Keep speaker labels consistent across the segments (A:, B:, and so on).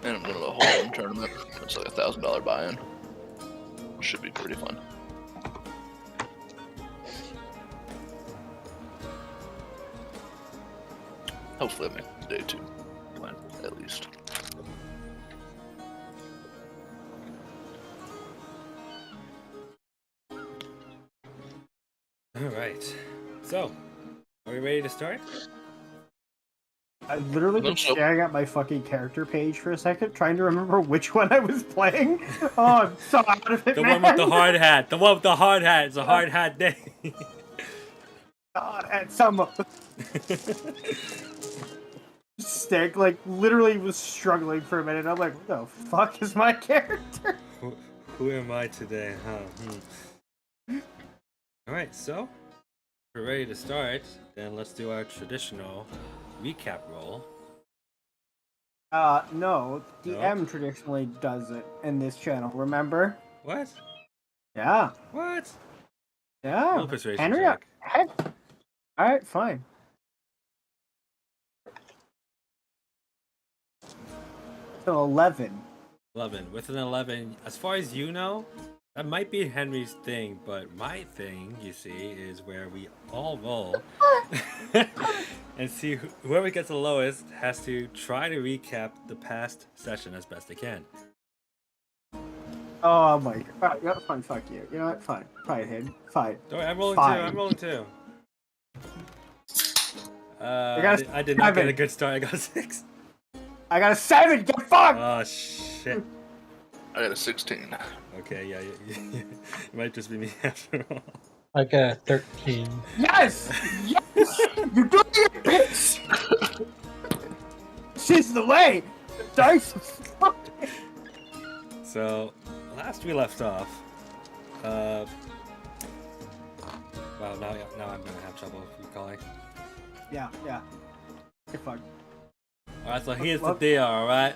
A: And I'm going to a whole tournament. It's like $1,000 buy-in. Should be pretty fun. Hopefully I make day 2 plan, at least.
B: Alright. So, are we ready to start?
C: I literally been staring at my fucking character page for a second, trying to remember which one I was playing. Oh, I'm so out of it,
B: The
C: man.
B: one with the hard hat. The one with the hard hat. It's a hard hat day.
C: God, at some stick, like, literally was struggling for a minute. I'm like, what the fuck is my character?
B: Who am I today, huh? Alright, so, if we're ready to start, then let's do our traditional recap roll.
C: No. DM traditionally does it in this channel, remember?
B: What?
C: Yeah.
B: What?
C: Yeah.
B: Roll persuasion
C: Henry,
B: check.
C: heck. Alright, fine. So 11.
B: 11. With an 11, as far as you know, that might be Henry's thing, but my thing, you see, is where we all roll and see whoever gets the lowest has to try to recap the past session as best they can.
C: Oh my god. Yeah, fine, fuck you. You know what? Fine. Fine, Hen. Fine.
B: Don't worry, I'm rolling
C: Fine.
B: too. I'm rolling too. I did not get a good start. I got a 6.
C: I got a 7. Get fucked!
B: Oh, shit.
A: I got a 16.
B: Okay, yeah, it might just be me after all.
D: I got a 13.
C: Yes! Yes! You're doing it, bitch! This is the way! The dice is fucking...
B: So, last we left off, well, now I'm gonna have trouble recalling.
C: Yeah. Get fucked.
B: Alright, so here's the deal, alright?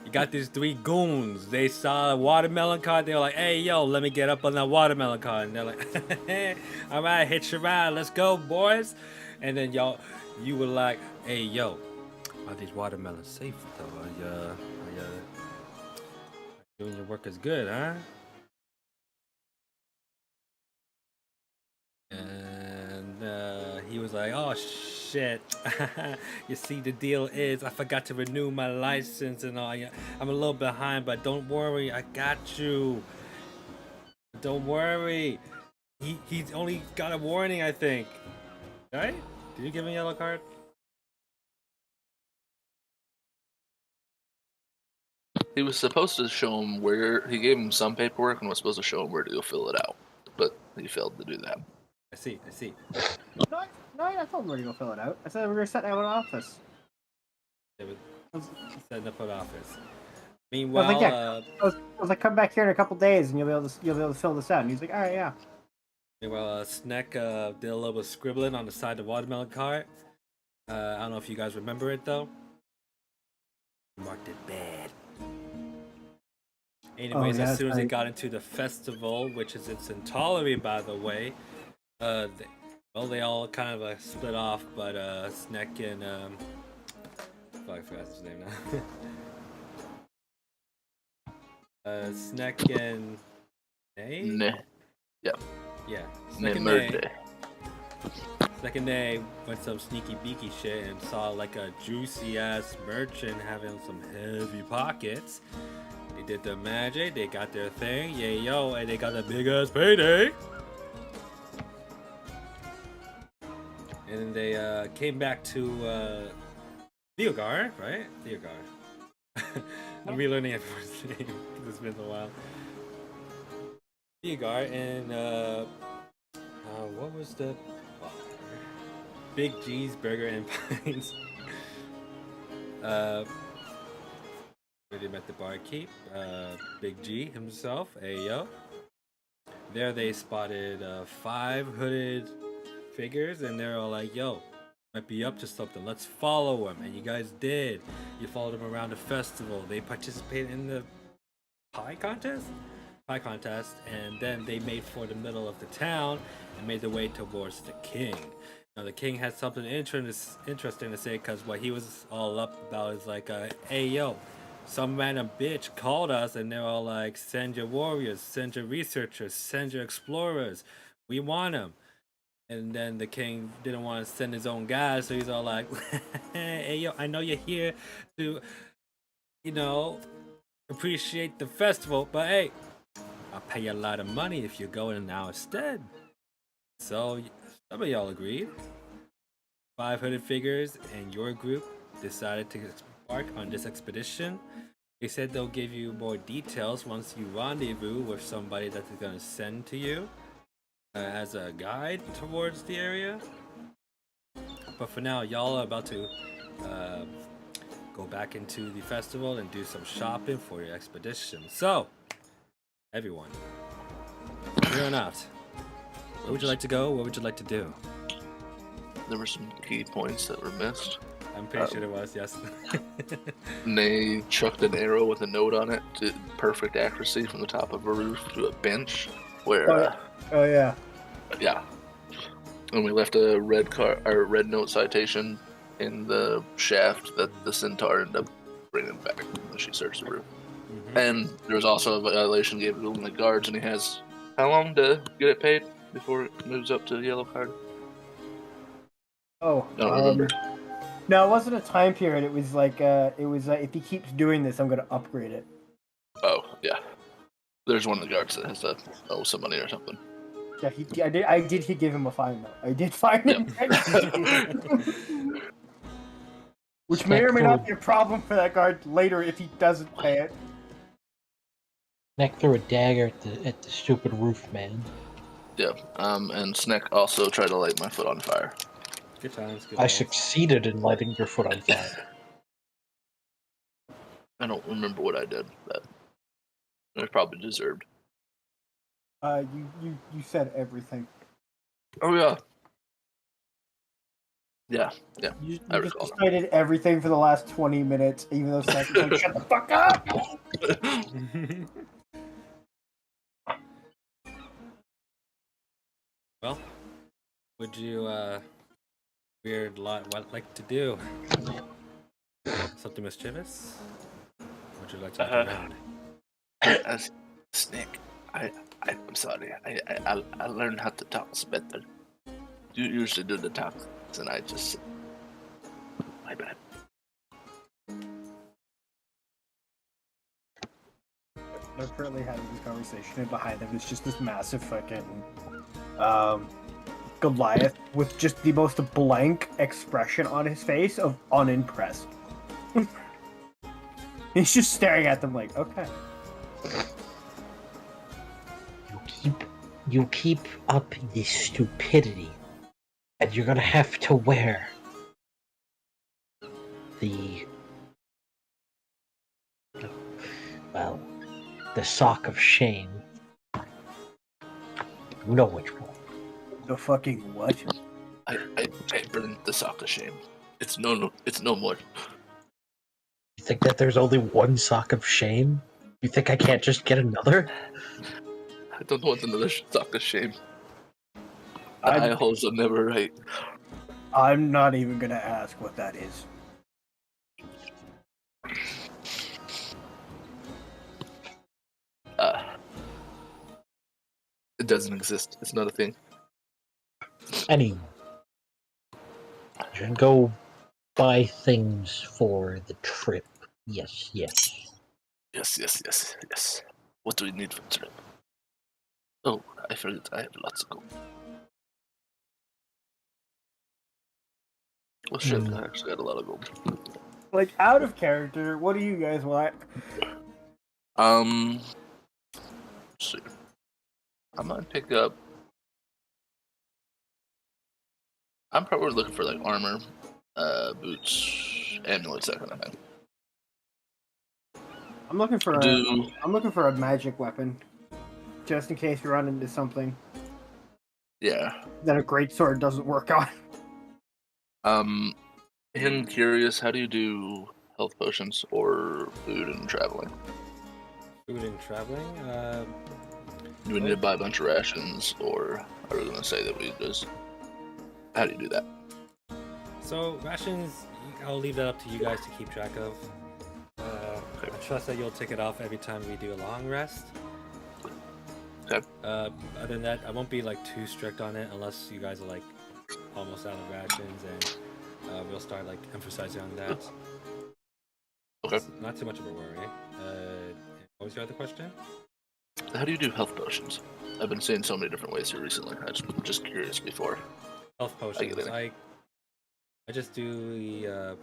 B: You got these 3 goons. They saw a watermelon cart. They were like, hey, yo, let me get up on that watermelon cart. And they're like, alright, hitch your ride. Let's go, boys. And then you were like, hey, yo, are these watermelons safe, though? Are you doing your work as good, huh? And he was like, oh, shit. You see, the deal is I forgot to renew my license and all. I'm a little behind, but don't worry. I got you. Don't worry. He's only got a warning, I think. Right? Did you give him a yellow card?
A: He was supposed to show him where... He gave him some paperwork and was supposed to show him where to go fill it out. But he failed to do that.
B: I see.
C: No, I told him where to go fill it out. I said we were setting up an office.
B: They were setting up an office. Meanwhile,
C: I was like, come back here in a couple days and you'll be able to fill this out. And he's like, all right, yeah.
B: Meanwhile, Sneck did a little bit of scribbling on the side of the watermelon cart. I don't know if you guys remember it though. Marked it bad. Anyways, as soon as they got into the festival, which is in Centauri, by the way, they all kind of split off, but Sneck and I forgot his name now. Sneck and Nay?
A: Yep.
B: Yeah. Sneck and Nay. Second day went some sneaky beaky shit and saw like a juicy ass merchant having some heavy pockets. They did their magic, they got their thing, yeah yo, and they got a big ass payday. And then they came back to Theogar, right? Theogar. I'm relearning everyone's name because it's been a while. Theogar and what was the Big G's Burger and Pines. Where they met the barkeep, Big G himself, Ayo. There they spotted 5 hooded figures, and they're all like, yo, might be up to something, let's follow him. And you guys did. You followed him around the festival. They participated in the pie contest, and then they made for the middle of the town and made their way towards the king. Now the king had something interesting to say, because what he was all up about is like, hey yo, some random bitch called us and they're all like, send your warriors, send your researchers, send your explorers. We want them. And then the king didn't want to send his own guys, so he's all like, hey, yo, I know you're here to, appreciate the festival, but hey, I'll pay you a lot of money if you go in now instead. So some of y'all agreed. 500 figures and your group decided to embark on this expedition. They said they'll give you more details once you rendezvous with somebody that they're going to send to you as a guide towards the area. But for now, y'all are about to go back into the festival and do some shopping for your expedition. So, everyone, here on out, where would you like to go? What would you like to do?
A: There were some key points that were missed.
B: I'm pretty sure there was, yes.
A: They chucked an arrow with a note on it to perfect accuracy from the top of a roof to a bench where...
C: Oh yeah.
A: Yeah. And we left a red note citation in the shaft that the centaur ended up bringing back when she searched the roof. Mm-hmm. And there was also a violation gave it to the guards, and he has how long to get it paid before it moves up to the yellow card?
C: Oh,
A: I don't remember.
C: No, it wasn't a time period. It was like if he keeps doing this, I'm gonna upgrade it.
A: Oh yeah. There's one of the guards that has to owe some money or something.
C: Yeah, I did give him a fine though. I did fine him. Which may or may not be a problem for that guard later if he doesn't pay it.
D: Sneck threw a dagger at the stupid roof man.
A: Yeah, and Sneck also tried to light my foot on fire.
B: Good times, good
D: I
B: times.
D: succeeded in lighting your foot on fire.
A: I don't remember what I did, but it was probably deserved.
C: You said everything.
A: Oh yeah. Yeah.
C: You
A: I
C: just
A: recall.
C: recited everything for the last 20 minutes, even though Seth was like, shut the fuck up!
B: Well, would you, weird lot like to do? Something mischievous? Would you like to look around?
A: As Snake, I'm sorry. I learned how to talk better. You usually do the talk, and I just my bad.
C: They're currently having this conversation, and behind them is just this massive fucking Goliath with just the most blank expression on his face of unimpressed. He's just staring at them like, okay.
D: You keep up this stupidity, and you're gonna have to wear the sock of shame. You know which one.
C: The fucking what?
A: I burned the sock of shame. It's no more.
D: You think that there's only one sock of shame? You think I can't just get another?
A: I don't want another sock of shame. Eye holes are never right.
C: I'm not even gonna ask what that is.
A: It doesn't exist. It's not a thing.
D: Anyway, you can go buy things for the trip. Yes.
A: Yes. What do we need for the trip? Oh, I forgot. I have lots of gold. Well, shit, I actually got a lot of gold.
C: Like, out of character, what do you guys want?
A: Let's see. I might pick up. I'm probably looking for like armor, boots, amulets, that kind of thing.
C: I'm looking for a magic weapon, just in case we run into something.
A: Yeah.
C: That a greatsword doesn't work on.
A: I'm curious. How do you do health potions or food and traveling?
B: Food and traveling.
A: Do we need to buy a bunch of rations, or are we going to say that we just... How do you do that?
B: So, rations, I'll leave that up to you guys to keep track of.
A: Okay.
B: I trust that you'll take it off every time we do a long rest.
A: Okay.
B: Other than that, I won't be like too strict on it unless you guys are like almost out of rations, and we'll start like emphasizing on that.
A: Okay.
B: It's not too much of a worry. What was your other question?
A: How do you do health potions? I've been seeing so many different ways here recently. I'm just curious before.
B: Health potions. I just do the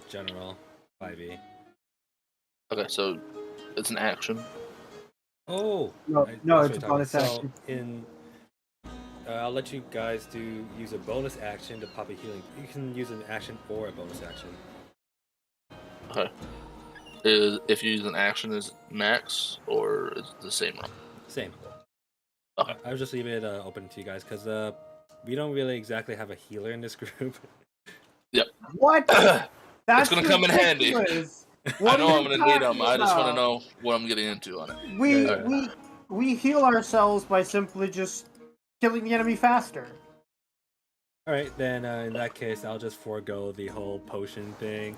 B: general 5e.
A: Okay, so it's an action.
B: Oh
C: no, it's a bonus action.
B: So I'll let you guys use a bonus action to pop a healing. You can use an action or a bonus action.
A: Okay. If you use an action, is max or is it the same roll?
B: Same.
A: Okay.
B: I'll just leave it open to you guys because we don't really exactly have a healer in this group.
A: Yep.
C: What? That's
A: It's gonna come in handy.
C: ridiculous.
A: I know I'm gonna need them. I just want to know what I'm getting into on it.
C: We heal ourselves by simply just killing the enemy faster.
B: All right, then in that case, I'll just forego the whole potion thing.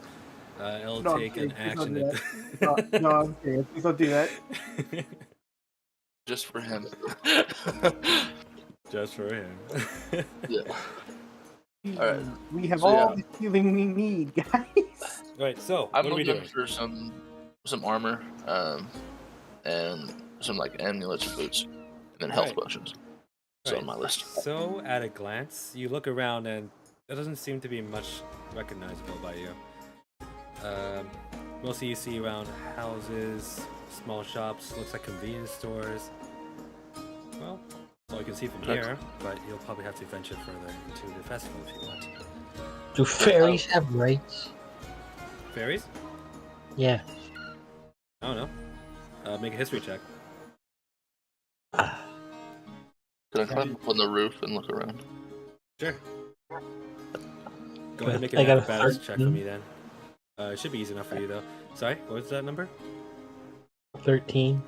B: It'll take an action.
C: No, I'm kidding. Please don't do that.
A: Just for him.
B: Just for him.
A: Yeah. All right.
C: We have all the healing we need, guys.
B: Right. So
A: I'm
B: what are we
A: looking
B: doing?
A: for some armor, and some like amulets, boots, and then health potions. So on my list.
B: So at a glance, you look around and there doesn't seem to be much recognizable by you. Mostly you see around houses, small shops, looks like convenience stores. Well, that's all you can see from here, but you'll probably have to venture further into the festival if you want.
D: Do fairies have rights?
B: Fairies?
D: Yeah.
B: I don't know. Make a history check.
A: Can I climb up on the roof and look around?
B: Sure. Go ahead and make an acrobatics check for me then. It should be easy enough for you though. Sorry, what was that number?
D: 13.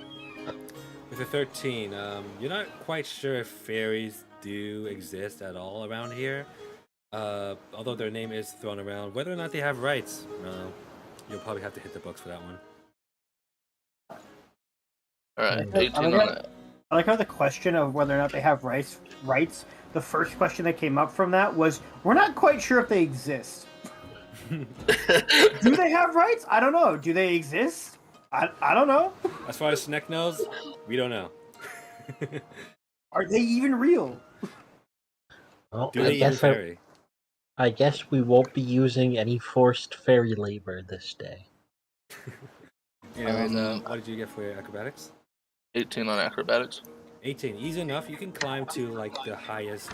B: With a 13, you're not quite sure if fairies do exist at all around here. Although their name is thrown around, whether or not they have rights, you'll probably have to hit the books for that one.
A: Alright, 18 on that.
C: I like how the question of whether or not they have rights, the first question that came up from that was, we're not quite sure if they exist. Do they have rights? I don't know. Do they exist? I don't know.
B: As far as Sneck knows, we don't know.
C: Are they even real?
D: Well,
B: Do they even fairy?
D: I guess we won't be using any forced fairy labor this day.
B: Anyways, what did you get for your acrobatics?
A: 18 on acrobatics.
B: 18, easy enough. You can climb to like the highest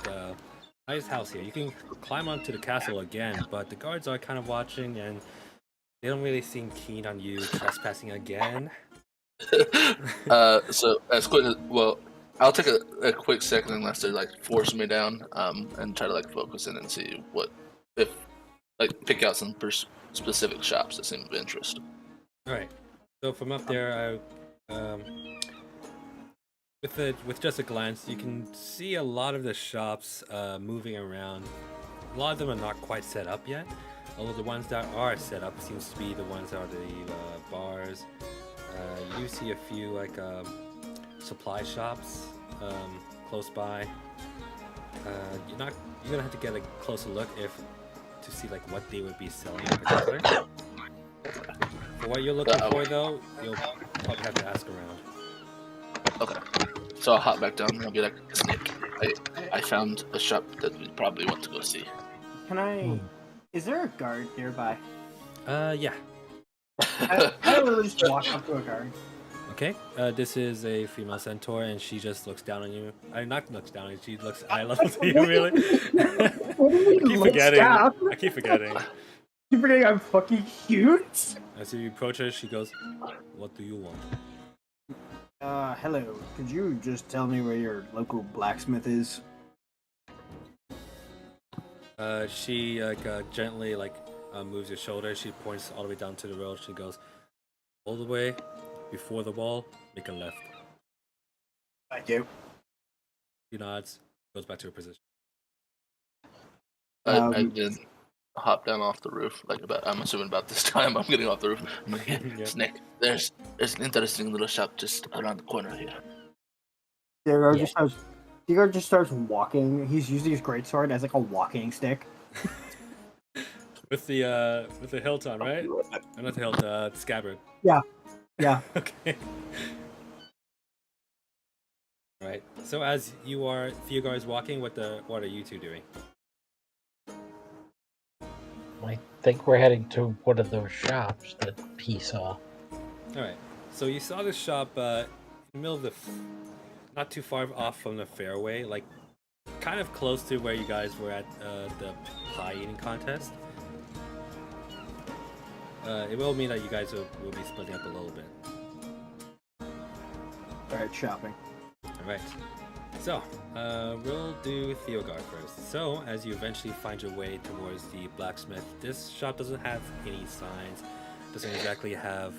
B: house here. You can climb onto the castle again, but the guards are kind of watching and they don't really seem keen on you trespassing again.
A: So as quick as I'll take a quick second unless they're like forcing me down, and try to like focus in and see pick out some specific shops that seem of interest.
B: All right. So from up there, with just a glance, you can see a lot of the shops moving around. A lot of them are not quite set up yet, although the ones that are set up seems to be the ones that are the bars. You see a few like supply shops close by. You're gonna have to get a closer look to see like what they would be selling in particular. For what you're looking for, though, you'll probably have to ask around.
A: Okay. So I'll hop back down and I'll be like, Snake, I found a shop that we probably want to go see.
C: Can I... Is there a guard nearby?
B: Yeah.
C: I literally just walk up to a guard.
B: Okay. This is a female centaur, and she just looks down on you. Not looks down on you. She looks eye level to you, really. I keep forgetting.
C: You forgetting I'm fucking cute?
B: As you approach her, she goes, "What do you want?"
C: Hello. Could you just tell me where your local blacksmith is?
B: She gently moves her shoulder. She points all the way down to the road. She goes, "All the way before the wall, make a left."
C: Thank you.
B: She nods, goes back to her position.
A: I did. hop down off the roof. I'm assuming about this time I'm getting off the roof. I'm like,
B: Yep.
A: Snake, there's an interesting little shop just around the corner here.
C: Diego just starts walking. He's using his greatsword as like a walking stick.
B: With the hilt on, right? Or not the hilt, the scabbard.
C: Yeah.
B: Okay. Right. So as Theogar is walking, what are you two doing?
D: I think we're heading to one of those shops that he saw.
B: All right. So you saw this shop in the middle of not too far off from the fairway, like kind of close to where you guys were at the pie eating contest. It will mean that you guys will be splitting up a little bit.
C: Alright, shopping.
B: Alright. So, we'll do Theogar first. So, as you eventually find your way towards the blacksmith, this shop doesn't have any signs, doesn't exactly have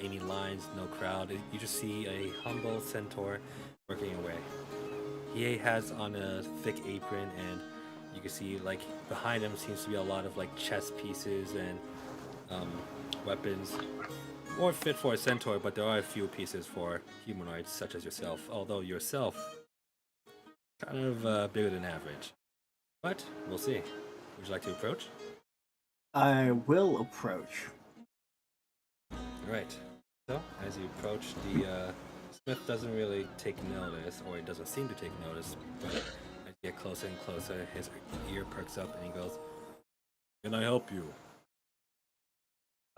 B: any lines, no crowd. You just see a humble centaur working away. He has on a thick apron, and you can see like behind him seems to be a lot of like chess pieces and weapons. More fit for a centaur, but there are a few pieces for humanoids such as yourself, although yourself kind of bigger than average. But we'll see. Would you like to approach?
C: I will approach.
B: Alright. So, as you approach, the smith doesn't really take notice, or he doesn't seem to take notice, but as you get closer and closer, his ear perks up and he goes, "Can I help you?"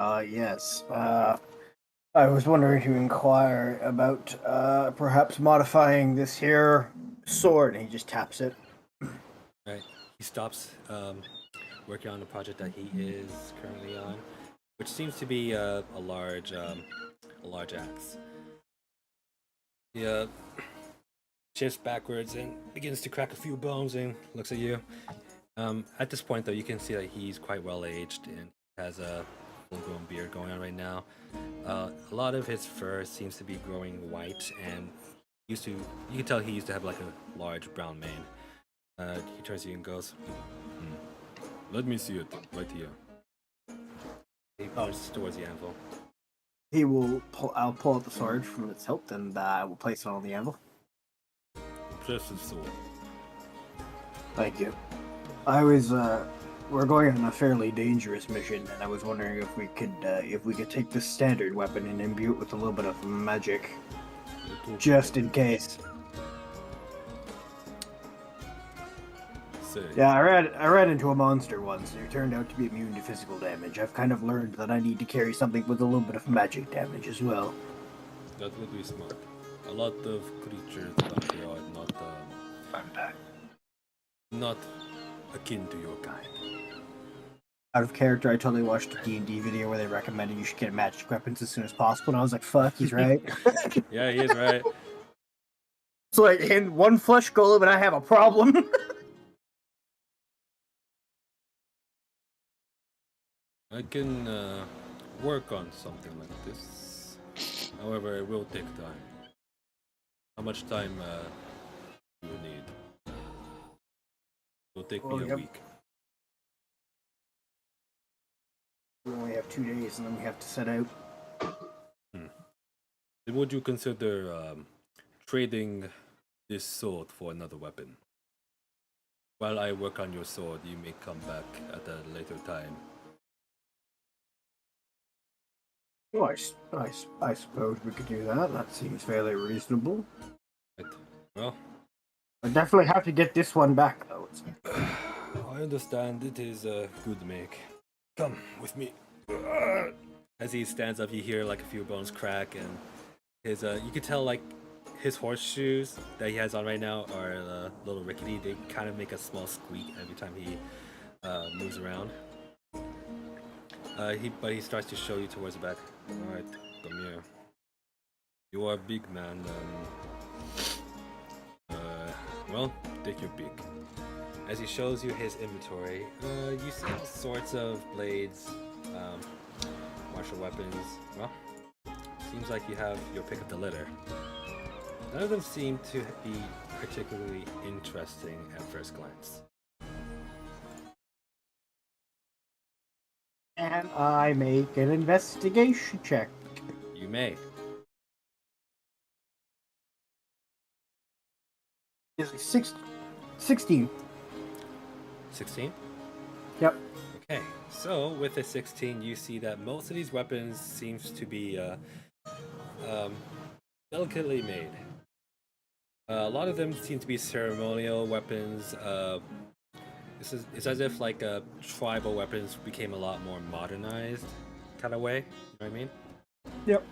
C: Yes. I was wondering to inquire about perhaps modifying this here sword. And he just taps it.
B: Right. He stops working on the project that he is currently on, which seems to be a large axe. He shifts backwards and begins to crack a few bones and looks at you. At this point, though, you can see that he's quite well aged and has a full-grown beard going on right now. A lot of his fur seems to be growing white, and you can tell he used to have like a large brown mane. He turns to you and goes, "Let me see it, right here." He points towards the anvil.
C: I'll pull out the sword from its hilt and I will place it on the anvil.
B: Impressive sword.
C: Thank you. We're going on a fairly dangerous mission, and I was wondering if we could take this standard weapon and imbue it with a little bit of magic, just in case.
B: Say.
C: Yeah, I ran into a monster once, and it turned out to be immune to physical damage. I've kind of learned that I need to carry something with a little bit of magic damage as well.
B: That would be smart. A lot of creatures out here are not akin to your kind.
C: Out of character, I totally watched a D&D video where they recommended you should get magic weapons as soon as possible, and I was like, fuck, he's right.
B: Yeah, he is right.
C: It's like, in one flesh golem and I have a problem.
B: I can work on something like this. However, it will take time. How much time do you need? It will take me a week.
C: We only have 2 days, and then we have to set out.
B: Would you consider trading this sword for another weapon? While I work on your sword, you may come back at a later time.
C: Well, I suppose we could do that. That seems fairly reasonable.
B: Right. Well,
C: I definitely have to get this one back, though.
B: I understand it is a good make. Come with me. As he stands up, you hear like a few bones crack, and his you can tell like his horseshoes that he has on right now are a little rickety. They kind of make a small squeak every time he moves around. But he starts to show you towards the back. All right, come here. You are a big man. Well, take your pick. As he shows you his inventory, you see all sorts of blades, martial weapons. Well, seems like you have your pick of the litter. None of them seem to be particularly interesting at first glance.
C: I make an investigation check.
B: You may.
C: Is it 16?
B: 16?
C: Yep.
B: Okay, so with a 16, you see that most of these weapons seems to be delicately made. A lot of them seem to be ceremonial weapons. It's as if like tribal weapons became a lot more modernized kind of way. You know what I mean?
C: Yep.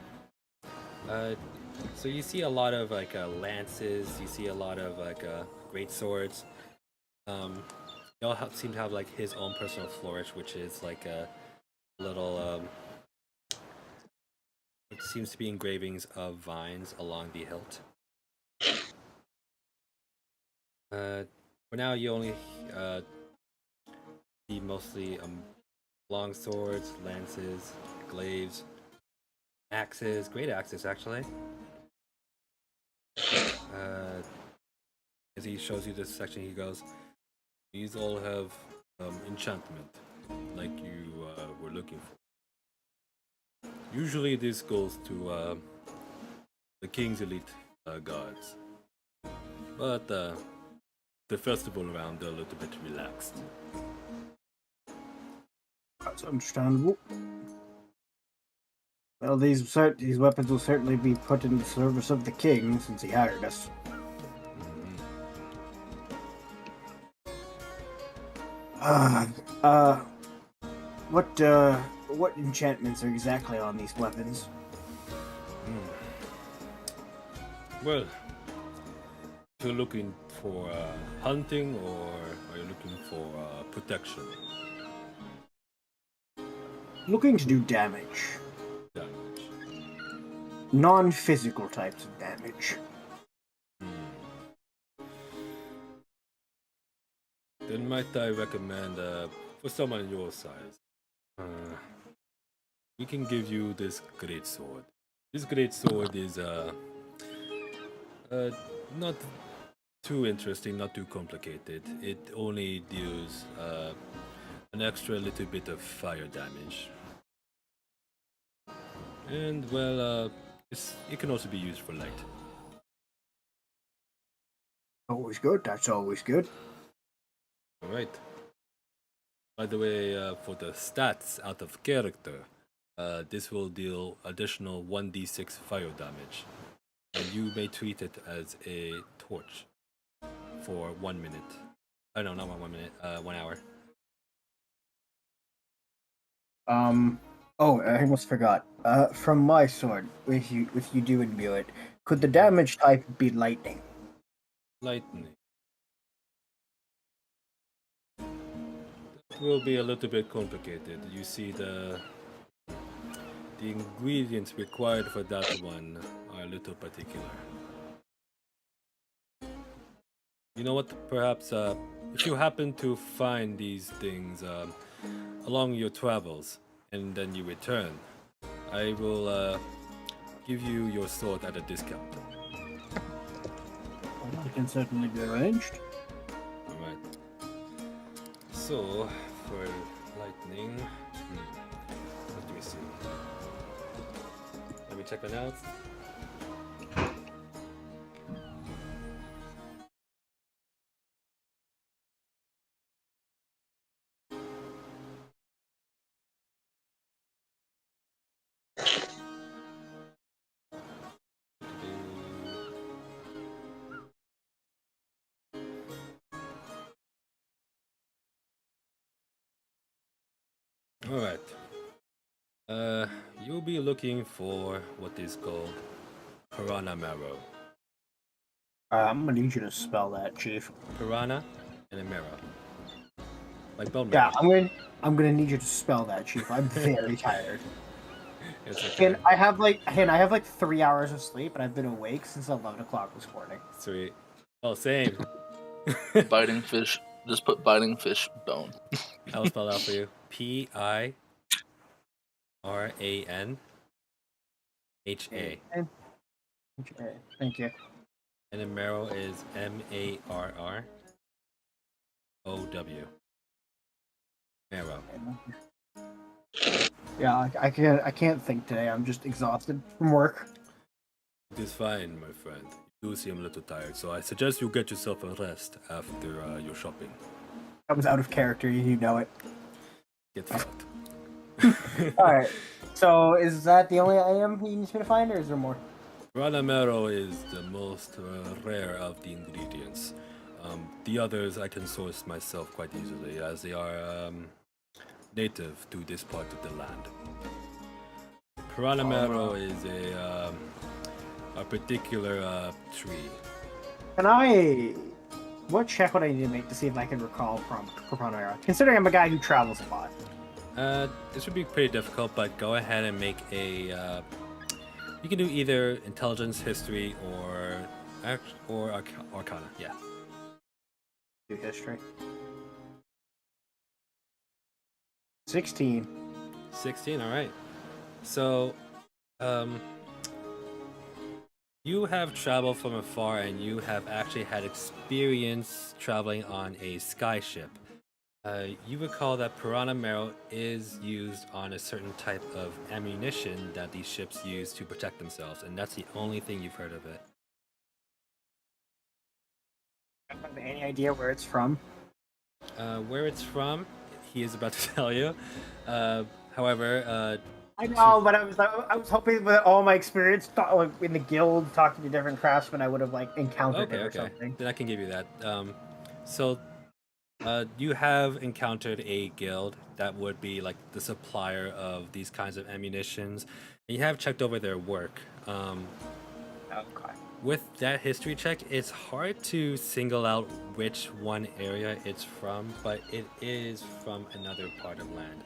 B: So you see a lot of like lances. You see a lot of like great swords. They all seem to have like his own personal flourish, which is like a little. It seems to be engravings of vines along the hilt. For now, you only see mostly long swords, lances, glaives, axes, great axes actually. As he shows you this section, he goes, "These all have enchantment, like you were looking for. Usually, this goes to the king's elite guards, but the festival around are a little bit relaxed."
C: That's understandable. Well, these weapons will certainly be put in the service of the king since he hired us. What enchantments are exactly on these weapons?
B: Well, if you're looking for hunting or are you looking for protection?
C: Looking to do damage.
B: Damage.
C: Non-physical types of damage.
B: Then might I recommend for someone your size, we can give you this great sword. This great sword is not too interesting, not too complicated. It only deals an extra little bit of fire damage. And well, it can also be used for light.
C: Always good. That's always good.
B: All right. By the way, for the stats out of character, this will deal additional 1d6 fire damage, and you may treat it as a torch for 1 minute. Oh no, not 1 minute. 1 hour.
C: Oh, I almost forgot. From my sword, if you do imbue it, could the damage type be lightning?
B: Lightning. That will be a little bit complicated. You see, the ingredients required for that one are a little particular. You know what? Perhaps if you happen to find these things along your travels and then you return, I will give you your sword at a discount.
C: It can certainly be arranged.
B: Alright. So, for lightning, what do we see? Let me check the notes. Alright. You'll be looking for what is called Piranha Marrow.
C: I'm gonna need you to spell that, Chief.
B: Piranha and a marrow. Like bone
C: Yeah,
B: marrow.
C: I'm gonna need you to spell that, Chief. I'm very tired.
B: It's okay.
C: And I have like 3 hours of sleep, and I've been awake since 11 o'clock this morning.
B: Sweet. Oh, same.
A: Biting fish. Just put biting fish bone.
B: I'll spell out for you. Piranha.
C: Okay, thank you.
B: And the marrow is Marrow. Marrow.
C: Yeah, I can't think today. I'm just exhausted from work.
B: It is fine, my friend. You do seem a little tired, so I suggest you get yourself a rest after your shopping.
C: Comes out of character, you know it.
B: Get fucked.
C: Alright. So is that the only item you need me to find, or is there more?
B: Ranamero is the most rare of the ingredients. The others I can source myself quite easily, as they are native to this part of the land. Piranamero is a particular tree.
C: Can I... What check would I need to make to see if I can recall from Piranha? Considering I'm a guy who travels a lot.
B: This would be pretty difficult, but go ahead and make a... you can do either intelligence, history, or arcana, yeah.
C: Do history. 16.
B: 16, alright. So, you have traveled from afar and you have actually had experience traveling on a skyship. You recall that Piranha Marrow is used on a certain type of ammunition that these ships use to protect themselves, and that's the only thing you've heard of it.
C: Do you have any idea where it's from?
B: Where it's from, he is about to tell you. However,
C: I know, but I was hoping with all my experience in the guild, talking to different craftsmen, I would have encountered it or something.
B: Then I can give you that. You have encountered a guild that would be like the supplier of these kinds of ammunitions, and you have checked over their work.
C: Okay.
B: With that history check, it's hard to single out which one area it's from, but it is from another part of land.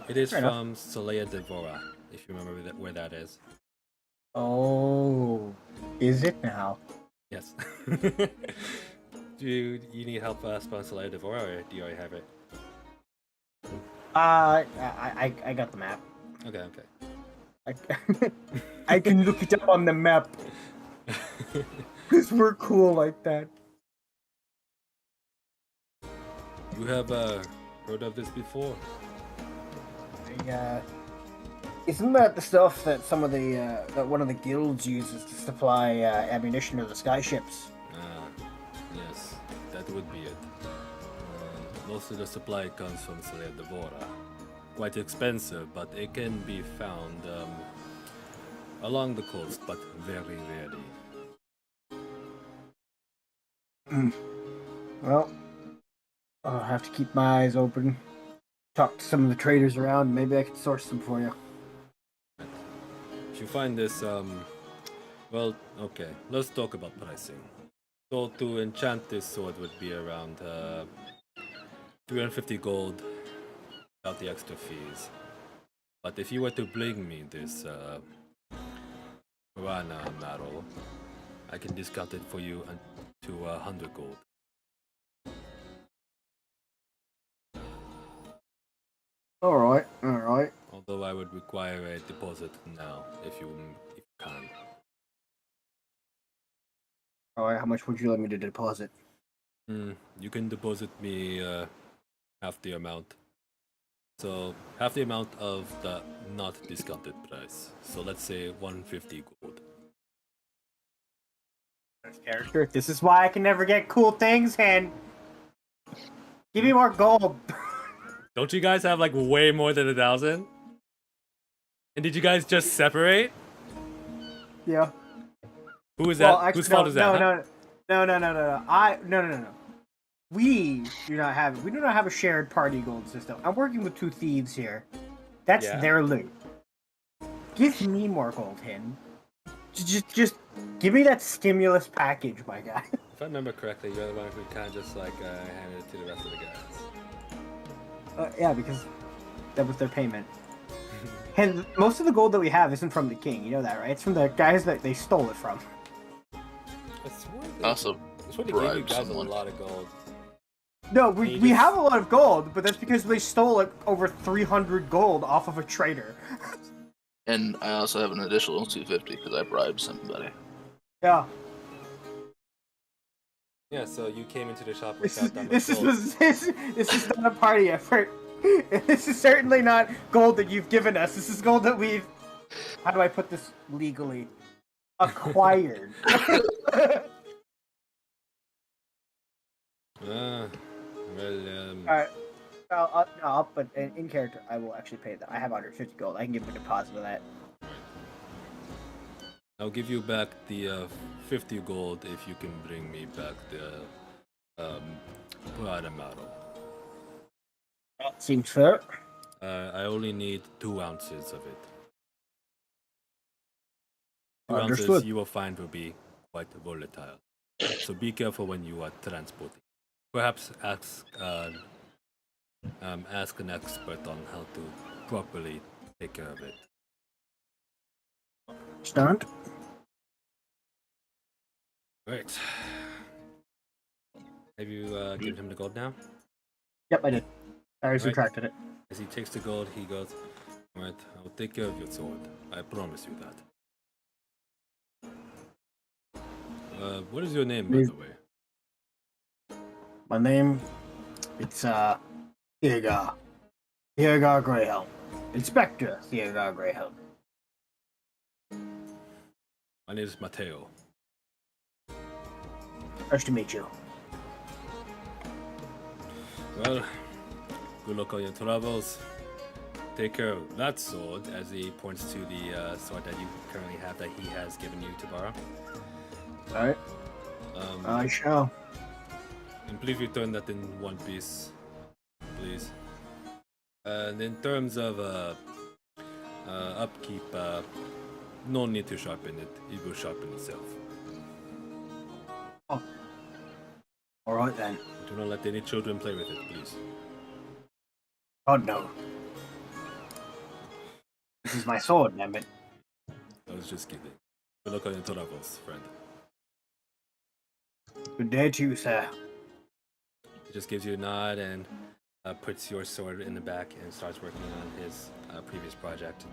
B: It is from Solea Devora, if you remember where that is.
C: Oh, is it now?
B: Yes. Do you need help spelling Solea Devora, or do you already have it?
C: I got the map.
B: Okay.
C: I can look it up on the map. Because we're cool like that.
B: You have heard of this before?
C: Isn't that the stuff that some of the that one of the guilds uses to supply ammunition to the skyships?
B: Yes, that would be it. Most of the supply comes from Solea Devora. Quite expensive, but it can be found along the coast, but very rarely.
C: Well, I'll have to keep my eyes open. Talk to some of the traders around. Maybe I can source some for you.
B: If you find this, well, okay, let's talk about pricing. So to enchant this sword would be around 350 gold without the extra fees. But if you were to bring me this Piranha Marrow, I can discount it for you to 100 gold.
C: Alright.
B: Although I would require a deposit now, if you can.
C: Alright, how much would you like me to deposit?
B: You can deposit me half the amount. So, half the amount of the not discounted price. So let's say 150 gold.
C: Character. This is why I can never get cool things, and give me more gold.
B: Don't you guys have like way more than 1,000? And did you guys just separate?
C: Yeah.
B: Who is that?
C: Well, actually,
B: Whose fault is that?
C: No. We do not have a shared party gold system. I'm working with two thieves here. That's their loot. Give me more gold, Hin. Just give me that stimulus package, my guy.
B: If I remember correctly, you're the one who kind of just like handed it to the rest of the guys.
C: Yeah, because that was their payment. And most of the gold that we have isn't from the king. You know that, right? It's from the guys that they stole it from.
A: Also,
B: I swear they gave you guys a lot of gold.
C: No, we have a lot of gold, but that's because they stole over 300 gold off of a trader.
A: And I also have an additional 250 because I bribed somebody.
C: Yeah.
B: Yeah, so you came into the shop without that much
C: This
B: gold.
C: is not a party effort. This is certainly not gold that you've given us. This is gold that we've. How do I put this legally? Acquired.
B: Well,
C: Alright. I'll put in character. I will actually pay that. I have 150 gold. I can give him a deposit of that.
B: I'll give you back the 50 gold if you can bring me back the Prada model.
C: Seems fair.
B: I only need 2 ounces of it. 2
C: Understood.
B: ounces you will find will be quite volatile. So be careful when you are transporting. Perhaps ask an expert on how to properly take care of it.
C: Stunned.
B: Right. Have you given him the gold now?
C: Yep, I did. I
B: Right.
C: subtracted it.
B: As he takes the gold, he goes, "Alright, I will take care of your sword. I promise you that." What is your name, by the way?
C: My name, it's Theogar. Theogar Greyhelm. Inspector Theogar Greyhelm.
B: My name is Mateo.
C: Nice to meet you.
B: Well, good luck on your travels. Take care of that sword, as he points to the sword that you currently have that he has given you to borrow.
C: Alright. I shall.
B: And please return that in one piece, please. And in terms of upkeep, no need to sharpen it. It will sharpen itself.
C: Oh. Alright then.
B: Do not let any children play with it, please.
C: Oh no. This is my sword, damn it.
B: I was just kidding. Good luck on your travels, friend.
C: Good day to you, sir.
B: He just gives you a nod and puts your sword in the back and starts working on his previous project.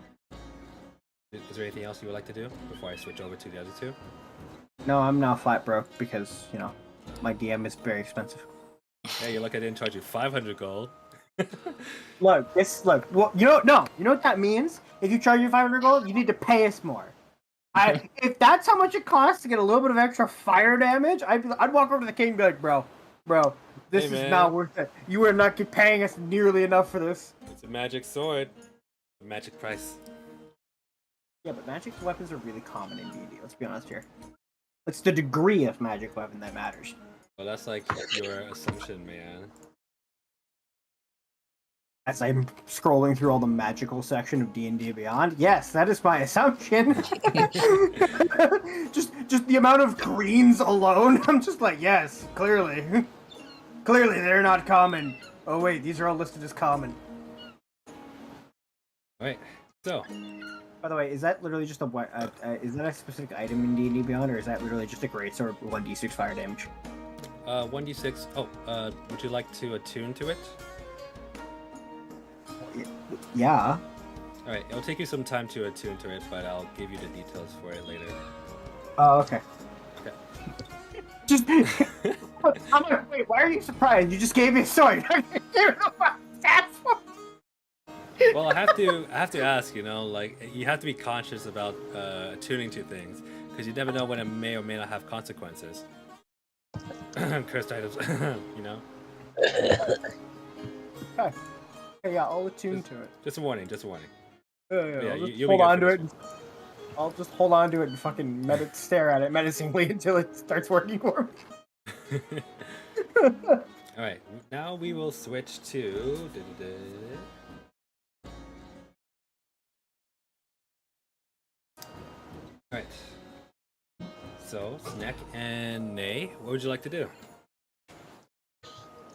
B: Is there anything else you would like to do before I switch over to the other two?
C: No, I'm now flat broke because, you know, my DM is very expensive.
B: Yeah, you're lucky I didn't charge you 500 gold.
C: Look, well, you know what that means? If you charge you 500 gold, you need to pay us more. If that's how much it costs to get a little bit of extra fire damage, I'd walk over to the king and be like, bro, this is not worth it. You are not paying us nearly enough for this.
B: It's a magic sword. A magic price.
C: Yeah, but magic weapons are really common in D&D, let's be honest here. It's the degree of magic weapon that matters.
B: Well, that's like your assumption, man.
C: As I'm scrolling through all the magical section of D&D Beyond, yes, that is my assumption. just the amount of greens alone, I'm just like, yes, clearly. Clearly they're not common. Oh wait, these are all listed as common.
B: Alright, so.
C: By the way, is that literally just is that a specific item in D&D Beyond, or is that literally just a greatsword 1d6 fire damage?
B: 1d6. Oh, would you like to attune to it?
C: Yeah.
B: Alright, it'll take you some time to attune to it, but I'll give you the details for it later.
C: Oh, okay.
B: Okay.
C: Just, I'm like, wait, why are you surprised? You just gave me a sword.
B: Well, I have to ask, you know, like, you have to be conscious about attuning to things, because you never know when it may or may not have consequences. Cursed items, you know?
C: Okay. Okay, yeah, I'll attune to it.
B: Just a warning, just a warning.
C: Yeah,
B: you'll
C: hold
B: be
C: on
B: good
C: to
B: for
C: it. I'll just hold on to it and fucking stare at it menacingly until it starts working for me.
B: Alright, now we will switch to... Alright. So, Snack and Nay, what would you like to do?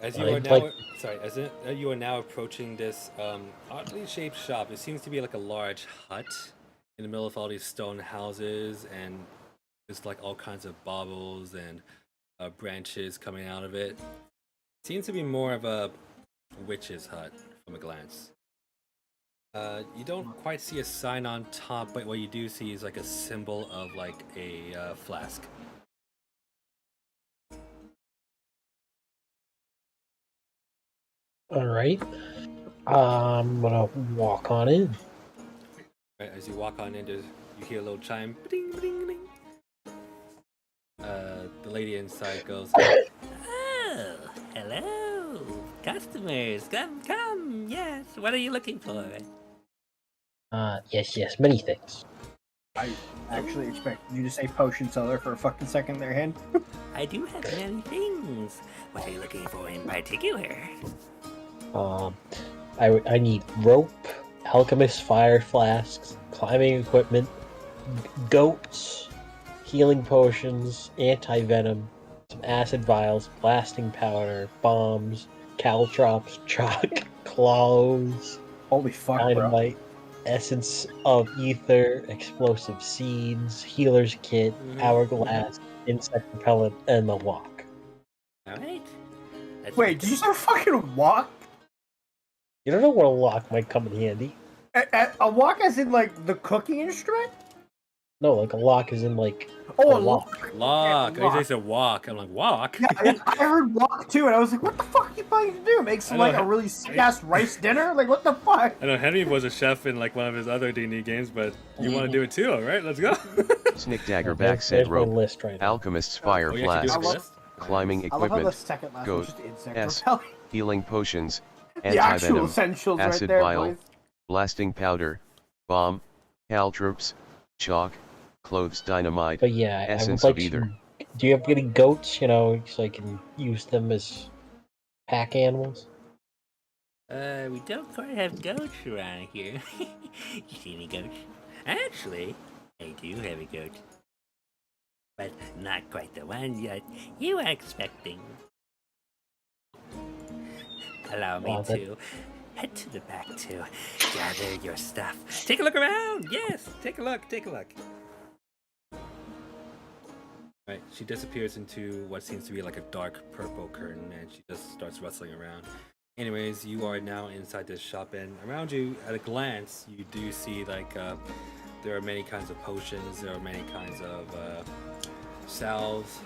B: As you are now, you are now approaching this oddly shaped shop. It seems to be like a large hut in the middle of all these stone houses, and there's like all kinds of baubles and branches coming out of it. Seems to be more of a witch's hut from a glance. You don't quite see a sign on top, but what you do see is like a symbol of like a flask.
D: All right. I'm gonna walk on in.
B: Right, as you walk on in, you hear a little chime. Ding, ding, ding. The lady inside goes, "Oh, hello, customers, come, yes. What are you looking for?"
D: Yes, many things.
C: I actually expected you to say potion seller for a fucking second there, Hen.
B: I do have many things. What are you looking for in particular?
D: I need rope, alchemist fire flasks, climbing equipment, goats, healing potions, anti-venom, some acid vials, blasting powder, bombs, caltrops, chalk, clothes,
C: Holy fuck, bro.
D: dynamite, essence of ether, explosive seeds, healer's kit, hourglass, insect repellent, and the walk.
B: All right.
C: Wait, did you say fucking walk?
D: You don't know what a lock might come in handy.
C: A walk as in, like, the cooking instrument?
D: No, like a lock is in like
C: Oh, a
D: lock.
B: Lock.
C: Yeah,
B: I said walk. I'm like, walk?
C: Yeah, I heard walk too, and I was like, what the fuck are you planning to do? Make some, like, a really sick-ass rice dinner? Like, what the fuck?
B: I know Henry was a chef in like one of his other D&D games, but you want to do it too, all right? Let's go.
E: Snick Dagger back said rope,
D: Right
E: alchemist's fire
B: Oh, you actually do have a
E: flasks,
B: list?
E: climbing
C: I love how the
E: equipment,
C: second last
E: goat,
C: was just insect
E: S,
C: repellent.
E: healing potions,
C: The actual
E: anti-venom,
C: essentials right
E: acid
C: there,
E: vial,
C: boys.
E: blasting powder, bomb, caltrops, chalk, clothes dynamite,
D: But yeah, I would
E: essence
D: like
E: of either.
D: Do you have any goats, so I can use them as pack animals?
B: We don't quite have goats around here. You see any goats? Actually, I do have a goat. But not quite the one yet you are expecting. Allow me to head to the back to gather your stuff. Take a look around! Yes! Take a look! Right, she disappears into what seems to be like a dark purple curtain, and she just starts rustling around. Anyways, you are now inside this shop, and around you, at a glance, you do see like there are many kinds of potions. There are many kinds of salves.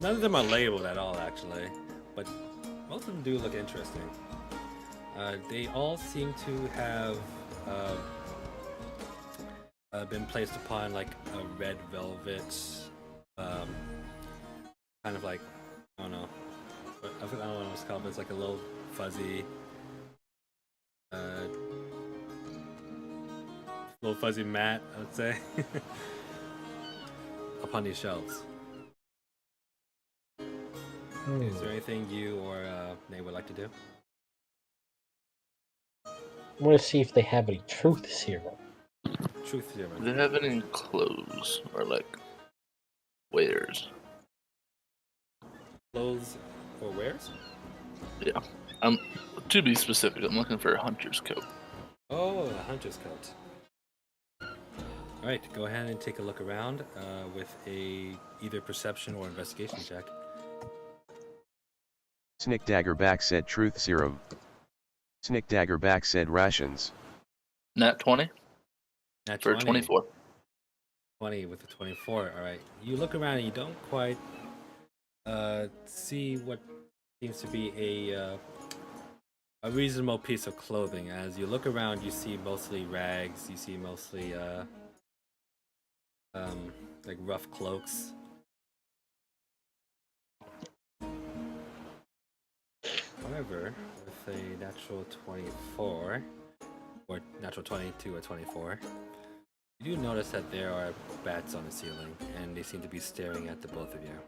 B: None of them are labeled at all, actually, but most of them do look interesting. They all seem to have been placed upon like a red velvet. Kind of like, I don't know what it's called, but it's like a little fuzzy mat, I would say, upon these shelves. Is there anything you or Nate would like to do?
D: I want to see if they have any truth serum.
B: Truth serum.
A: Do they have any clothes or like wares?
B: Clothes or wares?
A: Yeah. To be specific, I'm looking for a hunter's coat.
B: Oh, a hunter's coat. Alright, go ahead and take a look around with either perception or investigation check.
E: Snick Dagger back said truth serum. Snick Dagger back said rations.
A: Nat 20
B: Nat
A: for
B: 20.
A: 24.
B: 20 with a 24. Alright, you look around and you don't quite see what seems to be a reasonable piece of clothing. As you look around, you see mostly rags, you see mostly like rough cloaks. However, with a natural 24 or natural 20 to a 24, you do notice that there are bats on the ceiling, and they seem to be staring at the both of you.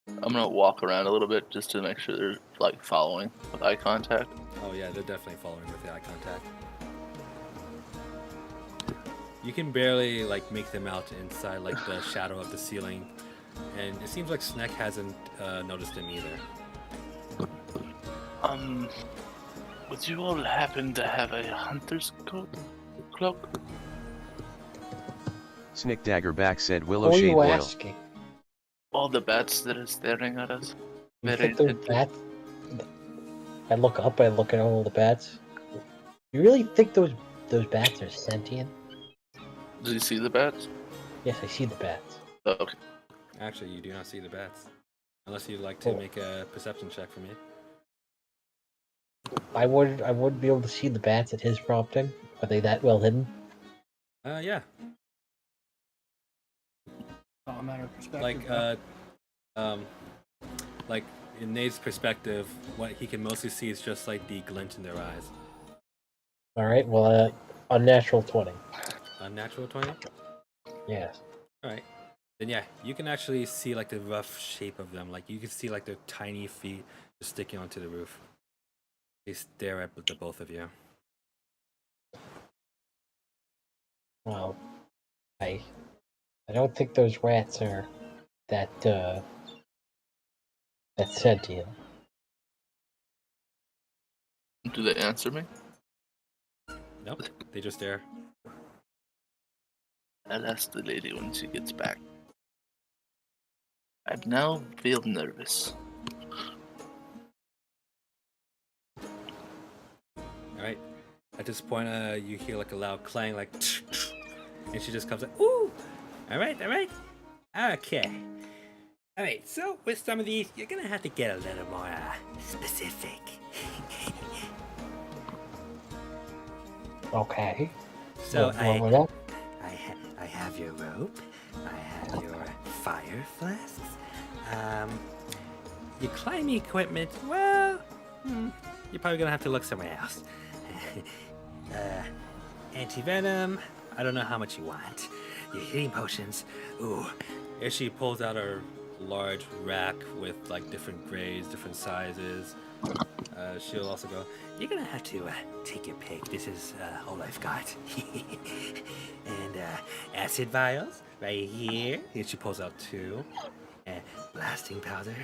A: I'm gonna walk around a little bit just to make sure they're like following with eye contact.
B: Oh yeah, they're definitely following with the eye contact. You can barely like make them out inside like the shadow of the ceiling, and it seems like Sneck hasn't noticed them either.
A: Would you all happen to have a hunter's cloak?
E: Snick Dagger back said willow
D: What are
E: shade
D: you
E: oil.
D: asking?
A: All the bats that are staring at us.
D: You
A: Very
D: think they're
A: intently.
D: bats? I look up, I look at all the bats. You really think those bats are sentient?
A: Did you see the bats?
D: Yes, I see the bats.
A: Oh, okay.
B: Actually, you do not see the bats, unless you'd like to make a perception check for me.
D: I would be able to see the bats at his prompting. Are they that well hidden?
B: Yeah.
C: All a matter of perspective.
B: Like, like in Nate's perspective, what he can mostly see is just like the glint in their eyes.
D: All right. Well, unnatural 20.
B: Unnatural 20?
D: Yes.
B: All right. Then yeah, you can actually see like the rough shape of them. Like you can see like their tiny feet just sticking onto the roof. They stare at the both of you.
D: Well, I don't think those rats are that sentient.
A: Do they answer me?
B: Nope, they just stare.
A: I'll ask the lady when she gets back. I now feel nervous.
B: All right. At this point, you hear like a loud clang, like, and she just comes like, "Ooh, all right, okay, all right." So with some of these, you're gonna have to get a little more specific.
D: Okay.
B: So
D: Well,
B: I have your rope. I have your fire flasks. Your climbing equipment. Well, you're probably gonna have to look somewhere else. Anti-venom. I don't know how much you want. Your healing potions. Ooh. Here she pulls out her large rack with like different grades, different sizes. She'll also go, you're gonna have to take your pick. This is all I've got. And acid vials right here. Here she pulls out 2. Blasting powder.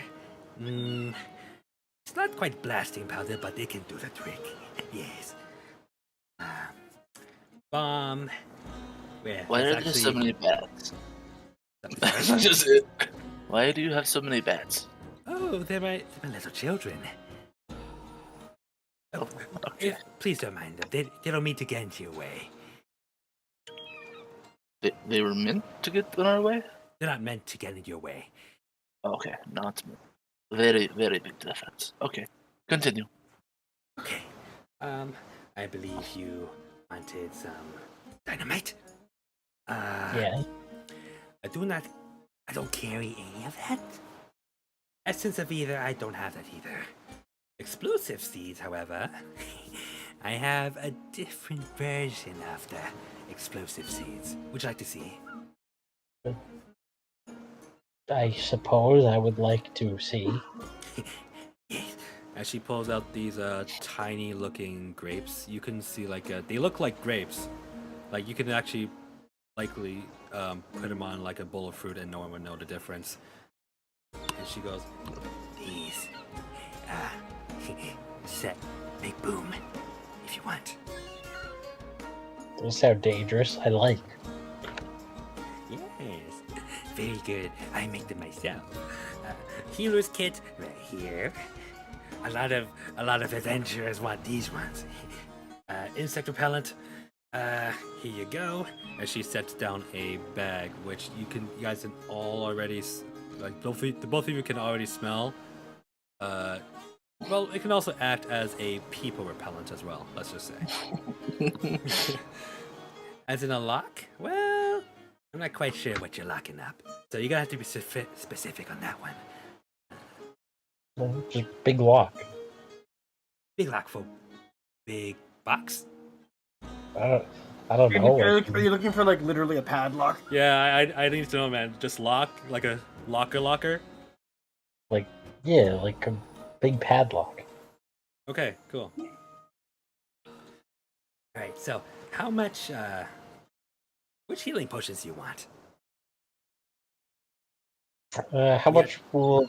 B: It's not quite blasting powder, but it can do the trick. Yes. Bomb. Yeah,
A: Why are there so many bats? That's just it. Why do you have so many bats?
B: Oh, they're my little children. Oh,
A: Okay.
B: please don't mind them. They don't mean to get into your way.
A: They were meant to get in our way?
B: They're not meant to get into your way.
A: Okay, not meant. Very, very big difference. Okay, continue.
B: Okay. I believe you wanted some dynamite.
D: yeah.
B: I don't carry any of that. Essence of either, I don't have that either. Explosive seeds, however, I have a different version of the explosive seeds. Would you like to see?
D: I suppose I would like to see.
B: Yes. As she pulls out these tiny looking grapes, you can see like they look like grapes. Like you can actually likely put them on like a bowl of fruit and no one would know the difference. And she goes, these set big boom if you want.
D: Those sound dangerous. I like.
B: Yes, very good. I make them myself. Healer's kit right here. A lot of adventurers want these ones. Insect repellent. Here you go. As she sets down a bag, which you guys can all already like both of you can already smell. Well, it can also act as a people repellent as well. Let's just say. As in a lock? Well, I'm not quite sure what you're locking up, so you're gonna have to be specific on that one.
D: Well, just big lock.
B: Big lock for big box.
D: I don't know.
C: Are you looking for like literally a padlock?
B: Yeah, I need to know, man. Just lock, like a locker.
D: Like, yeah, like a big padlock.
B: Okay, cool. All right, so how much? Which healing potions do you want?
D: How much will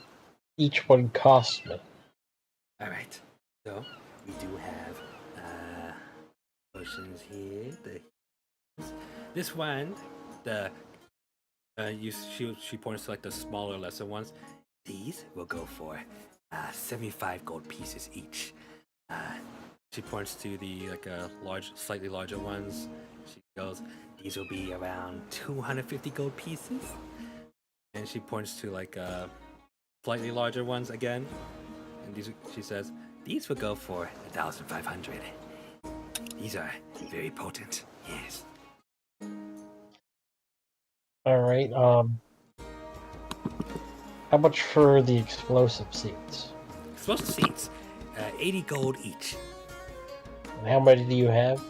D: each one cost me?
B: All right, so we do have potions here. This one, she points to like the smaller, lesser ones. These will go for 75 gold pieces each. She points to the slightly larger ones. She goes, these will be around 250 gold pieces. And she points to like slightly larger ones again. And she says, These will go for 1,500. These are very potent. Yes.
D: All right. How much for the explosive seeds?
B: Explosive seeds, 80 gold each.
D: And how many do you have?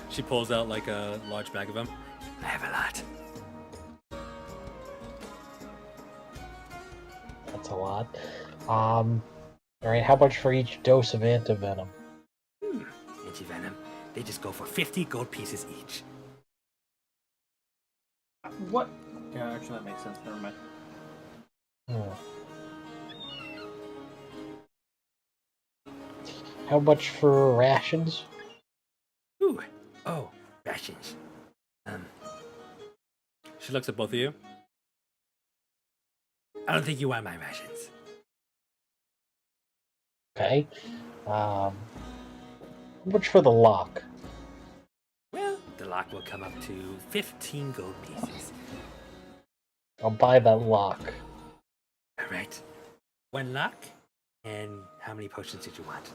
B: She pulls out like a large bag of them. I have a lot.
D: That's a lot. All right. How much for each dose of antivenom?
B: Antivenom, they just go for 50 gold pieces each.
C: What? Yeah, actually, that makes sense. Never mind.
D: How much for rations?
B: Ooh, oh, rations. She looks at both of you. I don't think you want my rations.
D: Okay. How much for the lock?
B: Well, the lock will come up to 15 gold pieces.
D: I'll buy that lock.
B: All right. One lock. And how many potions did you want?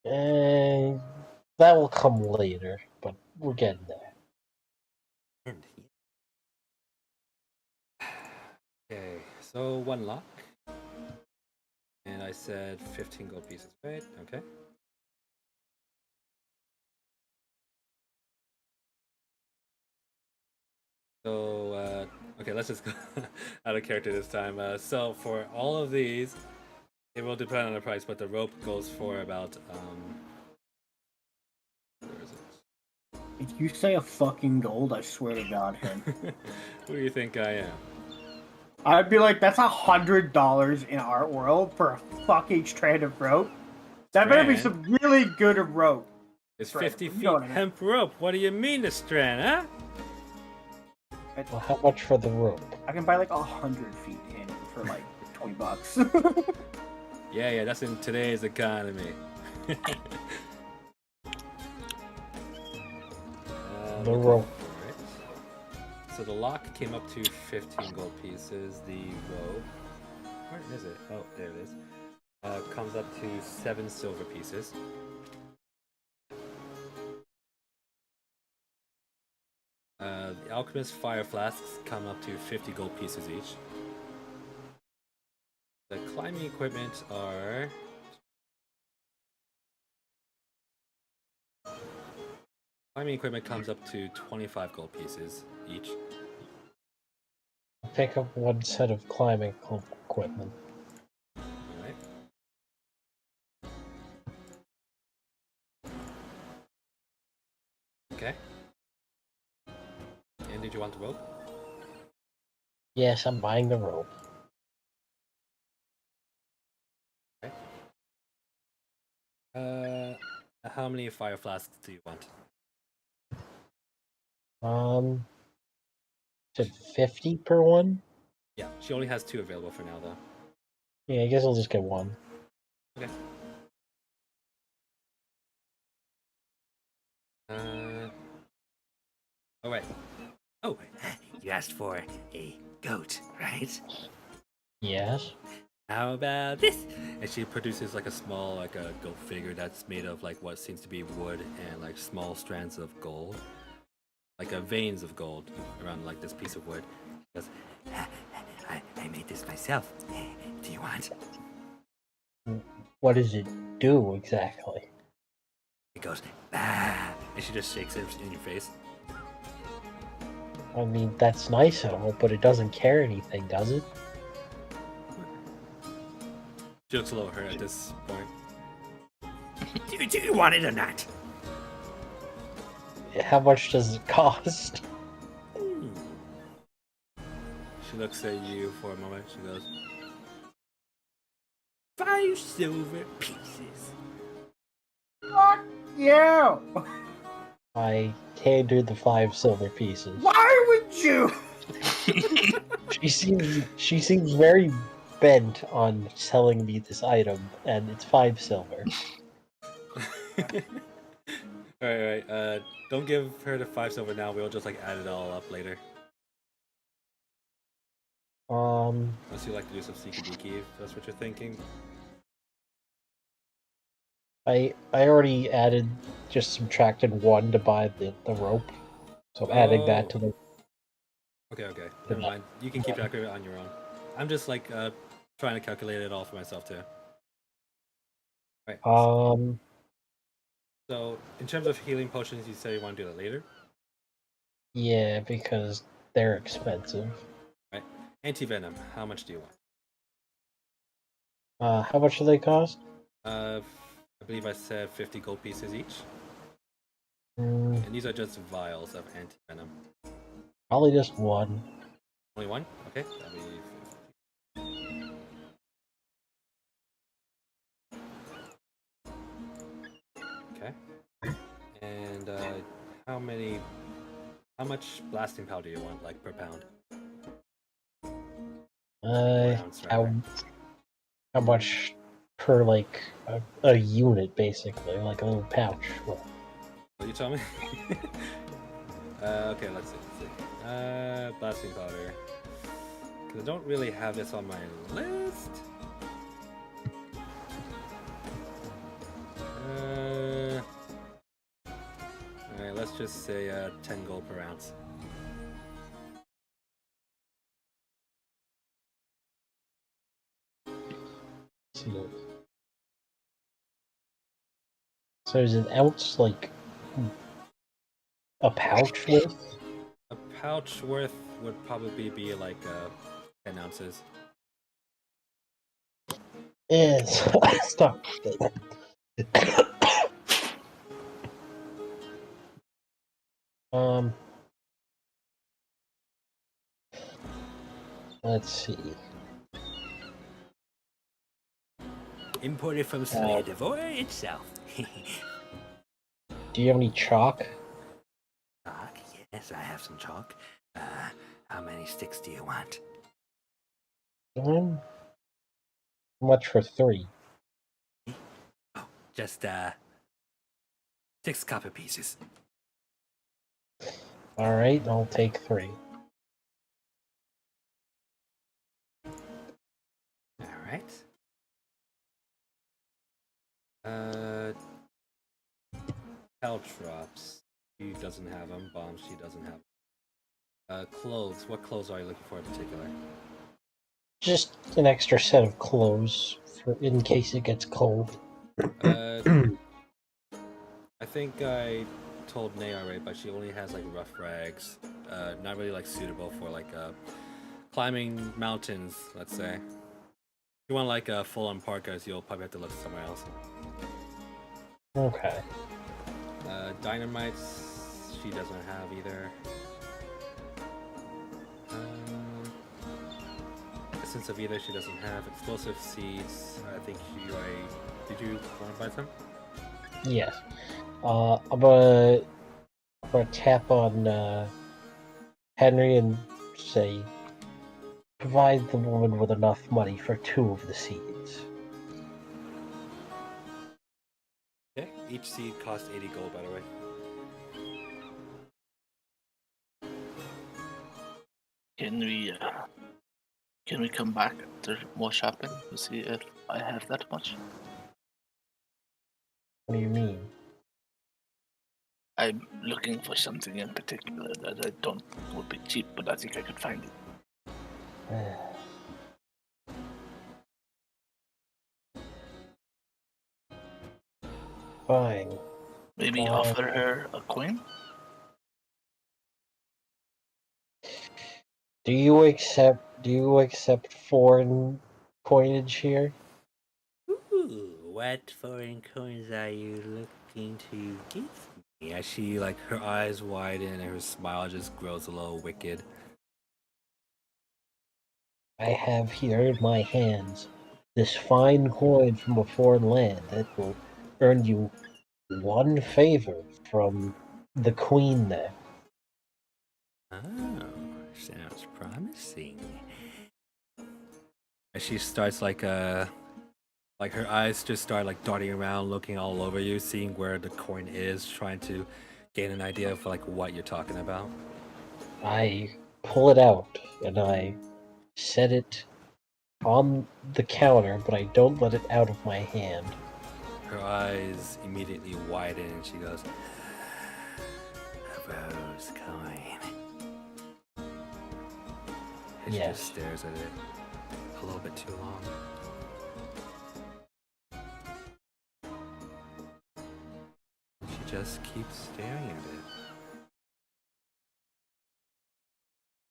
D: And that will come later, but we're getting there.
B: And okay, so one lock. And I said 15 gold pieces, right? Okay. So, okay, let's just go out of character this time. So for all of these, it will depend on the price, but the rope goes for about, where is it?
C: If you say a fucking gold, I swear to God, him.
B: Who do you think I am?
C: I'd be like, that's $100 in our world for a fucking strand of rope. That better be some really good rope.
B: It's
C: Strand.
B: 50
C: You
B: feet
C: know what I mean.
B: hemp rope. What do you mean the strand, huh?
D: Well, how much for the rope?
C: I can buy like 100 feet in for like $20.
B: Yeah, that's in today's economy.
D: The rope.
B: Right. So the lock came up to 15 gold pieces. The rope, where is it? Oh, there it is. Comes up to 7 silver pieces. The alchemist fire flasks come up to 50 gold pieces each. The climbing equipment are climbing equipment comes up to 25 gold pieces each.
D: Pick up one set of climbing equipment.
B: Alright. Okay. And did you want the rope?
D: Yes, I'm buying the rope.
B: How many fire flasks do you want?
D: Is it 50 per one?
B: Yeah, she only has 2 available for now, though.
D: Yeah, I guess I'll just get one.
B: Okay. All right. Oh, you asked for a goat, right?
D: Yes.
B: How about this? And she produces like a small, like a goat figure that's made of like what seems to be wood and like small strands of gold, like veins of gold around like this piece of wood. She goes, I made this myself. Do you want?
D: What does it do exactly?
B: It goes, and she just shakes it in your face.
D: I mean, that's nice and all, but it doesn't care anything, does it?
B: She looks a little hurt at this point. Do you want it or not?
D: How much does it cost?
B: She looks at you for a moment. She goes, 5 silver pieces.
C: Fuck you!
D: I hand her the 5 silver pieces.
C: Why would you?
D: She seems very bent on selling me this item, and it's 5 silver.
B: Alright, don't give her the 5 silver now. We'll just like add it all up later. Unless you like to do some sneaky deaky, if that's what you're thinking.
D: I already added, just subtracted 1 to buy the rope. So I'm adding that to the...
B: Okay, never mind. You can keep track of it on your own. I'm just like trying to calculate it all for myself too. Right. So in terms of healing potions, you say you want to do that later?
D: Yeah, because they're expensive.
B: Right. Anti-venom, how much do you
D: want? How much do they cost?
B: I believe I said 50 gold pieces each.
D: And
B: these are just vials of anti-venom.
D: Probably just 1.
B: Only 1? Okay, that'll be 50. Okay. And how much blasting powder do you want, like, per pound?
D: How much per, like, a unit, basically, like a little pouch?
B: What you tell me? Okay, let's see. Blasting powder. Because I don't really have this on my list. Alright, let's just say 10 gold per ounce.
D: So is an ounce like a pouch worth?
B: A pouch worth would probably be like 10 ounces.
D: Yes. Stop. Let's see.
B: Imported from Gladiolus itself.
D: Do you have any chalk?
B: Chalk? Yes, I have some chalk. How many sticks do you want?
D: How much for 3?
B: Oh, just 6 copper pieces.
D: Alright, I'll take 3.
B: Alright. Caltrops. She doesn't have them. Bombs, she doesn't have them. Clothes. What clothes are you looking for in particular?
D: Just an extra set of clothes for in case it gets cold.
B: I think I told Nay already, but she only has like rough rags. Not really like suitable for like climbing mountains, let's say. If you want like full-on parkas, you'll probably have to look somewhere else.
D: Okay.
B: Dynamites, she doesn't have either. Essence of either she doesn't have. Explosive seeds, I think did you want to buy some?
D: Yes. I'm gonna tap on Henry and say, provide the woman with enough money for 2 of the seeds.
B: Okay, each seed costs 80 gold, by the way.
A: Can we come back after more shopping to see if I have that much?
D: What do you mean?
A: I'm looking for something in particular that I don't would be cheap, but I think I could find it.
D: Fine.
A: Maybe offer her a coin?
D: Do you accept foreign coinage here?
B: Ooh, what foreign coins are you looking to give me? As she, like, her eyes widen and her smile just grows a little wicked.
D: I have here in my hands this fine coin from a foreign land that will earn you 1 favor from the queen there.
B: Oh, sounds promising. As she starts like her eyes just start like darting around, looking all over you, seeing where the coin is, trying to gain an idea of like what you're talking about.
D: I pull it out and I set it on the counter, but I don't let it out of my hand.
B: Her eyes immediately widen and she goes, a rose coin. And she just stares at it a little bit too long. She just keeps staring at it.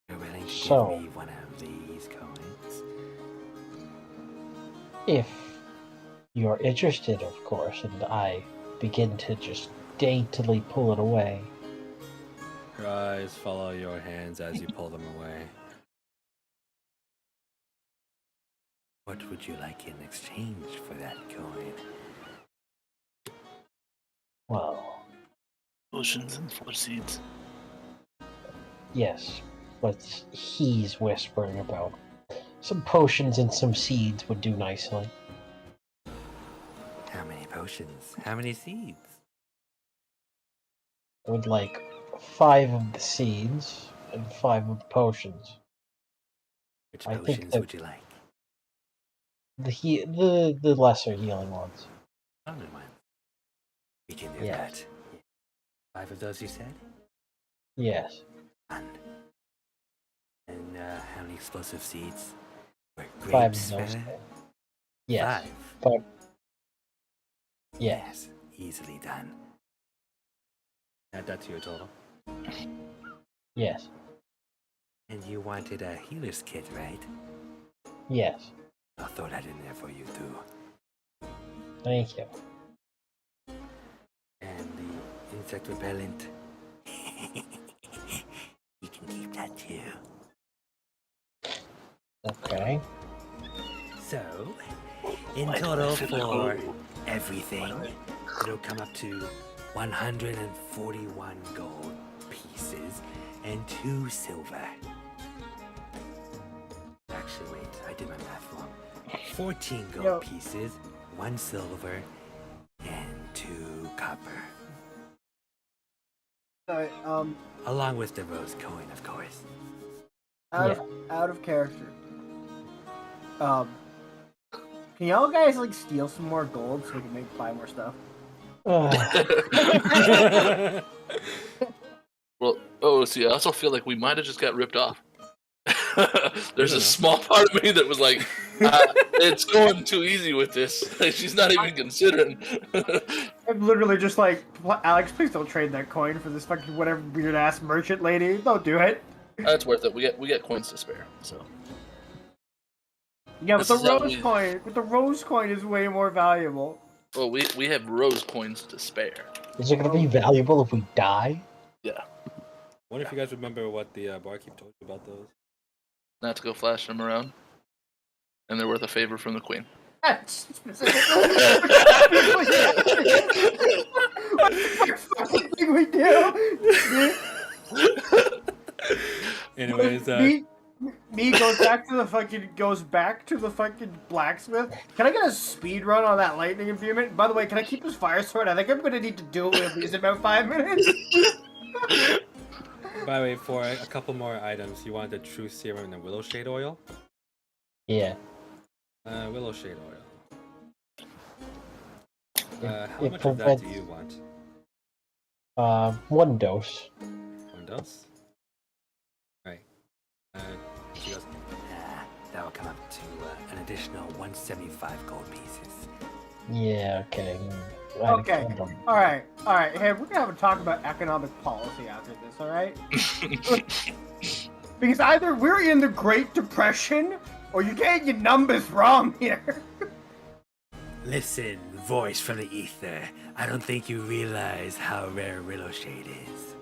B: You're willing to give me one of these coins?
D: If you're interested, of course, and I begin to just daintily pull it away.
B: Her eyes follow your hands as you pull them away. What would you like in exchange for that coin?
D: Well,
A: Potions and 4 seeds.
D: yes, what he's whispering about. Some potions and some seeds would do nicely.
B: How many potions? How many seeds?
D: I would like 5 of the seeds and 5 of the potions.
B: Which
D: I think
B: potions
D: that-
B: would you like?
D: The lesser healing ones.
B: Common ones. We can do
D: Yes.
B: that. 5 of those, you said?
D: Yes.
B: One. And how many explosive seeds? Or
D: 5
B: grapes?
D: of those.
B: Feta?
D: Yes.
B: 5.
D: 5. Yes.
B: Easily done. Add that to your total.
D: Yes.
B: And you wanted a healer's kit, right?
D: Yes.
B: I'll throw that in there for you too.
D: Thank you.
B: And the insect repellent. You can keep that too.
D: Okay.
B: So, in total for everything, it'll come up to 141 gold pieces and 2 silver. Actually, wait, I did my math wrong. 14 gold pieces, 1 silver, and 2 copper.
C: Alright,
B: Along with the rose coin, of course.
C: out of character. Can y'all guys like steal some more gold so we can buy more stuff?
A: Well, see, I also feel like we might have just got ripped off. There's a small part of me that was like, it's going too easy with this. She's not even considering.
C: I'm literally just like, Alex, please don't trade that coin for this fucking whatever weird ass merchant lady. Don't do it.
A: That's worth it. We get coins to spare. So
C: Yeah, but
A: This
C: the
A: is how
C: rose coin, is way more valuable.
A: well, we have rose coins to spare.
D: Is it going to be valuable if we die?
A: Yeah,
B: What if you guys remember what the barkeep told you about those?
A: not to go flash them around, and they're worth a favor from the queen.
C: What the fucking thing we do?
B: Anyways,
C: Me goes back to the fucking blacksmith. Can I get a speed run on that lightning imbuement? By the way, can I keep this fire sword? I think I'm gonna need to do it at least about 5 minutes.
B: by the way, for a couple more items, you want the truth serum and the willow shade oil?
D: Yeah.
B: Willow shade oil. How
D: it
B: much of that do
D: prevents-
B: you want?
D: 1 dose.
B: 1 dose? Right. She goes, that will come up to an additional 175 gold pieces.
D: Yeah, okay.
C: Okay. Alright. Hey, we're gonna have a talk about economic policy after this, alright? Because either we're in the Great Depression, or you're getting your numbers wrong here.
B: Listen, voice from the ether. I don't think you realize how rare willow shade is.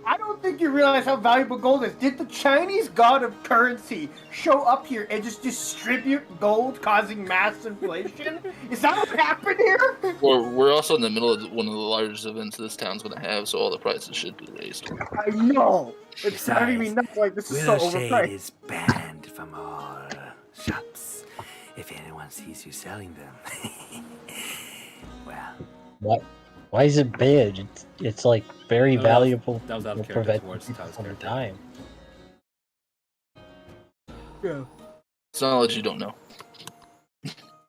C: I don't think you realize how valuable gold is. Did the Chinese god of currency show up here and just distribute gold, causing mass inflation? Is that what happened here?
A: We're also in the middle of one of the largest events this town's going to have, so all the prices should be raised.
C: I know. It's driving me nuts. Like, this is so
B: Willow shade
C: overpriced.
B: is banned from all shops. If anyone sees you selling them, well,
D: What? Why is it banned? It's like very
B: No,
D: valuable.
B: that was out of
D: to
B: character
D: prevent
B: towards
D: people
B: Tao's
D: from
B: character.
D: dying.
C: Yeah.
A: It's knowledge you don't know.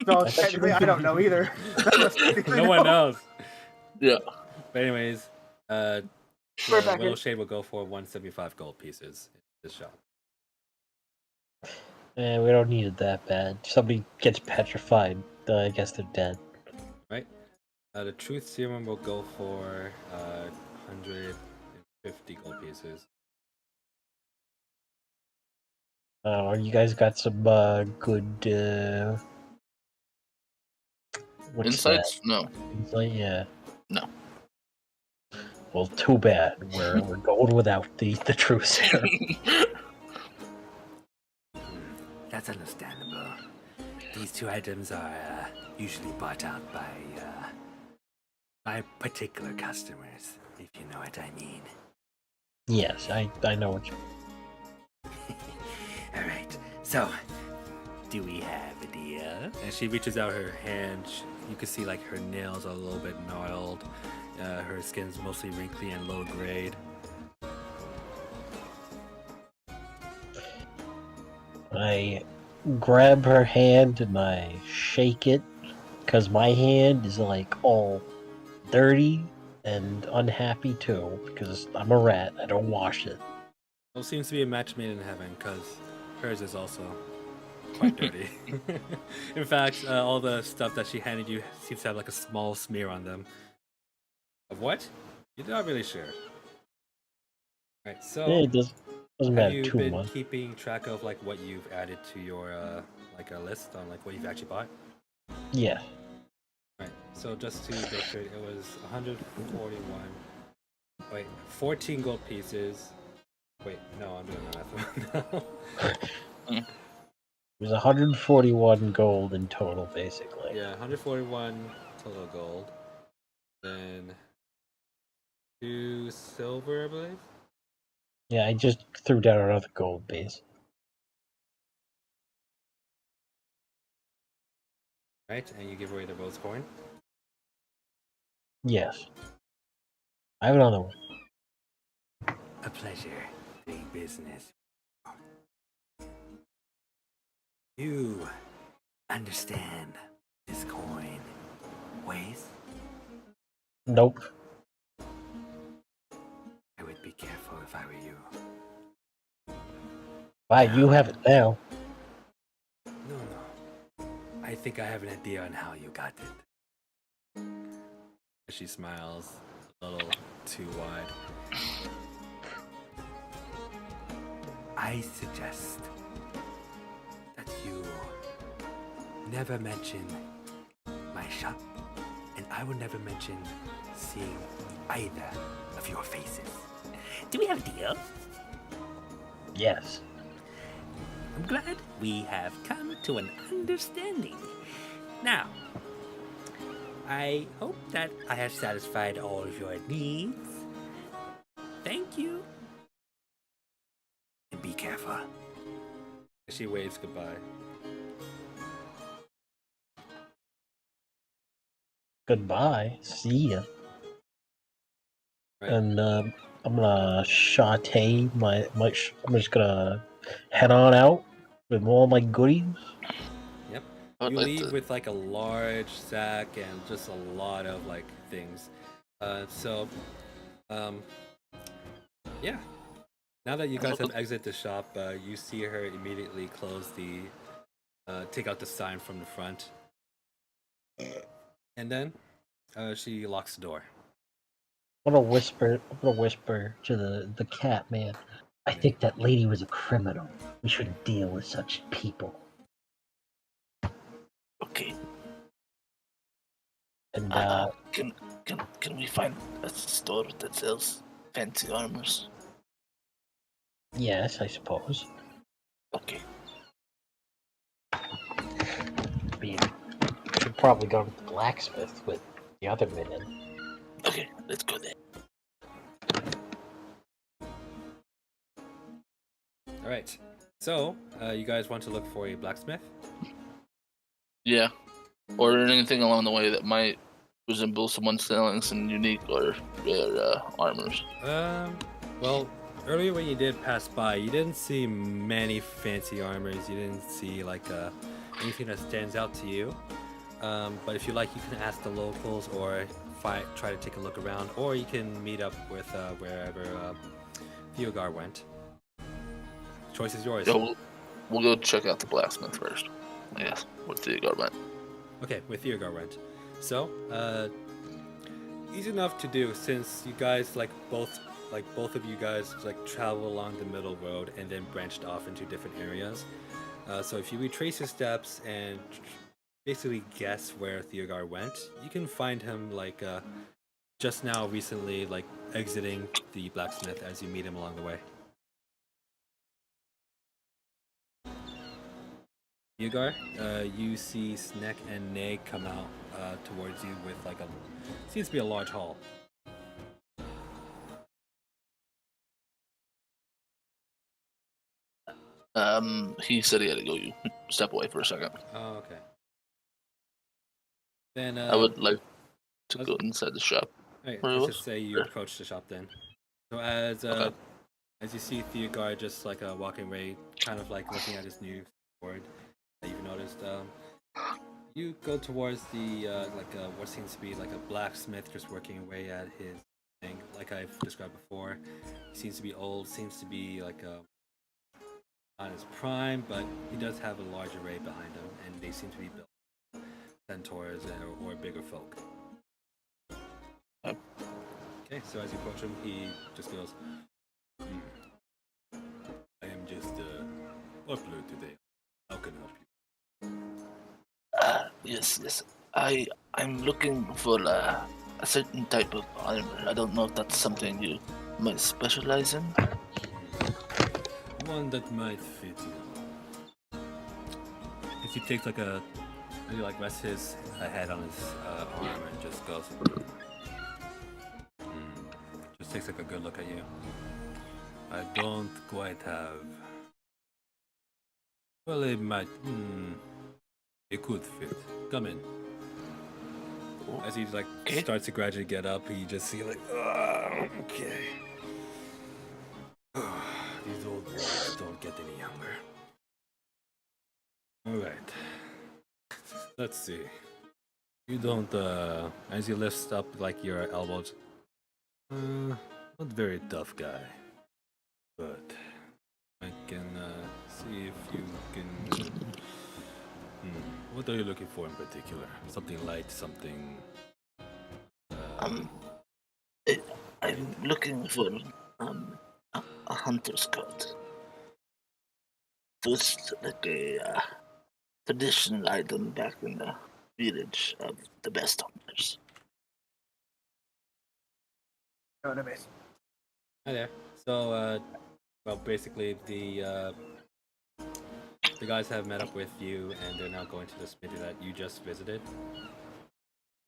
C: So technically, I don't know either.
B: No one knows.
A: Yeah.
B: But anyways,
C: Right
B: the
C: back
B: Willow
C: in.
B: Shade will go for 175 gold pieces in this shop.
D: We don't need it that bad. If somebody gets petrified, I guess they're dead.
B: Right? The Truth Serum will go for 150 gold pieces.
D: You guys got some good what's
A: Insights? No.
D: that? Insight? Yeah.
A: No.
D: Well, too bad. We're going without the true serum.
F: That's understandable. These two items are usually bought out by particular customers, if you know what I mean.
D: Yes, I know what you.
F: All right. So, do we have a deal?
B: And she reaches out her hand. You can see like her nails are a little bit gnarled. Her skin's mostly wrinkly and low grade.
D: I grab her hand and I shake it because my hand is like all dirty and unhappy too because I'm a rat. I don't wash it.
B: Well, it seems to be a match made in heaven because hers is also quite dirty. In fact, all the stuff that she handed you seems to have like a small smear on them. Of what? You're not really sure. Right, so
D: It doesn't
B: have
D: matter
B: you
D: too
B: been
D: much.
B: keeping track of like what you've added to your like a list on like what you've actually bought?
D: Yeah.
B: Right. So just to make sure, it was 141. Wait, 14 gold pieces. Wait, no, I'm doing the math now.
D: It was 141 gold in total, basically.
B: Yeah, 141 total gold. Then 2 silver, I believe.
D: Yeah, I just threw down another gold base.
B: Right, and you give away the rose coin.
D: Yes. I have another one.
F: A pleasure doing business. You understand this coin weighs?
D: Nope.
F: I would be careful if I were you.
D: Why, you have it now.
F: No. I think I have an idea on how you got it.
B: She smiles a little too wide.
F: I suggest that you never mention my shop, and I will never mention seeing either of your faces. Do we have a deal?
D: Yes.
F: I'm glad we have come to an understanding. Now, I hope that I have satisfied all of your needs. Thank you. And be careful.
B: She waves goodbye.
D: Goodbye. See ya.
B: Right.
D: And I'm gonna saute I'm just gonna head on out with all my goodies.
B: Yep.
A: I'd
B: You
A: like
B: leave
A: to-
B: with like a large sack and just a lot of like things. Yeah. Now that you guys have exited the shop, you see her immediately close the, take out the sign from the front, and then she locks the door.
D: I'm gonna whisper to the cat man. I think that lady was a criminal. We shouldn't deal with such people.
A: Okay.
D: And
A: Can we find a store that sells fancy armors?
D: yes, I suppose.
A: Okay.
D: I mean, should probably go to the blacksmith with the other men.
A: Okay, let's go there.
B: All right. So, you guys want to look for a blacksmith?
A: Yeah. Or anything along the way that might resemble someone selling some unique or rare armors.
B: Well, earlier when you did pass by, you didn't see many fancy armors. You didn't see like anything that stands out to you. But if you like, you can ask the locals or try to take a look around, or you can meet up with wherever Theogar went. Choice is yours.
A: Yeah, we'll go check out the blacksmith first. Yes, with Theogar went.
B: Okay, with Theogar went. So, easy enough to do since you guys both of you guys travel along the middle road and then branched off into different areas. So if you retrace your steps and basically guess where Theogar went, you can find him just now recently exiting the blacksmith as you meet him along the way. Theogar, you see Sneck and Nay come out towards you with seems to be a large hall.
A: He said he had to go. You step away for a second.
B: Oh, okay. Then
A: I would like to go inside the shop.
B: Right,
A: Where it
B: let's
A: was?
B: just say you approach the shop then. So as you see Theogar just walking away, kind of looking at his new sword that you've noticed, you go towards the what seems to be a blacksmith just working away at his thing, like I've described before. He seems to be old, seems to be on his prime, but he does have a large array behind him, and they seem to be built centaurs or bigger folk. Okay, so as you approach him, he just goes, I am just upload today. How can I help you?
A: Yes. I'm looking for a certain type of armor. I don't know if that's something you might specialize in.
B: One that might fit you. If he takes he rests his head on his arm and just goes, just takes a good look at you. I don't quite have. Well, it might. It could fit. Come in. As he starts to gradually get up, you just see okay. These old boys don't get any younger. Alright. Let's see. You don't, as you lift up, your elbows. Not very tough guy. But I can, see if you can... What are you looking for in particular? Something light, something...
A: I'm looking for a hunter's coat. It was a traditional item back in the village of the best hunters.
C: Know what I mean?
B: Hi there. So, basically the guys have met up with you, and they're now going to the smithy that you just visited.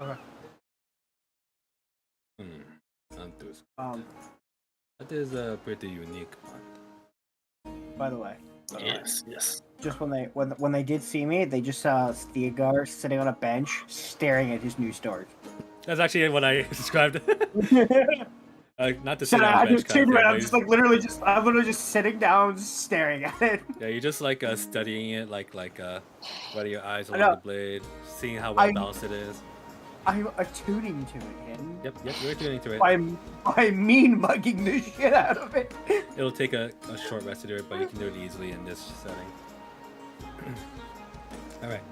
C: Okay.
B: Hunters.
C: That
B: is a pretty unique one.
C: by the way.
A: Yes.
C: Just when they did see me, they just saw Theogar sitting on a bench, staring at his new sword.
B: That's actually what I described. Not to sit
C: So
B: on
C: I
B: a bench
C: just
B: kind of
C: turned
B: thing,
C: around.
B: but
C: I'm just I'm literally just sitting down, just staring at it.
B: yeah, you're just studying it, wetting your eyes along the blade, seeing how well balanced it is.
C: I'm attuning to it, Ken.
B: Yep, you're attuning to it.
C: I'm mean mugging the shit out of it.
B: It'll take a short rest to do it, but you can do it easily in this setting. Alright.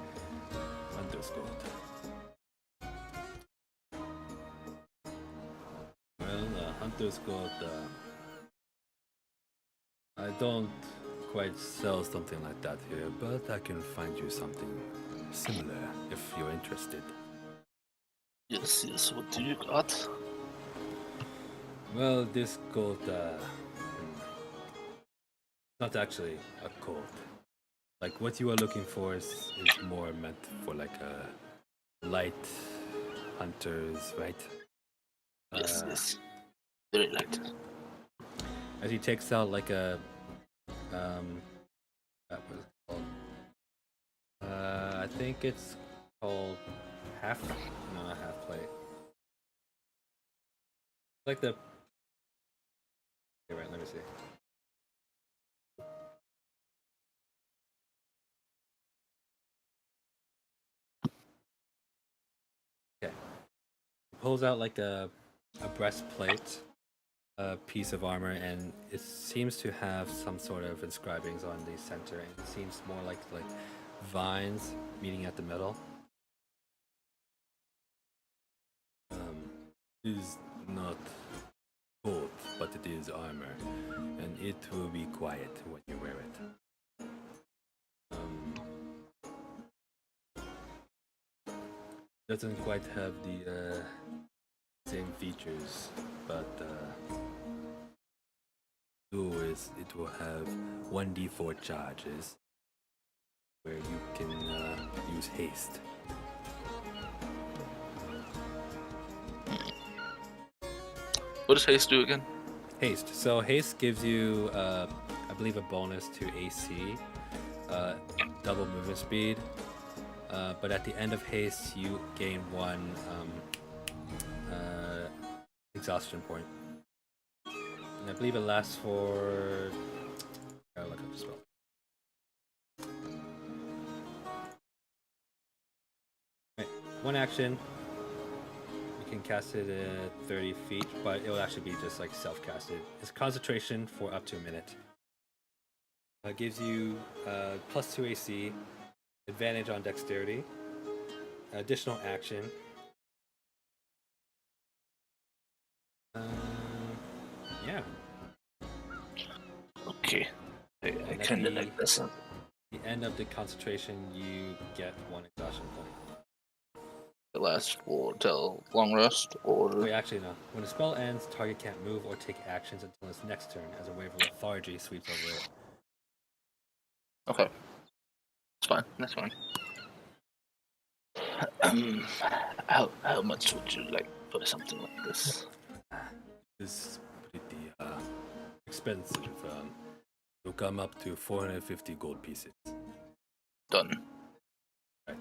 B: Underscored. Well, Hunter's Gold, I don't quite sell something like that here, but I can find you something similar if you're interested.
A: Yes. What do you got?
B: Well, this gold, not actually a coat. What you are looking for is more meant for light hunters, right?
A: Yes. Very light.
B: As he takes out what was it called? I think it's called not half plate. The Okay, right, let me see. Okay. He pulls out like a breastplate, a piece of armor, and it seems to have some sort of inscribings on the center, and it seems more like vines meeting at the middle. It is not coat, but it is armor, and it will be quiet when you wear it. Doesn't quite have the same features, but it will have 1d4 charges where you can use haste.
A: What does haste do again?
B: Haste. So haste gives you, I believe, a bonus to AC, double movement speed. But at the end of haste, you gain one exhaustion point. And I believe it lasts for. I'll look up the spell. Right. One action. You can cast it at 30 feet, but it will actually be just like self-casted. It's concentration for up to a minute. It gives you +2 AC, advantage on dexterity, additional action. Yeah.
A: Okay. I kind of like this.
B: At the end of the concentration, you get one exhaustion point.
A: It lasts for till long rest, or
B: Wait, actually no. When the spell ends, target can't move or take actions until its next turn, as a wave of lethargy sweeps over it.
A: okay, it's fine. That's fine. How much would you like for something like this?
B: This is pretty expensive. It'll come up to 450 gold pieces.
A: Done.
B: Right.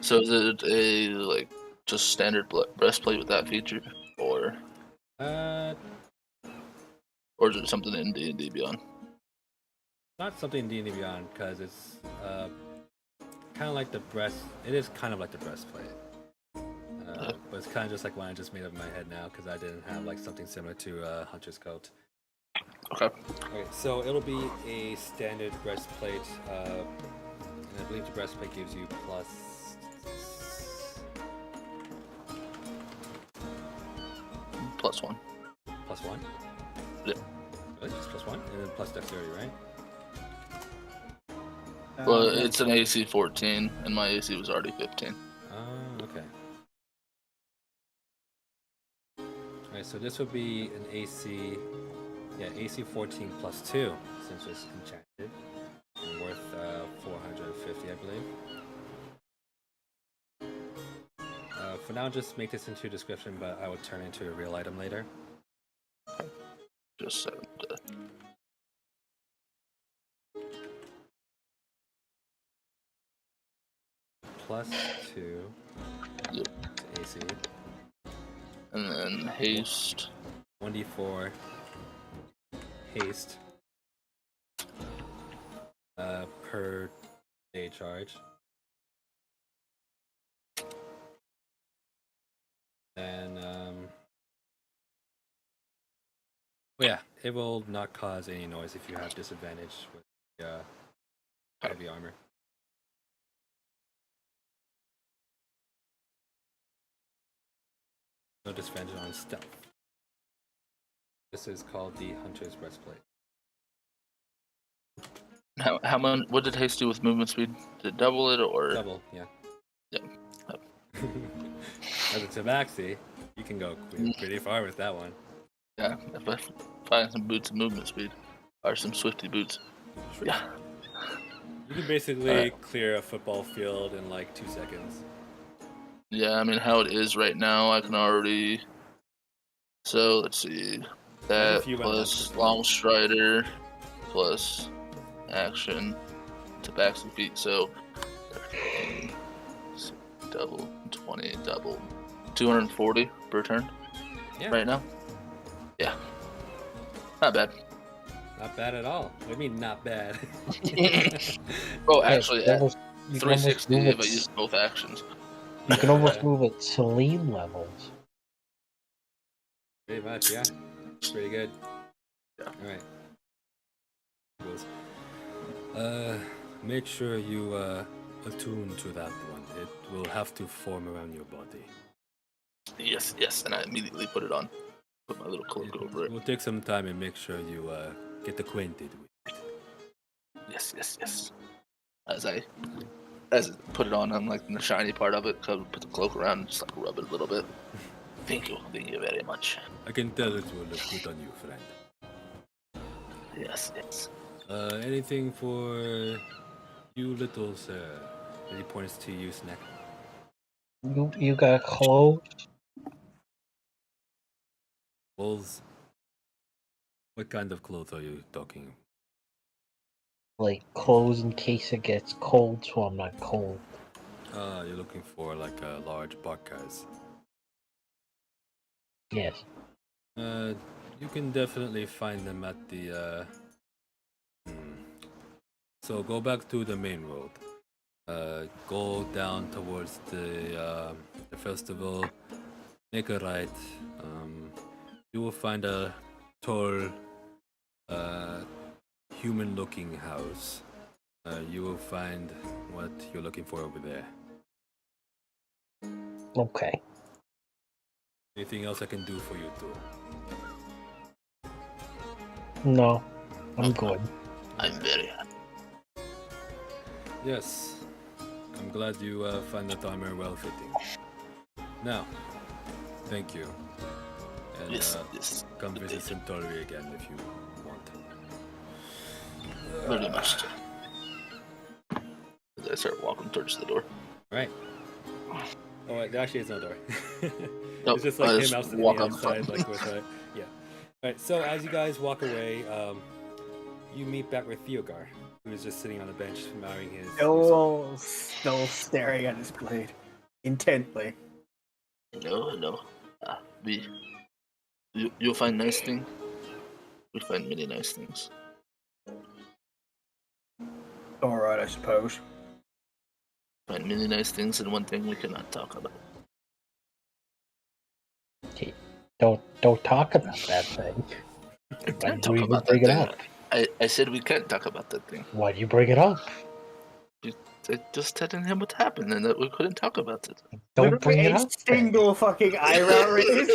A: So is it a just standard breastplate with that feature, or is it something in D&D Beyond?
B: Not something D&D Beyond, because it's kind of like the breast. It is kind of like the breastplate, but it's kind of just like one I just made up in my head now because I didn't have like something similar to Hunter's coat.
A: Okay.
B: Okay, so it'll be a standard breastplate, and I believe the breastplate gives you +1. +1?
A: Yeah.
B: Really? Just +1? And then plus dexterity, right?
A: Well, it's an AC 14, and my AC was already 15.
B: Oh, okay. Alright, so this would be an AC 14 +2, since it's enchanted, and worth 450, I believe. For now, just make this into a description, but I will turn it into a real item later.
A: Just so.
B: +2
A: Yep.
B: to AC.
A: And then haste.
B: 1d4 haste per day charge. And yeah, it will not cause any noise if you have disadvantage with heavy armor. No disadvantage on stealth. This is called the Hunter's Breastplate.
A: How much? What did haste do with movement speed? Did it double it or?
B: Double, yeah.
A: Yep.
B: As a tabaxi, you can go pretty far with that one.
A: Yeah, if I find some boots of movement speed, or some swifty boots. Yeah.
B: You can basically clear a football field in like 2 seconds.
A: Yeah, I mean how it is right now, I can already. So let's see, that plus long strider, plus action, tabaxi feet. So double 20, double 240 per turn.
B: Yeah.
A: right now. Yeah, not bad.
B: Not bad at all. What do you mean not bad?
A: Oh,
D: Hey,
A: actually,
D: you
A: at
D: can almost
A: 360
D: move
A: if I
D: it.
A: use both actions.
D: You can almost
B: Yeah.
D: move it Celine levels.
B: Pretty much, yeah. Pretty good.
A: Yeah.
B: Alright. Goes. Make sure you attune to that one. It will have to form around your body.
A: Yes, yes, and I immediately put it on. Put my little cloak over it.
B: We'll take some time and make sure you get acquainted with it.
A: Yes, yes, yes. As I put it on, I'm like in the shiny part of it. Put the cloak around, and just like rub it a little bit. Thank you very much.
B: I can tell it will look good on you, friend.
A: Yes, yes.
B: Anything for you little sir? And he points to you, Snack.
D: You got clothes?
B: Clothes? What kind of clothes are you talking?
D: Like clothes in case it gets cold, so I'm not cold.
B: You're looking for like large parkas.
D: Yes.
B: You can definitely find them at the. So go back to the main road. Go down towards the festival. Make a right. You will find a tall, human-looking house. You will find what you're looking for over there.
D: Okay.
B: Anything else I can do for you, too?
D: No, I'm good.
A: I'm very happy.
B: Yes. I'm glad you find that armor well-fitting. Now, thank you. And
A: Yes, yes.
B: come visit Centauri again if you want.
A: Very much so. As I start walking towards the door.
B: Right. Oh, wait, there actually is no door.
A: Nope,
B: It's just
A: I
B: like him
A: just
B: outside, the
A: walk up
B: outside,
A: front.
B: like with yeah. Alright, so as you guys walk away, you meet back with Theogar, who's just sitting on a bench admiring his
C: Still staring at his blade intently.
A: Hello. You'll find nice things. We find many nice things.
C: Alright, I suppose.
A: Find many nice things, and one thing we cannot talk about.
D: Okay. Don't talk about that thing.
A: I
D: Why
A: can't
D: do you
A: talk
D: even
A: about
D: bring
A: that
D: it
A: thing.
D: up?
A: I said we can't talk about that thing.
D: Why do you bring it up?
A: I just telling him what happened and that we couldn't talk about it.
D: Don't bring it
C: a
D: up. then.
C: single fucking eyebrow raise.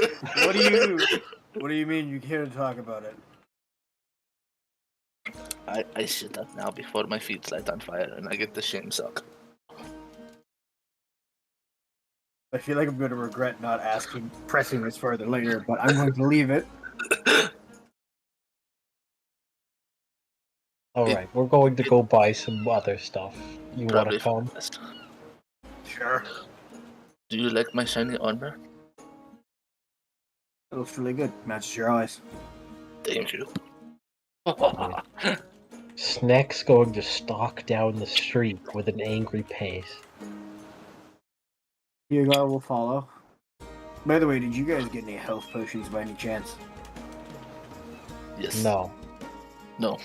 C: What do you mean you can't talk about it?
A: I sit up now before my feet light on fire and I get the shame suck.
C: I feel like I'm going to regret not pressing this further later, but I'm going to leave it.
D: Alright, we're going to go buy some other stuff. You want
A: Probably
D: to come?
A: best.
C: Sure.
A: Do you like my shiny armor?
C: It looks really good. Matches your eyes.
A: Thank you.
D: Snack's going to stalk down the street with an angry pace.
C: Hugo will follow. By the way, did you guys get any health potions by any chance?
A: Yes.
D: No.
A: No.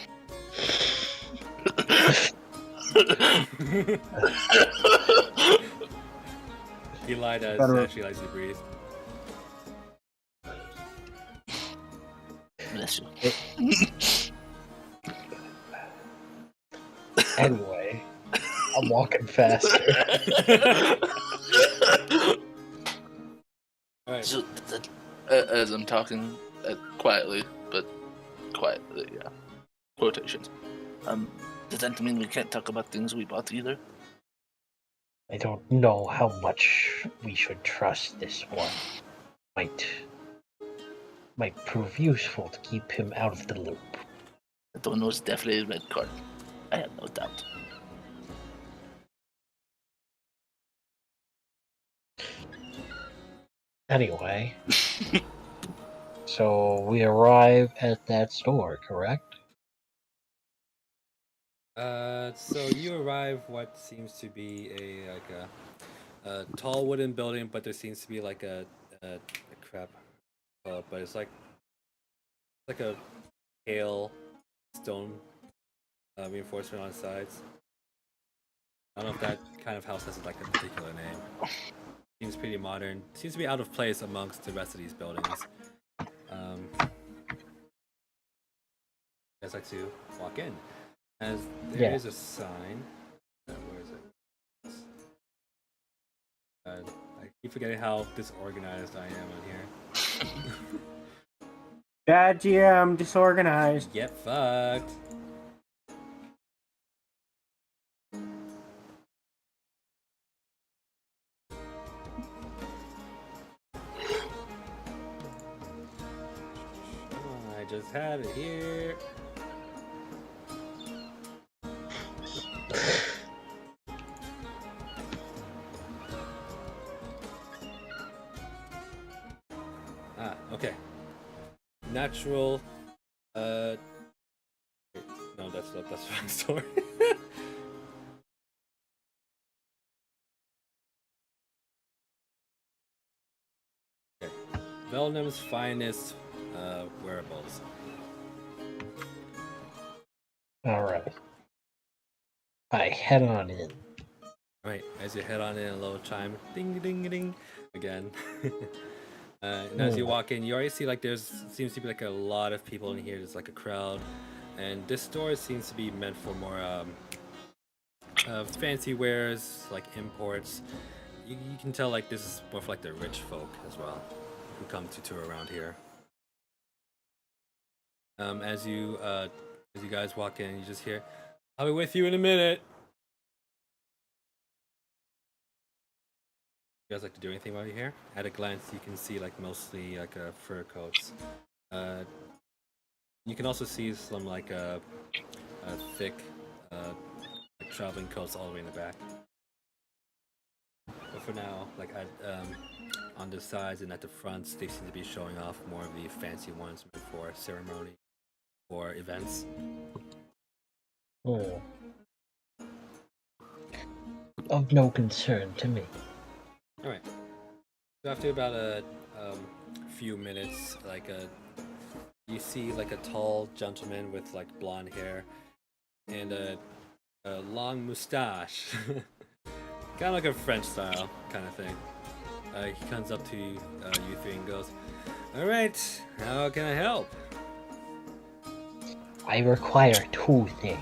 B: He lied as
C: Better-
B: she likes to breathe.
A: Bless you.
D: Anyway, I'm walking faster.
B: Alright.
A: So, as I'm talking quietly, but quietly, yeah. Quotations. Does that mean we can't talk about things we bought either?
D: I don't know how much we should trust this one. Might prove useful to keep him out of the loop.
A: That one was definitely a red card. I have no doubt.
D: Anyway, so we arrive at that store, correct?
B: So you arrive what seems to be a tall wooden building, but there seems to be like a crap. but it's like a pale stone reinforcement on the sides. I don't know if that kind of house has like a particular name. Seems pretty modern. Seems to be out of place amongst the rest of these buildings. I'd like to walk in, as there is a sign. Where is it? I keep forgetting how disorganized I am on here.
C: God, yeah, I'm disorganized.
B: Get fucked. I just had it here. Okay. Natural. Wait, no, that's the wrong story. Okay. Velnum's finest wearables.
D: Alright. I head on in.
B: Alright, as you head on in, a little chime, ding ding ding, again. And as you walk in, you already see like seems to be like a lot of people in here. There's like a crowd, and this store seems to be meant for more fancy wares, like imports. You can tell like this is more for like the rich folk as well, who come to tour around here. As you guys walk in, you just hear, "I'll be with you in a minute." You guys like to do anything while you're here? At a glance, you can see like mostly like fur coats. You can also see some like thick like traveling coats all the way in the back. But for now, like on the sides and at the fronts, they seem to be showing off more of the fancy ones for ceremony or events.
D: Oh. Of no concern to me.
B: All right. So after about a few minutes, like you see like a tall gentleman with like blonde hair and a long mustache, kind of like a French style kind of thing. He comes up to you three and goes, "All right, how can I help?"
D: I require two things.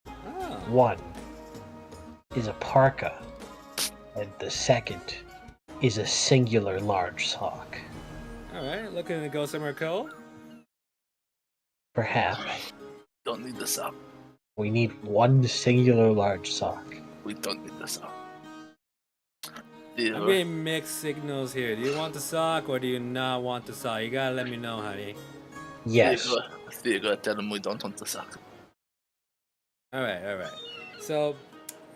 B: Oh.
D: One is a parka, and the second is a singular large sock.
B: All right, looking to go somewhere cold?
D: Perhaps.
A: Don't need the sock.
D: We need one singular large sock.
A: We don't need the sock.
B: I'm getting mixed signals here. Do you want the sock or do you not want the sock? You gotta let me know, honey.
D: Yes.
A: Theo, tell him we don't want the sock.
B: All right. So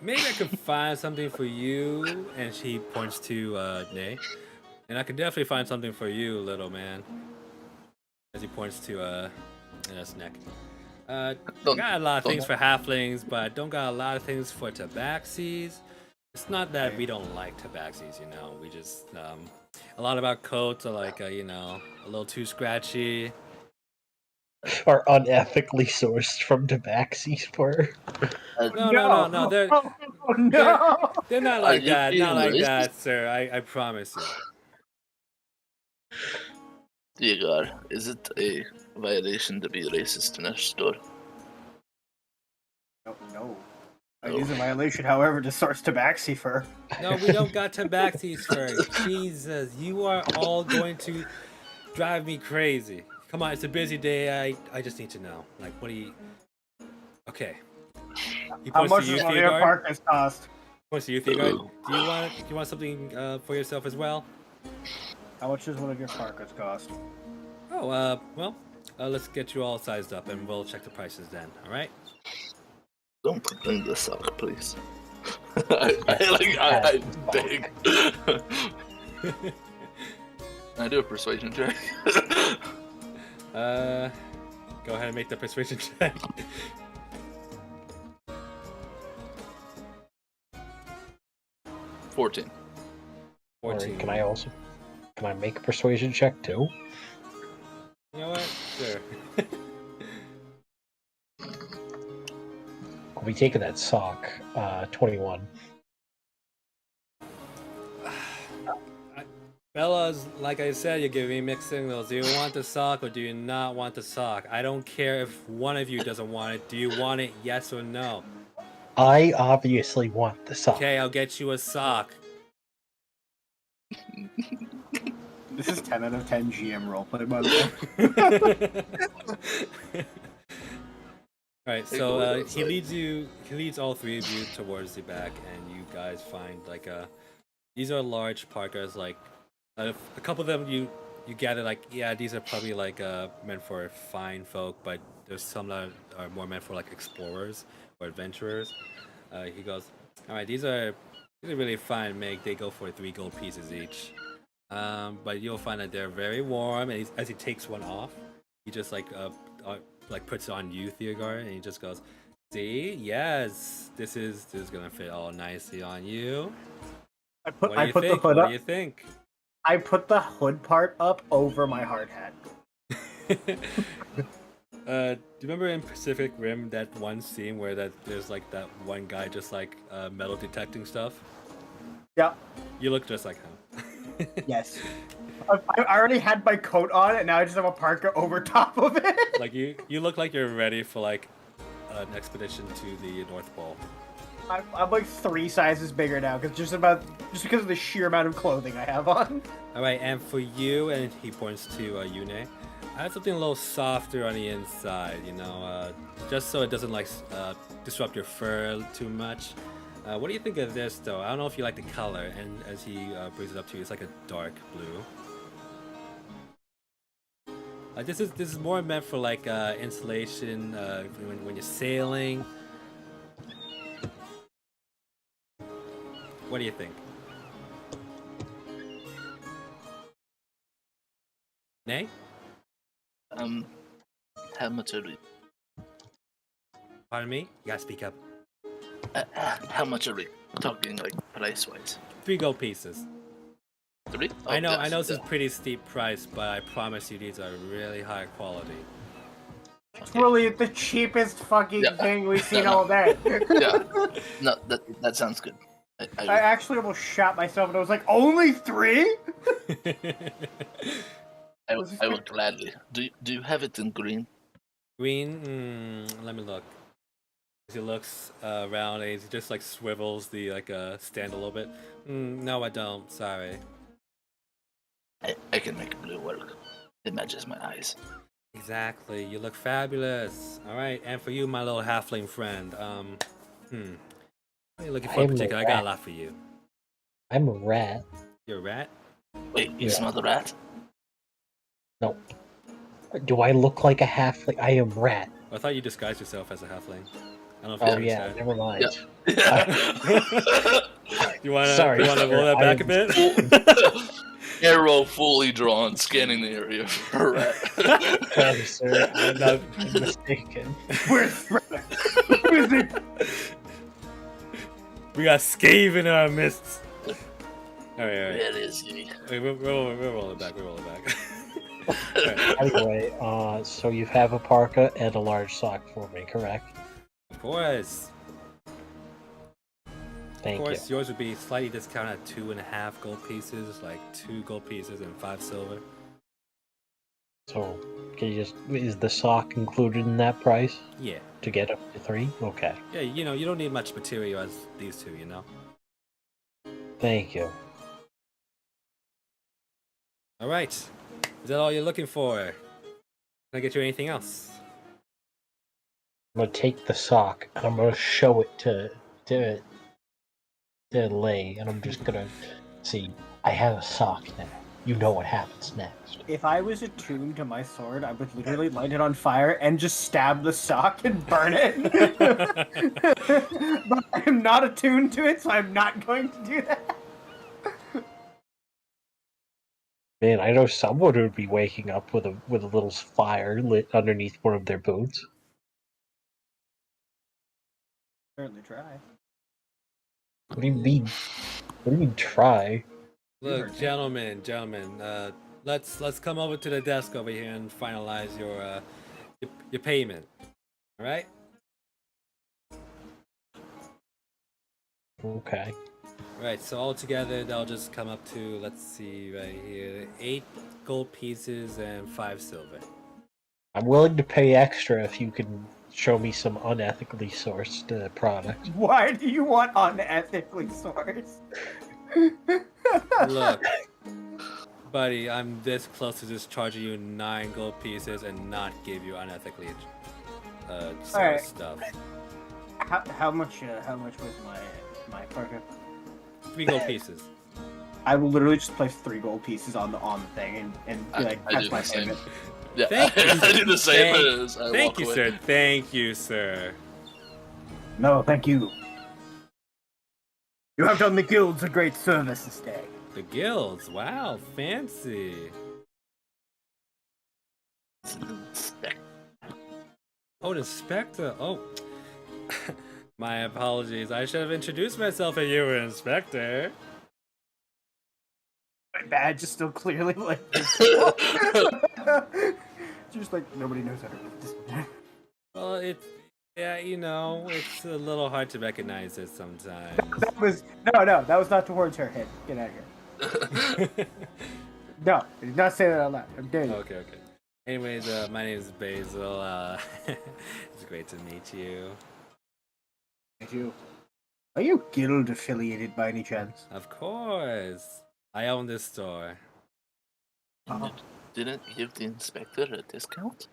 B: maybe I could find something for you. And she points to Nay. And I could definitely find something for you, little man. As he points to his neck. Got a lot of things for halflings, but don't got a lot of things for tabaxis. It's not that we don't like tabaxis, you know. We just a lot of our coats are like a little too scratchy.
D: Are unethically sourced from tabaxis fur.
B: No. They're not like that.
A: being
B: Not like
A: racist?
B: that, sir. I promise you.
A: Diego, is it a violation to be racist in our store?
C: No. It is a violation, however, to source tabaxi fur.
B: No, we don't got tabaxis for Jesus, you are all going to drive me crazy. Come on, it's a busy day. I just need to know. Like, what do you? Okay. He
C: How
B: points
C: much
B: to you,
C: does one of your
B: Theogard.
C: parkas cost?
B: Points to you, Theogard. Do you want something for yourself as well?
C: How much does one of your parkas cost?
B: Oh, well, let's get you all sized up, and we'll check the prices then. All right?
A: Don't bring the sock, please. I beg. Can I do a persuasion check?
B: Go ahead and make the persuasion check.
A: $14.
B: 14.
D: Can I also? Can I make a persuasion check too?
B: You know what? Sure.
D: I'll be taking that sock. 21.
B: Fellas, like I said, you're giving me mixed signals. Do you want the sock or do you not want the sock? I don't care if one of you doesn't want it. Do you want it, yes or no?
D: I obviously want the sock.
B: Okay, I'll get you a sock.
C: This is 10 out of 10 GM roleplay, by the way.
B: Alright, so he leads all three of you towards the back, and you guys find like these are large parkas. Like a couple of them you gather like, yeah, these are probably like meant for fine folk, but there's some that are more meant for like explorers or adventurers. He goes, all right, these are really fine make. They go for 3 gold pieces each. But you'll find that they're very warm, and as he takes one off, he just like puts it on you, Theogar, and he just goes, see, yes, this is gonna fit all nicely on you.
C: I put
B: The hood
C: up.
B: What do you think?
C: I put the hood part up over my hard hat.
B: Do you remember in Pacific Rim that one scene where there's like that one guy just like metal detecting stuff?
C: Yeah.
B: You look just like him.
C: Yes. I already had my coat on, and now I just have a parka over top of it.
B: Like you look like you're ready for like an expedition to the North Pole.
C: I'm like 3 sizes bigger now, just because of the sheer amount of clothing I have on.
B: All right, and for you, and he points to Yune, I have something a little softer on the inside, you know, just so it doesn't like disrupt your fur too much. What do you think of this, though? I don't know if you like the color, and as he brings it up to you, it's like a dark blue. This is more meant for like insulation when you're sailing. What do you think? Nay?
A: How much are we?
B: Pardon me? You gotta speak up.
A: How much are we talking, like price-wise?
B: 3 gold pieces.
A: 3? Oh,
B: I know
A: yes,
B: this is
A: yeah.
B: pretty steep price, but I promise you these are really high quality.
C: It's really the cheapest fucking
A: Yeah.
C: thing we've seen all day.
A: Yeah. No, that sounds good.
C: I actually almost shot myself, and I was like, only 3?
A: I will gladly. Do you have it in green?
B: Green? Let me look. As he looks around and he just like swivels the stand a little bit. No, I don't. Sorry.
A: I can make blue work. It matches my eyes.
B: Exactly. You look fabulous. All right, and for you, my little halfling friend. What are you looking for in
D: I'm a
B: particular? I got a
D: rat.
B: lot for you.
D: I'm a rat.
B: You're a rat?
A: Wait, you
D: Yeah.
A: smell the rat?
D: No. Do I look like a halfling? I am rat.
B: I thought you disguised yourself as a halfling. I don't know if
D: Oh
B: you
D: yeah,
B: noticed
D: never mind.
B: that. You wanna
D: Sorry,
B: roll
D: sir,
B: that
D: I
B: back a
D: am-
B: bit?
A: Arrow fully drawn, scanning the area for a rat.
D: Sorry, sir. I'm mistaken.
C: Where's Where's it?
B: We got Scave in our midst. Alright.
A: Where is he?
B: Wait, we'll roll it back. Alright.
D: Anyway, so you have a parka and a large sock for me, correct?
B: Of course.
D: Thank
B: Of course,
D: you.
B: yours would be slightly discounted at 2.5 gold pieces, like 2 gold pieces and 5 silver.
D: So, is the sock included in that price
B: Yeah.
D: to get up to 3? Okay.
B: Yeah, you know, you don't need much material as these two, you know?
D: Thank you.
B: Alright. Is that all you're looking for? Can I get you anything else?
D: I'm gonna take the sock and I'm gonna show it to Lay, and I'm just gonna see. I have a sock now. You know what happens next.
C: If I was attuned to my sword, I would literally light it on fire and just stab the sock and burn it. But I'm not attuned to it, so I'm not going to do that.
D: Man, I know someone would be waking up with a little fire lit underneath one of their boots.
C: Certainly try.
D: What do you mean? What do you mean try?
B: Look, gentlemen, let's come over to the desk over here and finalize your payment. All right?
D: Okay.
B: Right. So altogether, they'll just come up to, let's see, right here, 8 gold pieces and 5 silver.
D: I'm willing to pay extra if you can show me some unethically sourced product.
C: Why do you want unethically sourced?
B: Look, buddy, I'm this close to just charging you 9 gold pieces and not give you unethically sourced
C: Alright.
B: stuff.
C: How much was my partner?
B: 3 gold pieces.
C: I will literally just place 3 gold pieces on the thing and be like,
A: I
C: that's
A: do
C: my
A: the same.
C: payment.
A: Yeah,
B: Thank you.
A: I do the same as I
B: Thank
A: walk
B: you,
A: away.
B: sir. Thank you, sir.
C: No, thank you. You have done the guilds a great service this day.
B: The guilds. Wow, fancy. Oh, an inspector. Oh. My apologies. I should have introduced myself as you were inspector.
C: My badge is still clearly like just like nobody knows how to read this.
B: Well, yeah, you know, it's a little hard to recognize it sometimes.
C: That was that was not towards her head. Get out of here. No, I did not say that out loud. I'm dare you.
B: Okay. Anyways, my name is Basil. It's great to meet you.
C: Thank you. Are you guild affiliated by any chance?
B: Of course. I own this store.
A: Didn't give the inspector a discount?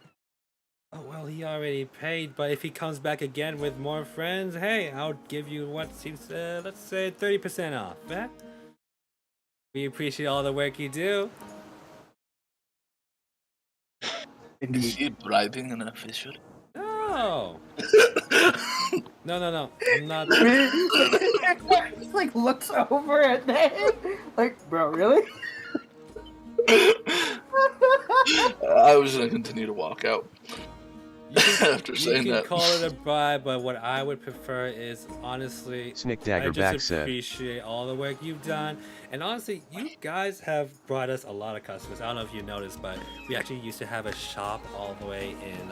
B: Oh, well, he already paid, but if he comes back again with more friends, hey, I'll give you what seems, let's say 30% off, eh? We appreciate all the work you do.
A: Is
C: Indeed.
A: he bribing an official?
B: No! No, I'm not.
C: He like looks over at that. Like, bro, really?
A: I was gonna continue to walk out after saying
B: You can
A: that.
B: call it a bribe, but what I would prefer is, honestly,
E: Snick
B: I
E: Dagger back
B: just
E: said.
B: appreciate all the work you've done. And honestly, you guys have brought us a lot of customers. I don't know if you noticed, but we actually used to have a shop all the way in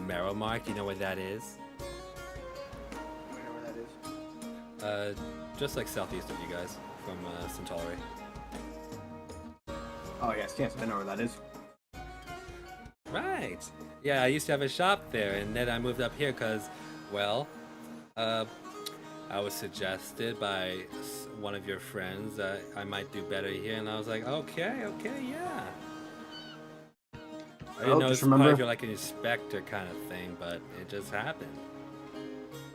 B: Merrimark. You know where that is? Just like southeast of you guys, from Centauri.
C: Oh yes, I know where that is.
B: Right. Yeah, I used to have a shop there, and then I moved up here because, well, I was suggested by one of your friends that I might do better here, and I was like, okay, yeah. I didn't know
C: just
B: it's part
C: remember-
B: of your like an inspector kind of thing, but it just happened.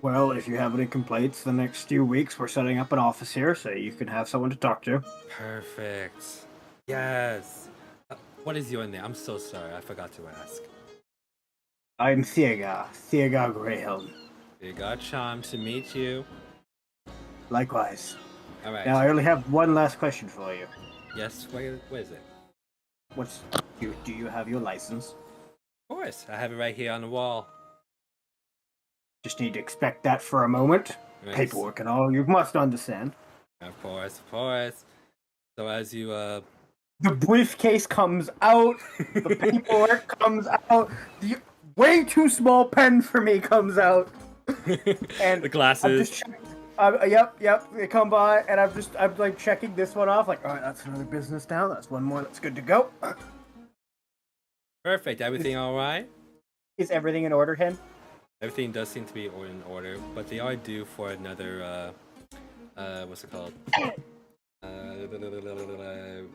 C: Well, if you have any complaints the next few weeks, we're setting up an office here so you can have someone to talk to.
B: Perfect. Yes. What is your name? I'm so sorry, I forgot to ask.
C: I'm Thiegar Greyhelm.
B: It got charmed to meet you.
C: Likewise.
B: All right.
C: Now, I only have one last question for you.
B: Yes. What is it?
C: Do you have your license?
B: Of course, I have it right here on the wall.
C: Just need to expect that for a moment.
B: Right.
C: Paperwork and all, you must understand.
B: Of course. So as you
C: The briefcase comes out, the paperwork comes out, the way too small pen for me comes out. And
B: the glasses.
C: Yep, they come by, and I'm like checking this one off, like, alright, that's another business down, that's one more, that's good to go.
B: Perfect. Everything all right?
C: Is everything in order, Hen?
B: Everything does seem to be in order, but they are due for another what's it called?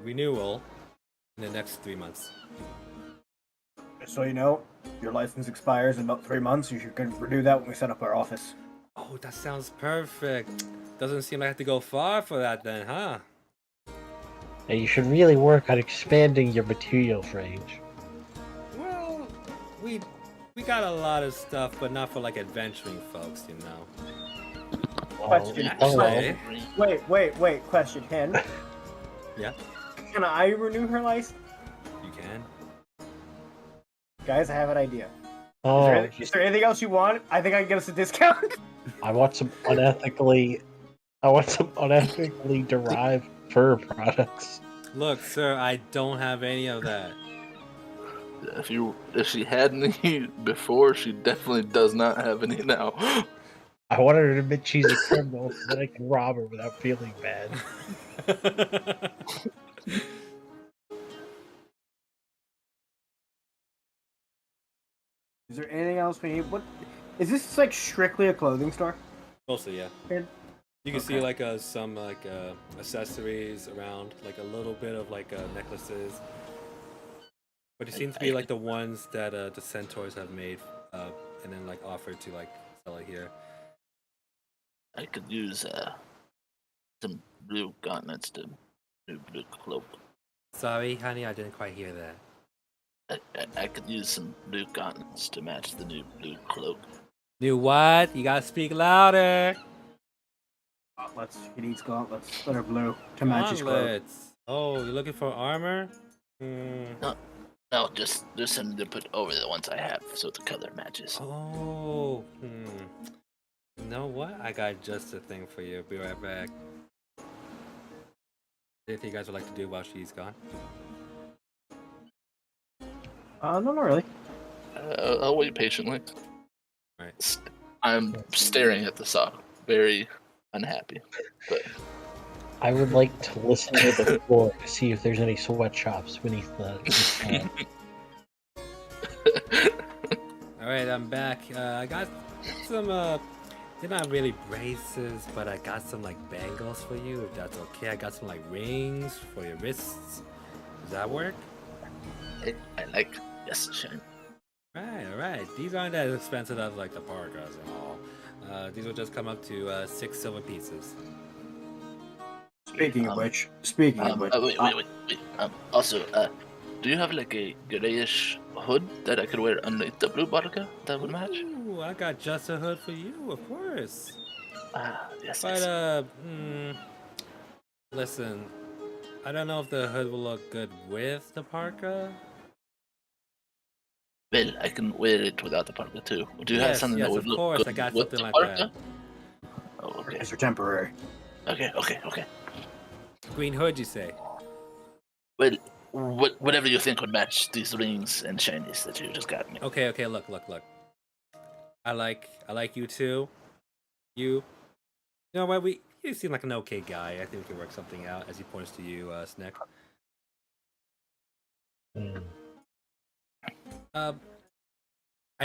B: Renewal in the next 3 months.
C: So you know, your license expires in about 3 months, you should renew that when we set up our office.
B: Oh, that sounds perfect. Doesn't seem like I have to go far for that then, huh?
D: Now you should really work on expanding your materials range.
B: Well, we got a lot of stuff, but not for like adventuring folks, you know.
C: Question.
B: Actually,
C: Wait, question, Hen.
B: yeah,
C: Can I renew her license?
B: you can.
C: Guys, I have an idea.
D: Oh,
C: Is there anything else you want? I think I can get us a discount.
D: I want some unethically derived fur products.
B: Look, sir, I don't have any of that.
A: If she had any before, she definitely does not have any now.
D: I want her to admit she's a criminal so that I can rob her without feeling bad.
C: Is there anything else we need? What is this like strictly a clothing store?
B: Mostly, yeah.
C: And-
B: You can see
C: Okay.
B: like some like accessories around, like a little bit of like necklaces. But it seems to be like the ones that the centaurs have made, and then like offered to like sell it here.
A: I could use some blue gauntlets to new blue cloak.
B: Sorry, honey, I didn't quite hear that.
A: I could use some blue gauntlets to match the new blue cloak.
B: New what? You gotta speak louder.
C: Gauntlets. He needs gauntlets that are blue to match his clothes.
B: Gauntlets. Oh, you're looking for armor? Hmm.
A: No, just something to put over the ones I have so the color matches.
B: Oh. You know what? I got just a thing for you. Be right back. Anything you guys would like to do while she's gone?
C: No, not really.
A: I'll wait patiently.
B: Right.
A: I'm staring at the sock, very unhappy. But
D: I would like to listen to the floor to see if there's any sweatshops beneath the.
B: All right, I'm back. I got some. They're not really braces, but I got some like bangles for you, if that's okay. I got some like rings for your wrists. Does that work?
A: I like yes, shine.
B: All right. These aren't as expensive as like the parkas and all. These will just come up to 6 silver pieces.
C: Speaking of which,
A: Wait. Also, do you have like a grayish hood that I could wear underneath the blue barca that would match?
B: Ooh, I got just a hood for you, of course.
A: Yes.
B: But
A: yes.
B: listen, I don't know if the hood will look good with the parka.
A: Well, I can wear it without the parka too. Do you have something that would
B: of
A: look
B: course,
A: good
B: I got
A: with
B: something
A: the
B: like
A: parka?
B: that.
A: Oh, okay.
C: these are temporary.
A: Okay.
B: Green hood, you say?
A: Well, whatever you think would match these rings and shinies that you just got me.
B: Okay, look. I like you too. You know what? You seem like an okay guy. I think we can work something out. As he points to you, Snick. I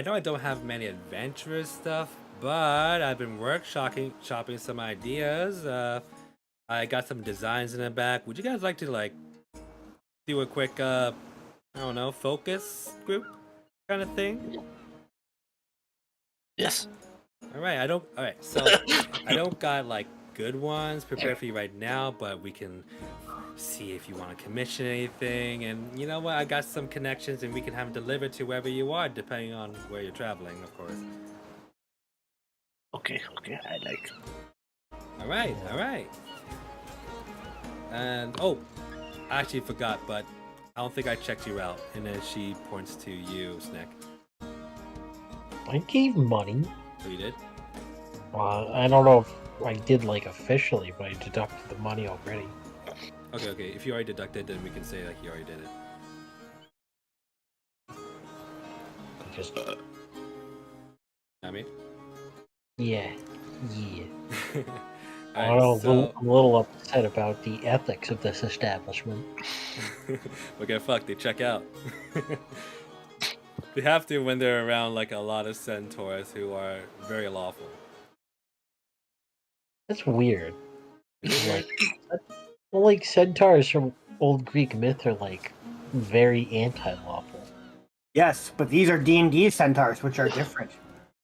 B: know I don't have many adventurous stuff, but I've been shopping some ideas. I got some designs in the back. Would you guys like to like do a quick I don't know, focus group kind of thing?
A: Yes.
B: All right, so I don't got like good ones prepared for you right now, but we can see if you want to commission anything. And you know what? I got some connections and we can have them delivered to wherever you are, depending on where you're traveling, of course.
A: Okay, I like.
B: All right. And oh, I actually forgot, but I don't think I checked you out. And then she points to you, Snick.
D: I gave money.
B: Oh, you did?
D: I don't know if I did like officially, but I deducted the money already.
B: Okay. If you already deducted, then we can say like you already did it.
D: Just
B: I mean?
D: yeah. I
B: Alright,
D: don't know,
B: so
D: I'm a little upset about the ethics of this establishment.
B: we'll get fucked. They check out. They have to when they're around like a lot of centaurs who are very lawful.
D: That's weird. Like centaurs from old Greek myth are like very anti-lawful.
C: Yes, but these are D&D centaurs, which are different.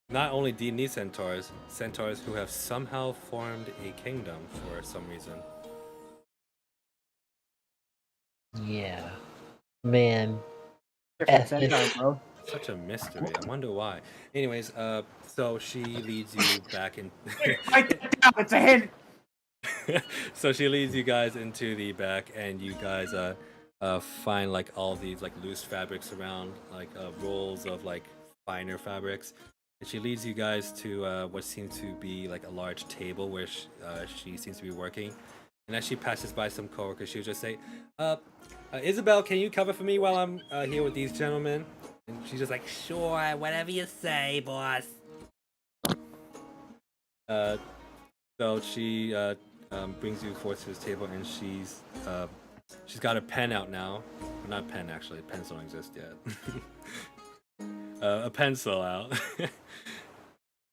B: Not only D&D centaurs who have somehow formed a kingdom for some reason.
D: Yeah. Man.
C: Different centaur, bro.
B: Such a mystery. I wonder why. Anyways, so she leads you back in.
C: Write that down. It's a hint.
B: So she leads you guys into the back, and you guys find like all these like loose fabrics around, like rolls of like finer fabrics. And she leads you guys to what seems to be like a large table where she seems to be working. And as she passes by some coworkers, she'll just say, Isabel, can you cover for me while I'm here with these gentlemen? And she's just like, sure, whatever you say, boss. So she brings you forth to this table, and she's got a pen out now. Well, not pen, actually. Pens don't exist yet. A pencil out.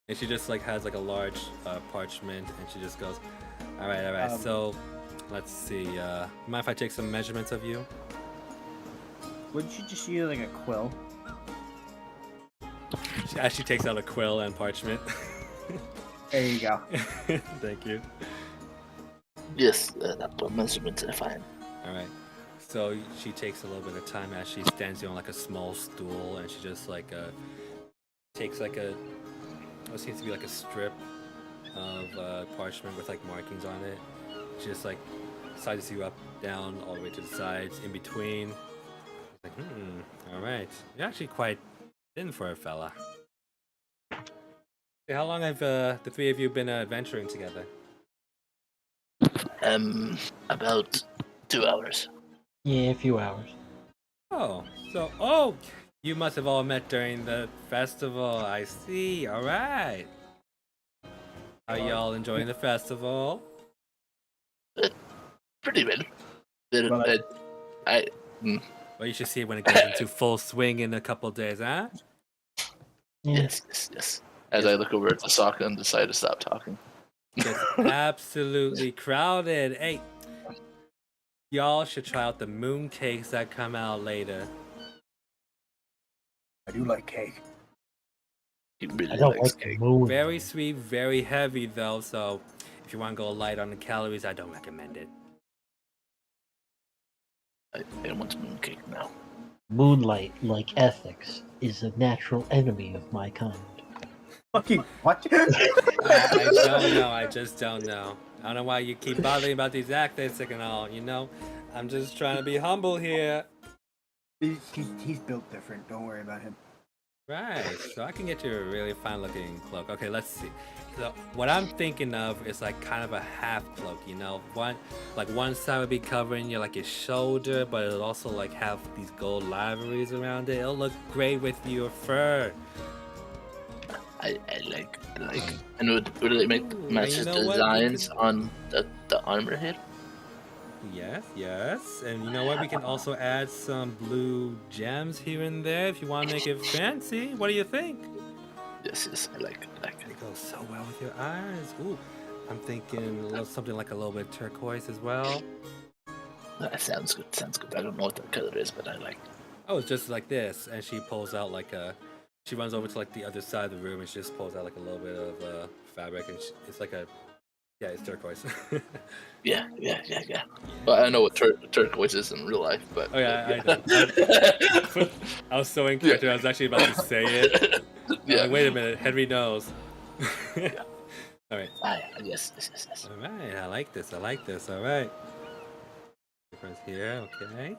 B: And she just like has like a large parchment, and she just goes, all right. So let's see. Mind if I take some measurements of you?
C: Wouldn't you just use like a quill?
B: As she takes out a quill and parchment.
C: There you go.
B: Thank you.
A: Yes, that measurements are fine.
B: All right. So she takes a little bit of time as she stands here on like a small stool, and she just like takes like what seems to be like a strip of parchment with like markings on it. She just like sizes you up, down, all the way to the sides, in between. It's like, all right. You're actually quite thin for a fella. Hey, how long have the three of you been adventuring together?
A: About 2 hours.
D: Yeah, a few hours.
B: Oh, you must have all met during the festival. I see. All right. Are y'all enjoying the festival?
A: Pretty good.
B: Well, you should see it when it goes into full swing in a couple days, huh?
A: Yes. As I look over at the Sokka and decide to stop talking.
B: It's absolutely crowded. Hey, y'all should try out the moon cakes that come out later.
C: I do like cake.
A: He really
D: I don't
A: likes
D: like the
A: cake.
D: moon.
B: Very sweet, very heavy though, so if you want to go light on the calories, I don't recommend it.
A: I want mooncake now.
D: Moonlight, like ethics, is a natural enemy of my kind.
C: Fucking what?
B: I don't know, I just don't know. I don't know why you keep bothering about these ethics and all, you know? I'm just trying to be humble here.
C: He's built different. Don't worry about him.
B: Right, so I can get you a really fine looking cloak. Okay, let's see. So what I'm thinking of is like kind of a half cloak, you know? One side would be covering your like your shoulder, but it'll also like have these gold liveries around it. It'll look great with your fur.
A: I like. And would it match his designs on the armor here?
B: Yes. And you know what? We can also add some blue gems here and there if you want to make it fancy. What do you think?
A: Yes, I like it.
B: It goes so well with your eyes. Ooh, I'm thinking something like a little bit turquoise as well.
A: That sounds good. I don't know what the color is, but I like it.
B: Oh, it's just like this. And she pulls out like she runs over to like the other side of the room and she just pulls out like a little bit of fabric, and it's like it's turquoise.
A: Yeah. Well, I know what turquoise is in real life, but
B: Oh yeah, I know. I was so incorrect. I was actually about to say it.
A: Yeah.
B: Like, wait a minute, Henry knows.
A: Yeah.
B: All right.
A: Yes.
B: All right. I like this. All right. Difference here. Okay.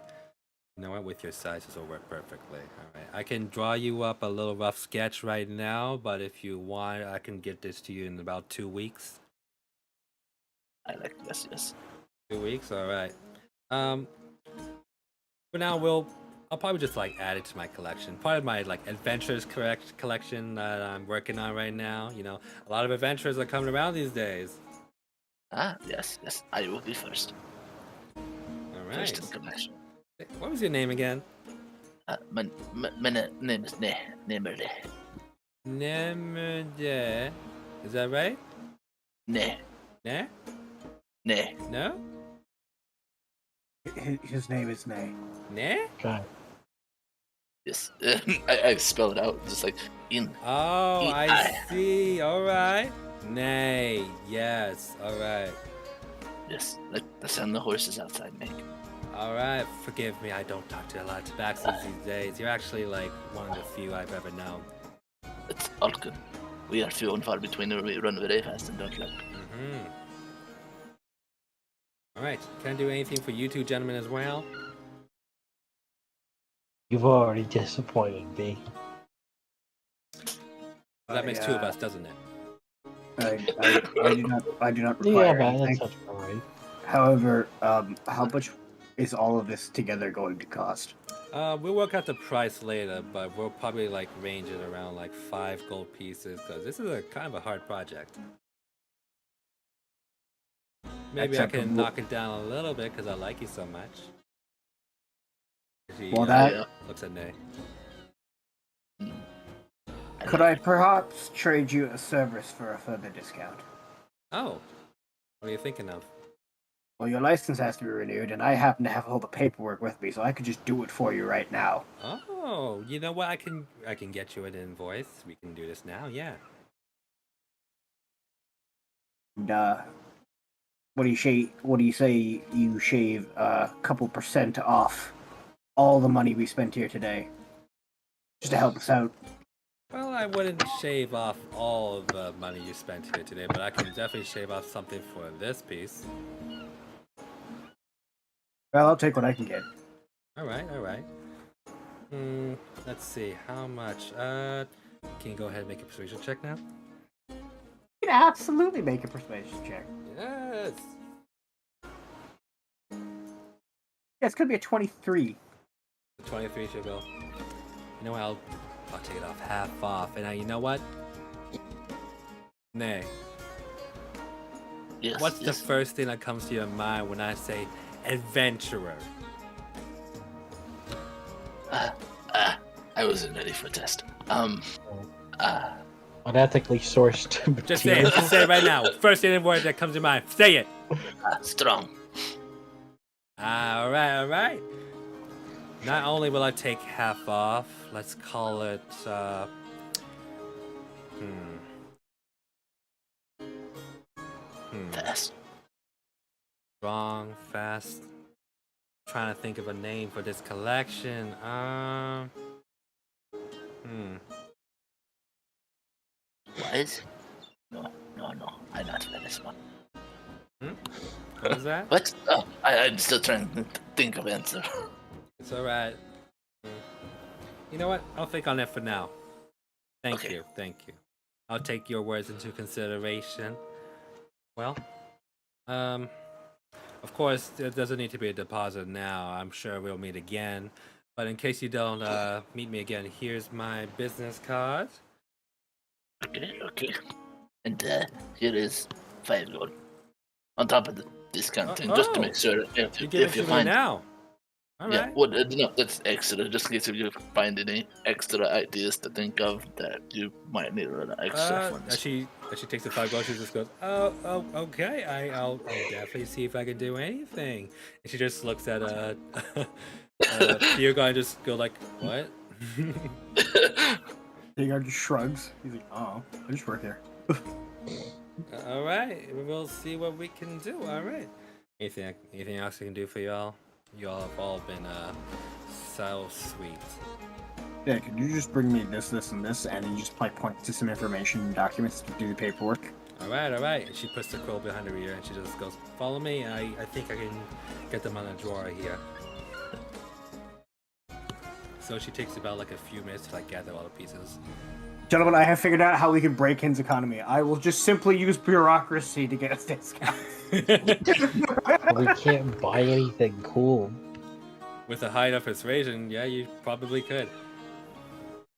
B: You know what? With your size, this will work perfectly. All right. I can draw you up a little rough sketch right now, but if you want, I can get this to you in about 2 weeks.
A: I like yes.
B: 2 weeks. All right. For now, I'll probably just like add it to my collection. Part of my like adventures collection that I'm working on right now. You know, a lot of adventures are coming around these days.
A: Yes. I will be first.
B: All right.
A: First in collection.
B: What was your name again?
A: My name is Nemerde.
B: Nemerde. Is that right?
A: Ne.
B: No?
C: His name is Nay.
B: Ne?
D: God.
A: Yes. I spell it out just like in.
B: Oh, I see. All right. Nay. Yes. All right.
A: Yes, like the sound the horses outside make.
B: All right. Forgive me. I don't talk to a lot of tabaxis these days. You're actually like one of the few I've ever known.
A: It's all good. We are few and far between, and we run very fast and don't look.
B: Mm-hmm. All right. Can I do anything for you two gentlemen as well?
D: You've already disappointed me.
B: That makes two of us, doesn't it?
C: I do not
D: Yeah,
C: require
D: man,
C: anything.
D: that's alright.
C: However, how much is all of this together going to cost?
B: We'll work out the price later, but we'll probably like range it around like 5 gold pieces because this is a kind of a hard project. Maybe I can
C: Acceptable.
B: knock it down a little bit because I like you so much. She,
C: Well, that
A: yeah.
B: looks at Nay.
C: could I perhaps trade you a service for a further discount?
B: Oh, what are you thinking of?
C: Well, your license has to be renewed, and I happen to have all the paperwork with me, so I could just do it for you right now.
B: Oh, you know what? I can get you an invoice. We can do this now. Yeah.
C: And, what do you say? What do you say? You shave a couple % off all the money we spent here today, just to help us out.
B: Well, I wouldn't shave off all of the money you spent here today, but I can definitely shave off something for this piece.
C: Well, I'll take what I can get.
B: All right, all right. Let's see, how much? Can you go ahead and make a persuasion check now?
C: You can absolutely make a persuasion check.
B: Yes.
C: Yeah, it's gonna be a 23.
B: 23 should go. You know what? I'll take it off half off. And you know what? Nay.
A: Yes.
B: What's
A: yes.
B: the first thing that comes to your mind when I say adventurer?
A: I wasn't ready for test.
D: Unethically sourced
B: Just say it. Just say it right now. First thing word that comes to mind. Say it.
A: Strong.
B: All right, all right. Not only will I take half off, let's call it,
A: Fast.
B: Strong, fast. Trying to think of a name for this collection.
A: Wise? No. I'm not for this one.
B: What was that?
A: What? Oh, I'm still trying to think of answer.
B: It's alright. You know what? I'll think on it for now. Thank
A: Okay.
B: you, thank you. I'll take your words into consideration. Well, of course, there doesn't need to be a deposit now. I'm sure we'll meet again. But in case you don't meet me again, here's my business card.
A: Okay. And here is 5 gold. On top of the discount thing, just to make sure
B: You
A: if
B: give it
A: you
B: to me
A: find
B: now.
A: yeah,
B: Alright.
A: well, no, that's extra. Just in case if you find any extra ideas to think of that you might need a little extra funds.
B: As she takes the 5 gold, she just goes, oh, okay. I'll definitely see if I can do anything. And she just looks at Hugo and just go like, what?
C: Hagar just shrugs. He's like, oh, I just work here.
B: All right, we'll see what we can do. All right. Anything else I can do for y'all? Y'all have all been so sweet.
C: Yeah, could you just bring me this, and this, and you just like point to some information and documents to do the paperwork?
B: All right. And she puts the quill behind her ear and she just goes, "Follow me. I think I can get them on a drawer here." So she takes about like a few minutes to like gather all the pieces.
C: Gentlemen, I have figured out how we can break Hin's economy. I will just simply use bureaucracy to get us discounts.
D: We can't buy anything cool.
B: With a high enough persuasion, yeah, you probably could.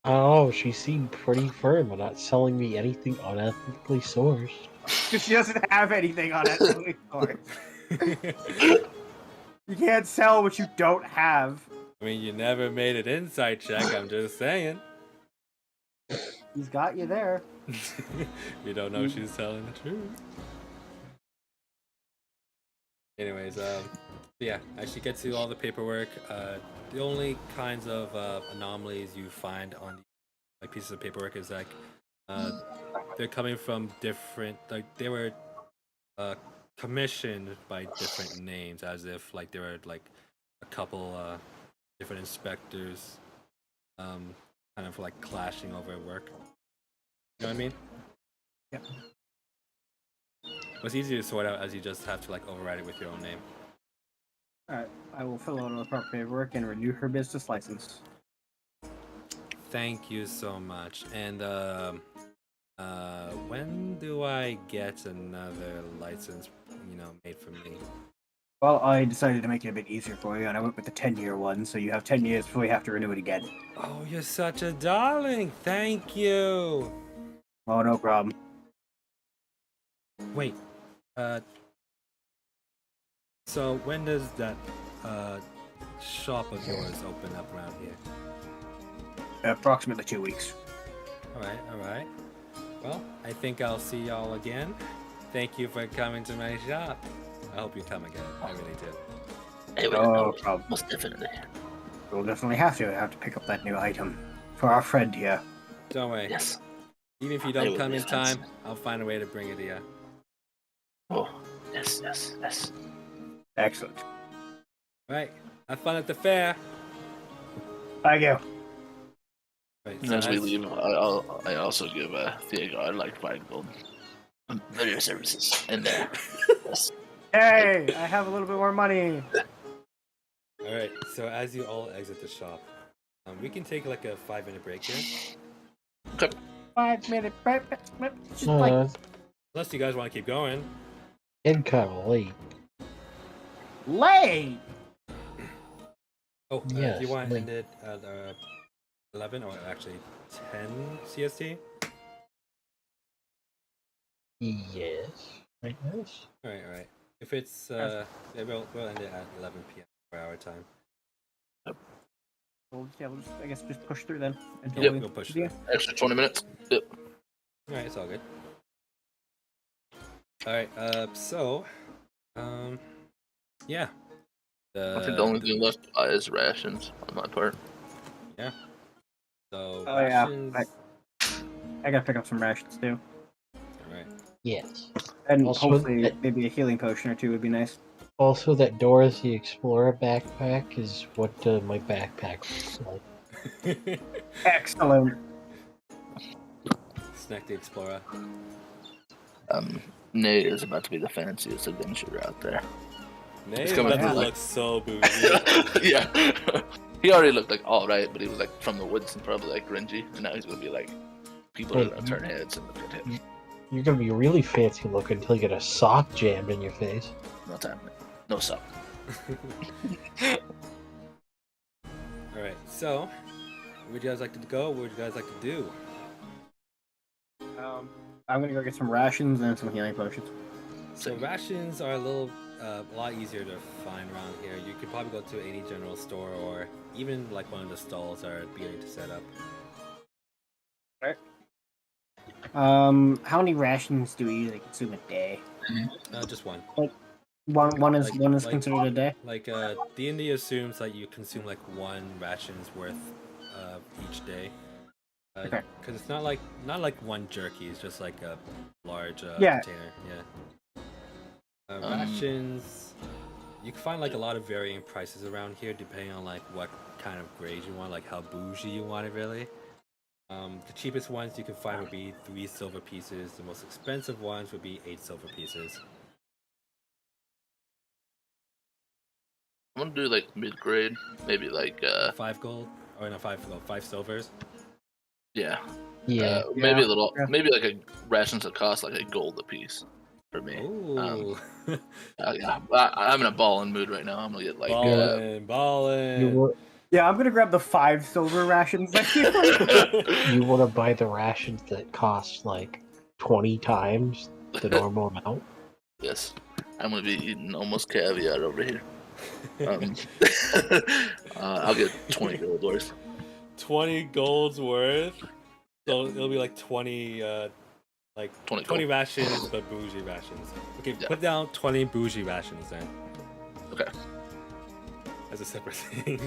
D: I don't know, she seemed pretty firm on not selling me anything unethically sourced.
C: Because she doesn't have anything on it. You can't sell what you don't have.
B: I mean, you never made an insight check. I'm just saying.
C: He's got you there.
B: You don't know she's telling the truth. Anyways, yeah, as she gets through all the paperwork, the only kinds of anomalies you find on like pieces of paperwork is like they're coming from different, like they were commissioned by different names, as if like there were like a couple different inspectors kind of like clashing over work. You know what I mean?
C: Yep.
B: It's easy to sort out as you just have to like override it with your own name.
C: Alright, I will fill out all the proper paperwork and renew her business license.
B: Thank you so much. And when do I get another license, made for me?
C: Well, I decided to make it a bit easier for you, and I went with the 10-year one, so you have 10 years before you have to renew it again.
B: Oh, you're such a darling. Thank you.
C: Oh, no problem.
B: Wait. So when does that shop of yours open up around here?
C: Approximately 2 weeks.
B: All right. Well, I think I'll see y'all again. Thank you for coming to my shop. I hope you come again. I really do.
A: Hey, wait,
C: No
A: no,
C: problem.
A: most definitely.
C: We'll definitely have to pick up that new item for our friend here.
B: Don't worry.
A: Yes.
B: Even if you
A: I
B: don't
A: will
B: come
A: be
B: in
A: fast.
B: time, I'll find a way to bring it to you.
A: Oh, yes.
C: Excellent.
B: Right. Have fun at the fair.
C: Thank you.
B: Right,
A: And as we leave, I also give Diego like 5 gold for your services in there. Yes.
C: Hey, I have a little bit more money.
B: All right. So as you all exit the shop, we can take like a 5-minute break here.
C: 5-minute break. Just
D: No,
C: like
B: Unless you guys want to keep going.
D: getting kind of late.
C: late.
B: Oh, do
D: Yes,
B: you want to
D: like-
B: end it at 11 or actually 10 CST?
D: Yes. Right, yes.
B: All right. If it's yeah, we'll end it at 11 p.m. for our time.
C: Well, yeah, we'll just, I guess just push through then. Until
A: Yep.
B: We'll push
C: yeah.
B: through.
A: Extra 20 minutes. Yep.
B: All right, it's all good. All right. Yeah.
A: I think the only thing left to buy is rations on my part.
B: Yeah. So
C: Oh, yeah.
B: rations.
C: I gotta pick up some rations too,
B: All right.
D: Yes.
C: and
D: Also,
C: hopefully maybe a healing potion or two would be nice.
D: Also, that Dora the Explorer backpack is what my backpack looks like.
C: Excellent.
B: Snack the Explorer.
A: Nate is about to be the fanciest adventurer out there.
B: Nate
A: coming
B: about to
C: through,
B: look so bougie.
A: Yeah. He already looked like alright, but he was like from the woods and probably like grungy. And now he's gonna be like, people are
D: Hey,
A: gonna turn heads and look at him.
D: You're gonna be really fancy looking until you get a sock jammed in your face.
A: No time. No sup.
B: All right. So, where would you guys like to go? What would you guys like to do?
C: I'm gonna go get some rations and some healing potions.
B: So rations are a lot easier to find around here. You could probably go to any general store or even like one of the stalls are beginning to set up.
C: How many rations do we usually consume a day?
B: Just one.
C: One is
B: Like-
C: considered a day.
B: Like D&D assumes that you consume like 1 ration's worth each day.
C: Okay.
B: Because it's not like 1 jerky. It's just like a large
C: Yeah.
B: container. Yeah. Rations. You can find like a lot of varying prices around here depending on like what kind of grade you want, like how bougie you want it really. The cheapest ones you can find would be 3 silver pieces. The most expensive ones would be 8 silver pieces.
A: I'm gonna do like mid grade, maybe like
B: 5 gold, or no, 5 gold, 5 silvers.
A: yeah.
D: Yeah.
A: Maybe a little,
C: Yeah.
A: maybe like a rations that cost like a gold a piece for me.
B: Ooh,
A: Yeah, I'm in a balling mood right now. I'm gonna get like
B: ballin'.
C: Yeah, I'm gonna grab the 5 silver rations.
D: You want to buy the rations that cost like 20 times the normal amount?
A: yes, I'm gonna be eating almost caviar over here. I'll get 20 gold worth.
B: 20 gold's worth. So it'll be like 20,
A: 20
B: 20
A: gold.
B: rations, but bougie rations. Okay,
A: Yeah.
B: put down 20 bougie rations then,
A: Okay.
B: as a separate thing.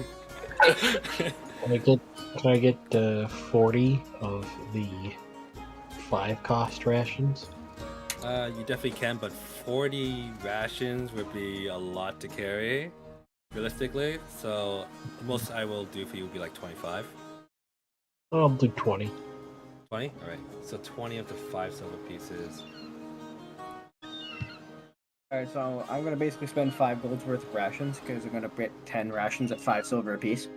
D: Can I get 40 of the 5 cost rations?
B: You definitely can, but 40 rations would be a lot to carry, realistically. So the most I will do for you would be like 25.
D: I'll do 20.
B: 20? Alright, so 20 of the 5 silver pieces.
C: Alright, so I'm gonna basically spend 5 gold's worth of rations because I'm gonna get 10 rations at 5 silver apiece.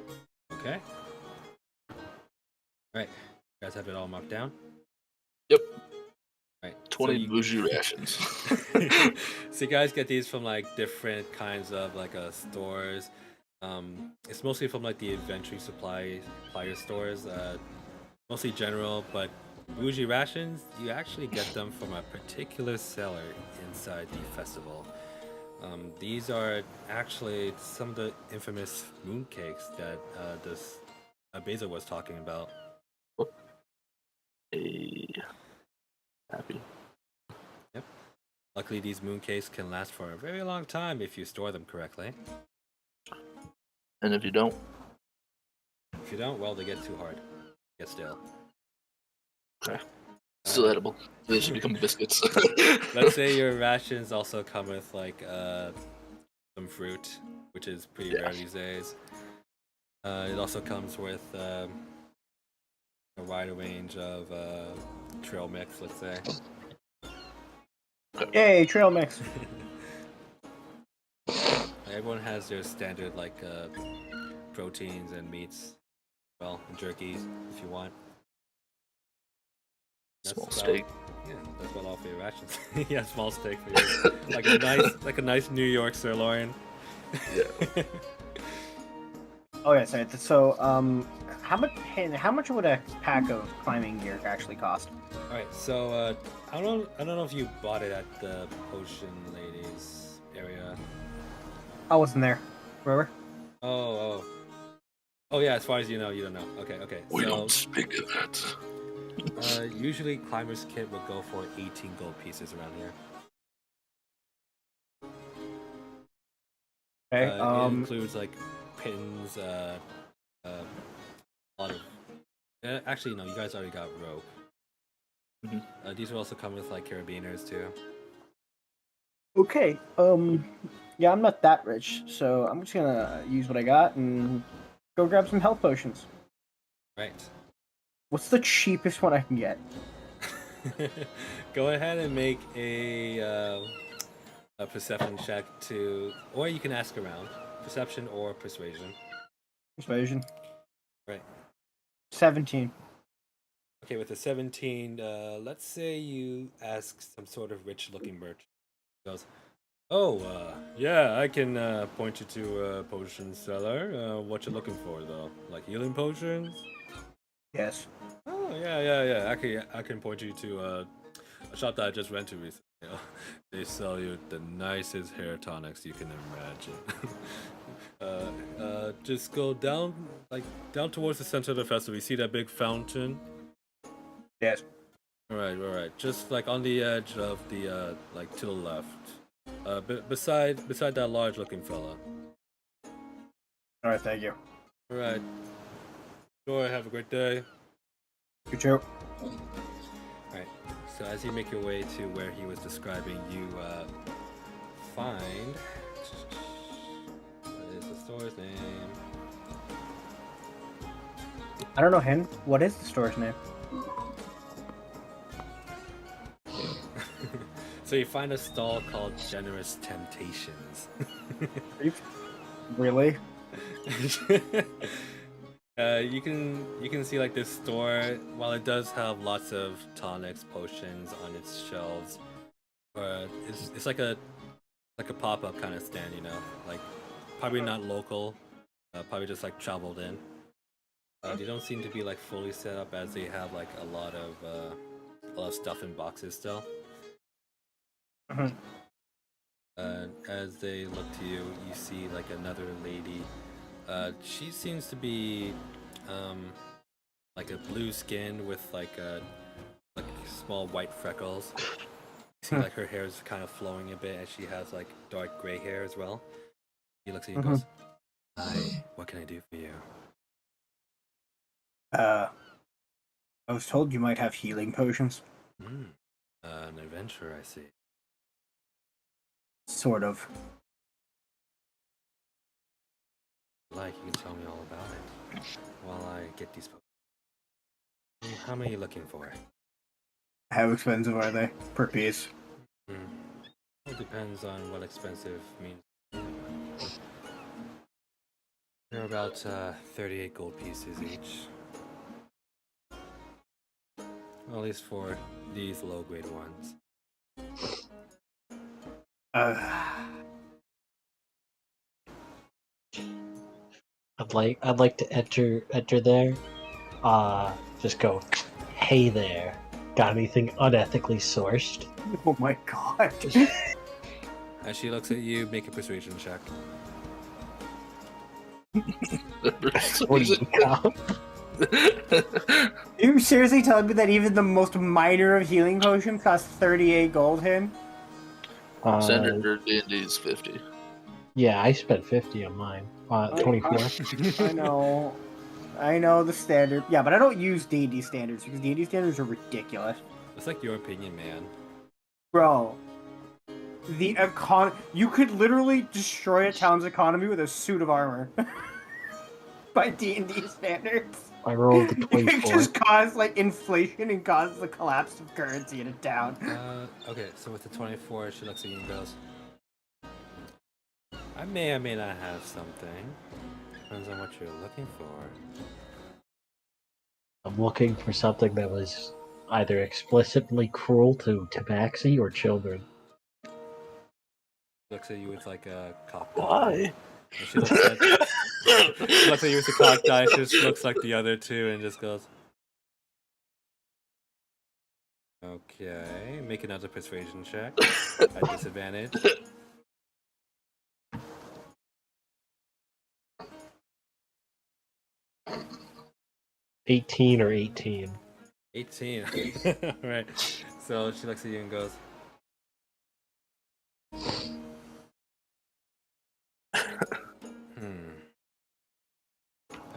B: Okay. Alright, you guys have it all marked down?
A: Yep.
B: Right.
A: 20
B: you-
A: bougie rations.
B: So you guys get these from like different kinds of like stores. It's mostly from like the inventory supplier stores. Mostly general, but bougie rations you actually get them from a particular seller inside the festival. These are actually some of the infamous mooncakes that this Beza was talking about.
A: Hey, happy.
B: Yep. Luckily, these mooncakes can last for a very long time if you store them correctly.
A: And if you don't,
B: If you don't, well, they get too hard. Get stale.
A: okay. Still edible. They should become biscuits.
B: Let's say your rations also come with like some fruit, which is pretty rare these days. It also comes with a wider range of trail mix, let's say.
C: Yay, trail mix.
B: Everyone has their standard like proteins and meats, well, and jerkies if you want.
A: Small
B: about-
A: steak.
B: Yeah, that's about all for your rations. Yeah, small steak for you. like a nice New York sirloin.
A: Yeah.
C: Okay, so how much would a pack of climbing gear actually cost?
B: All right, so I don't know if you bought it at the Potion Ladies area.
C: I wasn't there. Remember?
B: Oh yeah. As far as you know, you don't know. Okay.
A: We
B: So
A: don't speak of that.
B: usually climber's kit would go for 18 gold pieces around here.
C: Okay.
B: It includes like pins, a lot of. Actually, no, you guys already got rope.
A: Mhm.
B: These will also come with like carabiners too.
C: Okay. Yeah, I'm not that rich, so I'm just gonna use what I got and go grab some health potions.
B: Right.
C: What's the cheapest one I can get?
B: Go ahead and make a perception check or you can ask around. Perception or persuasion.
C: Persuasion.
B: Right.
C: 17.
B: Okay, with a 17, let's say you ask some sort of rich-looking merchant. He goes, "Oh, yeah, I can point you to a potion seller. What you looking for, though? Like healing potions?"
C: Yes.
B: Oh, yeah. I can point you to a shop that I just went to recently. You know, they sell you the nicest hair tonics you can imagine. Just go down towards the center of the festival. You see that big fountain?
C: Yes.
B: All right. Just like on the edge of the like to the left. Beside that large-looking fella.
C: All right. Thank you.
B: All right. Sure. Have a great day.
C: You too.
B: Right. So as you make your way to where he was describing, you find what is the store's name?
C: I don't know him. What is the store's name?
B: So you find a stall called Generous Temptations.
C: Really?
B: You can see like this store. While it does have lots of tonics, potions on its shelves, it's like a pop-up kind of stand, you know, like probably not local, probably just like traveled in. They don't seem to be like fully set up as they have like a lot of stuff in boxes still.
C: Mhm.
B: As they look to you, you see like another lady. She seems to be like a blue skin with like small white freckles. You see like her hair is kind of flowing a bit, and she has like dark gray hair as well. He looks at you and goes, "Hi, what can I do for you?"
C: I was told you might have healing potions.
B: An adventurer, I see.
C: Sort of.
B: Like, you can tell me all about it while I get these potions. How many are you looking for?
C: How expensive are they per piece?
B: It depends on what expensive means. They're about 38 gold pieces each. Well, at least for these low grade ones.
D: I'd like to enter there. Just go, hey there. Got anything unethically sourced?
C: Oh my god.
B: As she looks at you, make a persuasion check.
D: What do you count?
C: You seriously telling me that even the most minor of healing potions costs 38 gold, him?
A: Standard D&D's 50.
D: Yeah, I spent 50 on mine. 24.
C: I know the standard. Yeah, but I don't use D&D standards because D&D standards are ridiculous.
B: It's like your opinion, man.
C: Bro, you could literally destroy a town's economy with a suit of armor. By D&D standards.
D: I rolled a
C: It
D: 24.
C: just caused like inflation and caused the collapse of currency in a town.
B: Okay, so with the 24, she looks at you and goes, I may or may not have something. Depends on what you're looking for.
D: I'm looking for something that was either explicitly cruel to tabaxi or children.
B: Looks at you with like a cocked
A: Why?
B: eye. She looks at you with a cocked eye. She just looks like the other two and just goes, okay, make another persuasion check at disadvantage.
D: 18 or 18.
B: 18. Right. So she looks at you and goes, I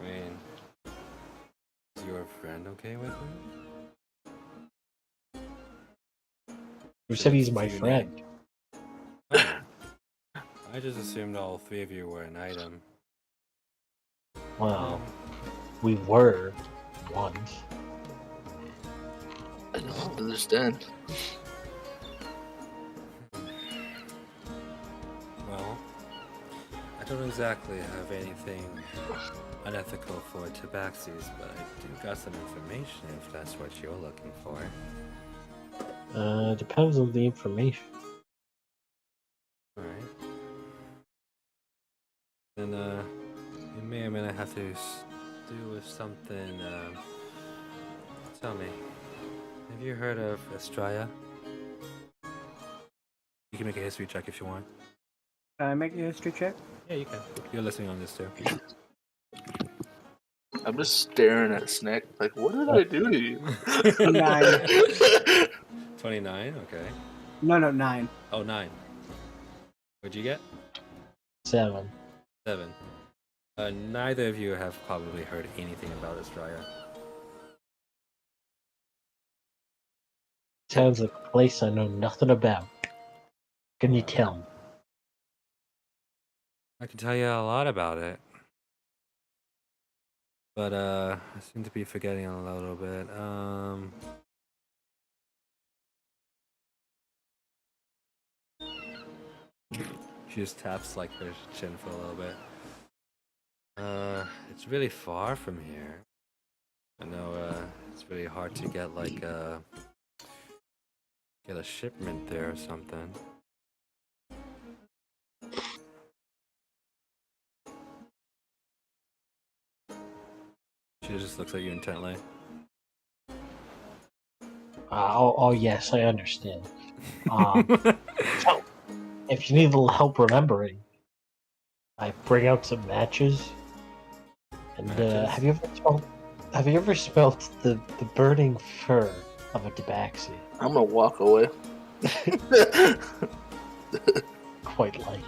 B: mean, is your friend okay with it?
D: Who said he's my friend?
B: Oh. I just assumed all three of you were an item.
D: Well, we were once.
A: I don't understand.
B: Well, I don't exactly have anything unethical for tabaxis, but I do got some information if that's what you're looking for.
D: Depends on the information.
B: Alright. Then, you may or may not have to do with something, tell me, have you heard of Estrella? You can make a history check if you want.
C: Can I make a history check?
B: Yeah, you can. You're listening on this too.
A: I'm just staring at Snack like, what did I do to you?
C: 9.
B: 29, okay.
C: No, 9.
B: Oh, 9. What'd you get?
D: 7.
B: 7. Neither of you have probably heard anything about Estrella.
D: Sounds like a place I know nothing about. Can you tell me?
B: I can tell you a lot about it. But, I seem to be forgetting a little bit. She just taps, like, her chin for a little bit. It's really far from here. I know, it's really hard to get, like, get a shipment there or something. She just looks at you intently.
D: Oh, yes, I understand. So, if you need a little help remembering, I bring out some matches. And have you ever smelled the burning fur of a tabaxi?
A: I'm gonna walk away.
D: Quite like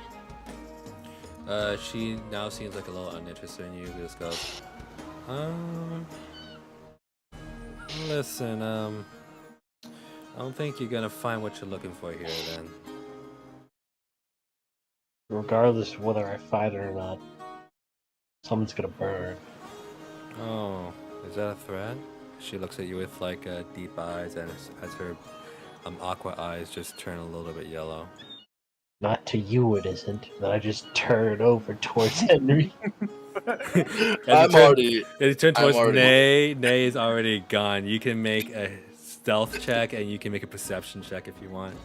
D: it.
B: She now seems like a little uninterested in you. Just goes, listen, I don't think you're gonna find what you're looking for here then.
D: Regardless of whether I fight it or not, someone's gonna burn.
B: Oh, is that a threat? She looks at you with like deep eyes, and as her aqua eyes just turn a little bit yellow.
D: Not to you, it isn't. Then I just turn over towards Henry.
A: I'm already.
B: As you turn towards
A: already-
B: Nay. Nay is already gone. You can make a stealth check, and you can make a perception check if you want.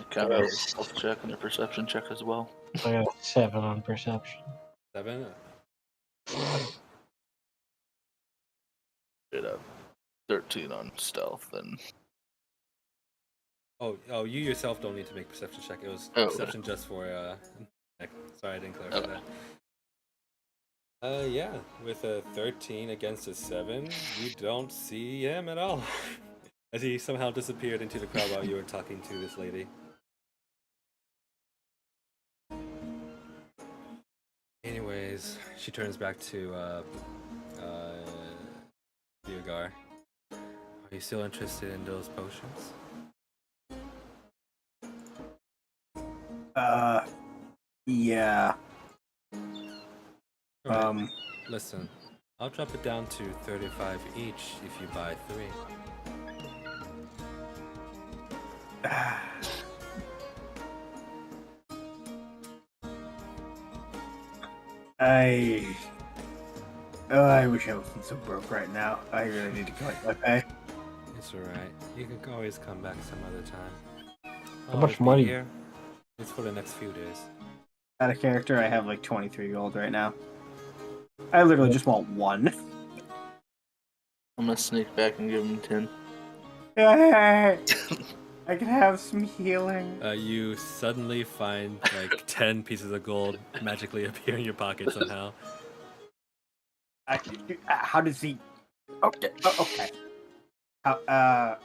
A: Kind of a stealth check and a perception check as well.
D: I got a 7 on perception.
B: 7.
A: Did a 13 on stealth and
B: Oh, you yourself don't need to make perception check. It was
A: Oh,
B: perception just for Nick. Sorry, I didn't clarify
A: Okay.
B: that. Yeah, with a 13 against a 7, you don't see him at all. As he somehow disappeared into the crowd while you were talking to this lady. Anyways, she turns back to Diogar. Are you still interested in those potions?
C: Yeah.
B: Alright, listen, I'll drop it down to 35 each if you buy 3.
C: I wish I wasn't so broke right now. I really need to collect my pay.
B: It's alright. You can always come back some other time.
D: How much money?
B: Here. It's for the next few days.
C: Out of character, I have like 23 gold right now. I literally just want 1.
A: I'm gonna sneak back and give him 10.
C: I can have some healing.
B: You suddenly find like 10 pieces of gold magically appear in your pocket somehow.
C: How does he? Okay. Okay. How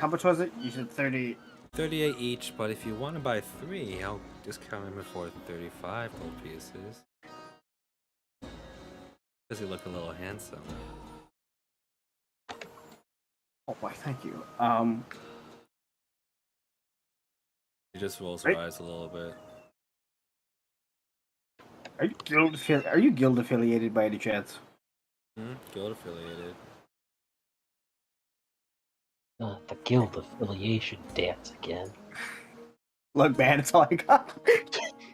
C: much was it? You said 30.
B: 38 each, but if you want to buy 3, I'll discount them for 35 gold pieces. Does he look a little handsome?
C: Oh, why? Thank you.
B: He just rolls her eyes a little bit.
C: Are you guild affiliated by any chance?
B: Guild affiliated.
D: The guild affiliation dance again.
C: Look, man, it's all I got.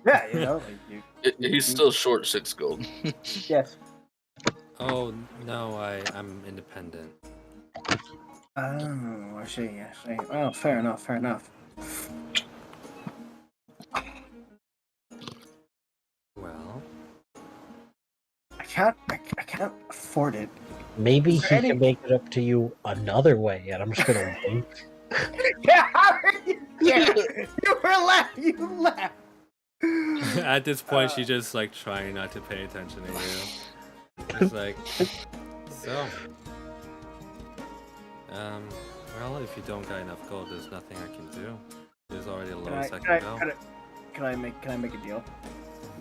C: Yeah, you know, like
A: He's still short 6 gold.
C: Yes.
B: Oh no, I'm independent.
C: Oh, I see. I see. Oh, fair enough. Fair enough.
B: Well,
C: I can't afford it.
D: Maybe
C: Is
D: he
C: there any-
D: can make it up to you another way, and I'm just gonna wait.
C: Yeah, you laughing. You laugh.
B: at this point, she's just like trying not to pay attention to you. It's like, so. Well, if you don't got enough gold, there's nothing I can do. There's already the lowest I can go.
C: Can I make a deal?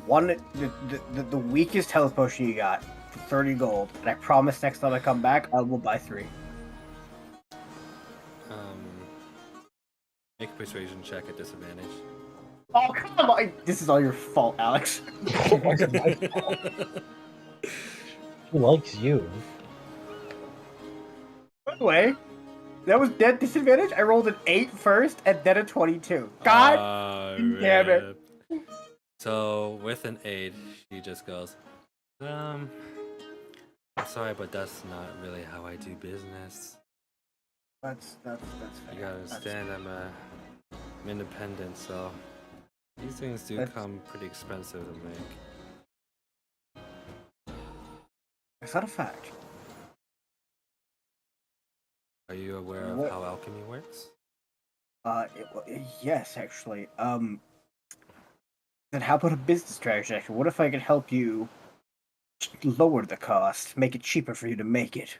C: The weakest health potion you got for 30 gold, and I promise next time I come back, I will buy 3.
B: Make a persuasion check at disadvantage.
C: Oh, come on! This is all your fault, Alex.
D: He likes you.
C: By the way, that was dead disadvantage. I rolled an 8 first, and then a 22. God damn it.
B: So, with an 8, she just goes, I'm sorry, but that's not really how I do business.
C: That's fair.
B: You gotta understand, I'm independent, so these things do come pretty expensive to make.
C: Is that a fact?
B: Are you aware of how alchemy works?
C: Yes, actually. Then how about a business transaction? What if I could help you lower the cost, make it cheaper for you to make it?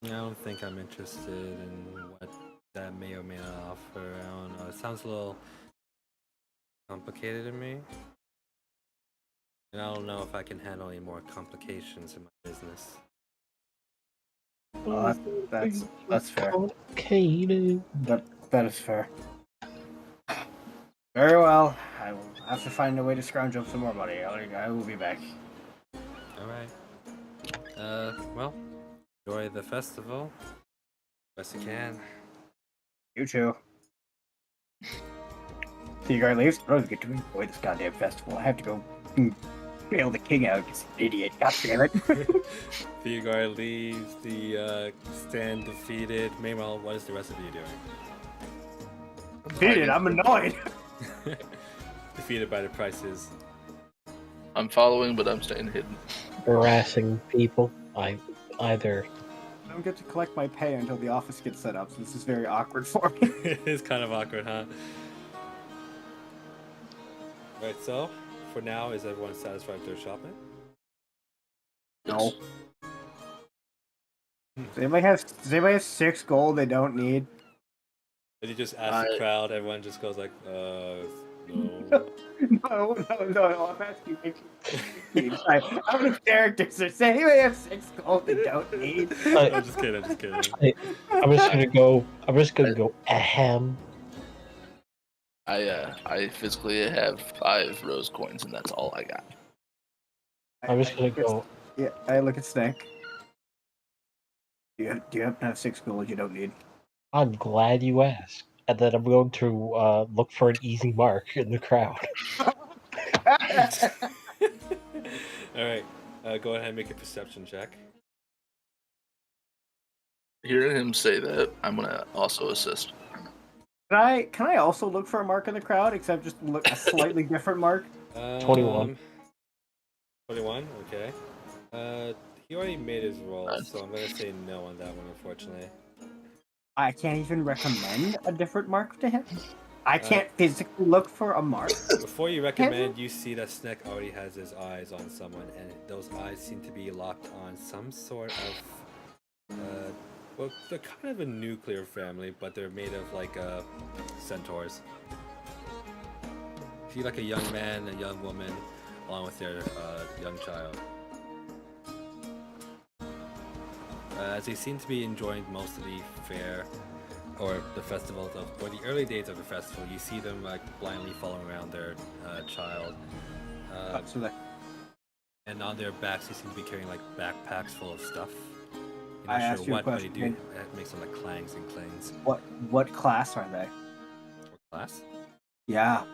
B: I don't think I'm interested in what that may or may not offer. I don't know. It sounds a little complicated to me. And I don't know if I can handle any more complications in my business.
C: That's fair.
D: Complicated.
C: That is fair. Very well. I will have to find a way to scrounge up some more money. I will be back.
B: Alright. Well, enjoy the festival. Best you can.
C: You too. Seaguard leaves. I don't get to enjoy this goddamn festival. I have to go bail the king out. He's an idiot. God damn it.
B: Theogar leaves the stand defeated. Meanwhile, what is the rest of you doing?
C: Defeated. I'm annoyed.
B: Defeated by the prices.
A: I'm following, but I'm staying hidden.
D: Harassing people. I either.
C: I don't get to collect my pay until the office gets set up, so this is very awkward for me.
B: It is kind of awkward, huh? Right, so, for now, is everyone satisfied with their shopping?
C: No. Does anybody have 6 gold they don't need?
B: Did you just ask the crowd, everyone just goes like, no.
C: No, I'm asking you. How many characters are saying anybody have 6 gold they don't need?
B: I'm just kidding.
D: I'm just gonna go ahem.
A: I physically have 5 rose coins, and that's all I got.
D: I'm just gonna go.
C: Yeah, I look at Snake. Do you happen to have 6 gold you don't need?
D: I'm glad you asked. And then I'm going to look for an easy mark in the crowd.
B: Alright, go ahead and make a perception check.
A: Hearing him say that, I'm gonna also assist.
C: Can I also look for a mark in the crowd, except just look a slightly different mark?
D: 21.
B: 21, okay. He already made his roll, so I'm gonna say no on that one, unfortunately.
C: I can't even recommend a different mark to him. I can't physically look for a mark.
B: Before you recommend, you see that Sneck already has his eyes on someone, and those eyes seem to be locked on some sort of, well, they're kind of a nuclear family, but they're made of like centaurs. See like a young man, a young woman, along with their young child. As they seem to be enjoying most of the fair, or the festival, or the early days of the festival, you see them like blindly following around their child. And on their backs, they seem to be carrying like backpacks full of stuff. You're not sure what, but they do make some like clangs and clings.
C: What class are they?
B: What class?
C: Yeah.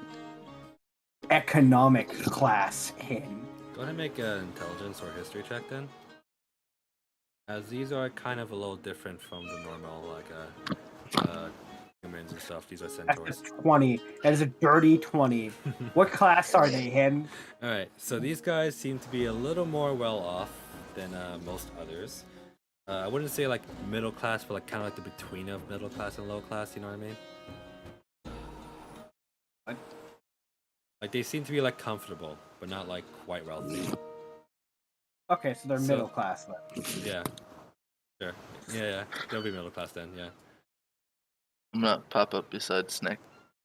C: Economic class in.
B: Go ahead and make an intelligence or history check then. As these are kind of a little different from the normal, like, humans and stuff. These are centaurs.
C: That's a 20. That is a dirty 20. What class are they in?
B: Alright, so these guys seem to be a little more well off than most others. I wouldn't say like middle class, but like kind of like the between of middle class and low class, you know what I mean?
C: What?
B: Like they seem to be like comfortable, but not like quite wealthy.
C: Okay, so they're middle class then.
B: Yeah. Sure. Yeah. They'll be middle class then, yeah.
A: I'm gonna pop up beside Snake.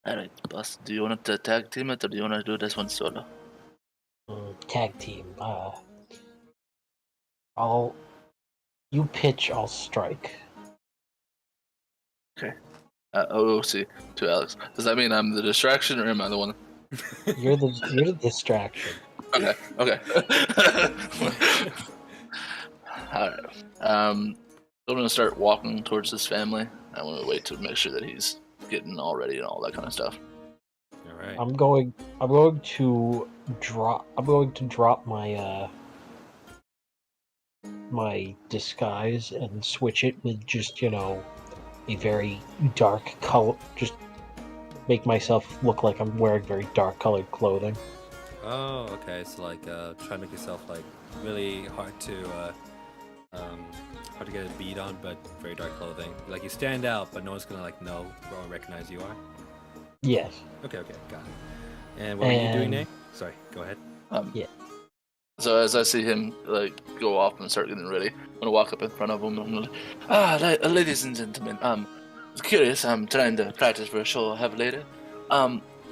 A: Alright, boss, do you want to tag team it, or do you want to do this one solo?
D: Tag team. You pitch, I'll strike.
A: Okay. OOC to Alex. Does that mean I'm the distraction, or am I the one?
D: You're the distraction.
A: Okay. Alright. I'm gonna start walking towards this family. I want to wait to make sure that he's getting all ready and all that kind of stuff.
B: All right.
D: I'm going to drop my my disguise and switch it with just, a very dark color. Just make myself look like I'm wearing very dark colored clothing.
B: Oh, okay. So like, try to make yourself like really hard to get a bead on, but very dark clothing. Like you stand out, but no one's gonna like know or recognize you are.
D: Yes.
B: Okay, got it. And what are you doing, Nate? Sorry, go ahead.
D: Yeah.
A: So as I see him like go off and start getting ready, I'm gonna walk up in front of him and I'm like, ladies and gentlemen, curious. I'm trying to practice for a show I'll have later.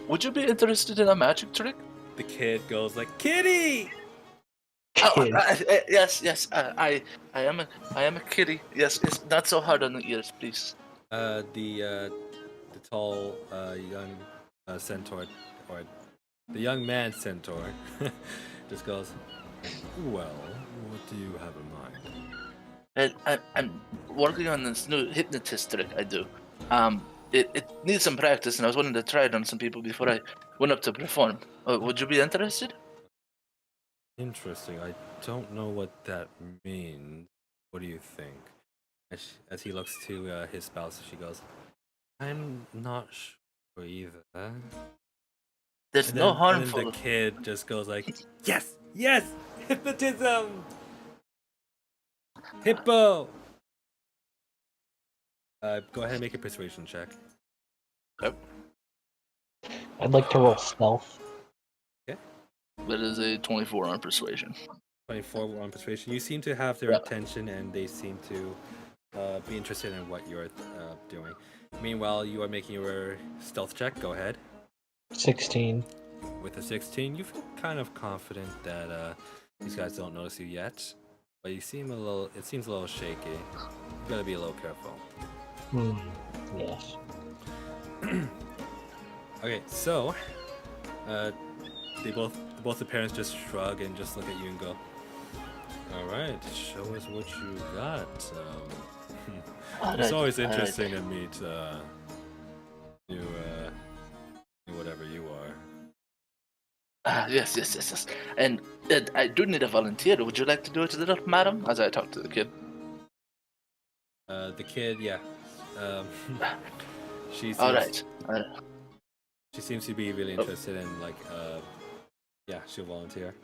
A: Would you be interested in a magic trick?
B: The kid goes like, "Kitty!"
A: Oh, yes. I am a kitty. Yes, it's not so hard on the ears, please.
B: The tall young centaur, or the young man centaur, just goes, "Well, what do you have in mind?"
A: I'm working on this new hypnotist trick I do. it needs some practice, and I was wanting to try it on some people before I went up to perform. Would you be interested?
B: Interesting. I don't know what that means. What do you think? As he looks to his spouse, she goes, I'm not sure either.
A: There's
B: And
A: no
B: then, and then
A: harmful.
B: the kid just goes like, yes, yes, hypnotism, hippo. Go ahead and make a persuasion check.
A: Yep.
D: I'd like to roll stealth.
A: That is a 24 on persuasion.
B: 24 on persuasion. You seem to have their
A: Yeah.
B: attention, and they seem to be interested in what you're doing. Meanwhile, you are making your stealth check. Go ahead.
D: 16.
B: With a 16, you feel kind of confident that these guys don't notice you yet, but you seem a little. It seems a little shaky. You gotta be a little careful.
D: Yes.
B: Okay, so they both the parents just shrug and just look at you and go, "All right, show us what you got." It's always interesting to meet new whatever you are.
A: Yes. And I do need a volunteer. Would you like to do it, little madam? As I talk to the kid.
B: The kid, yeah. She seems,
A: All right.
B: She seems to be really interested in yeah, she'll volunteer.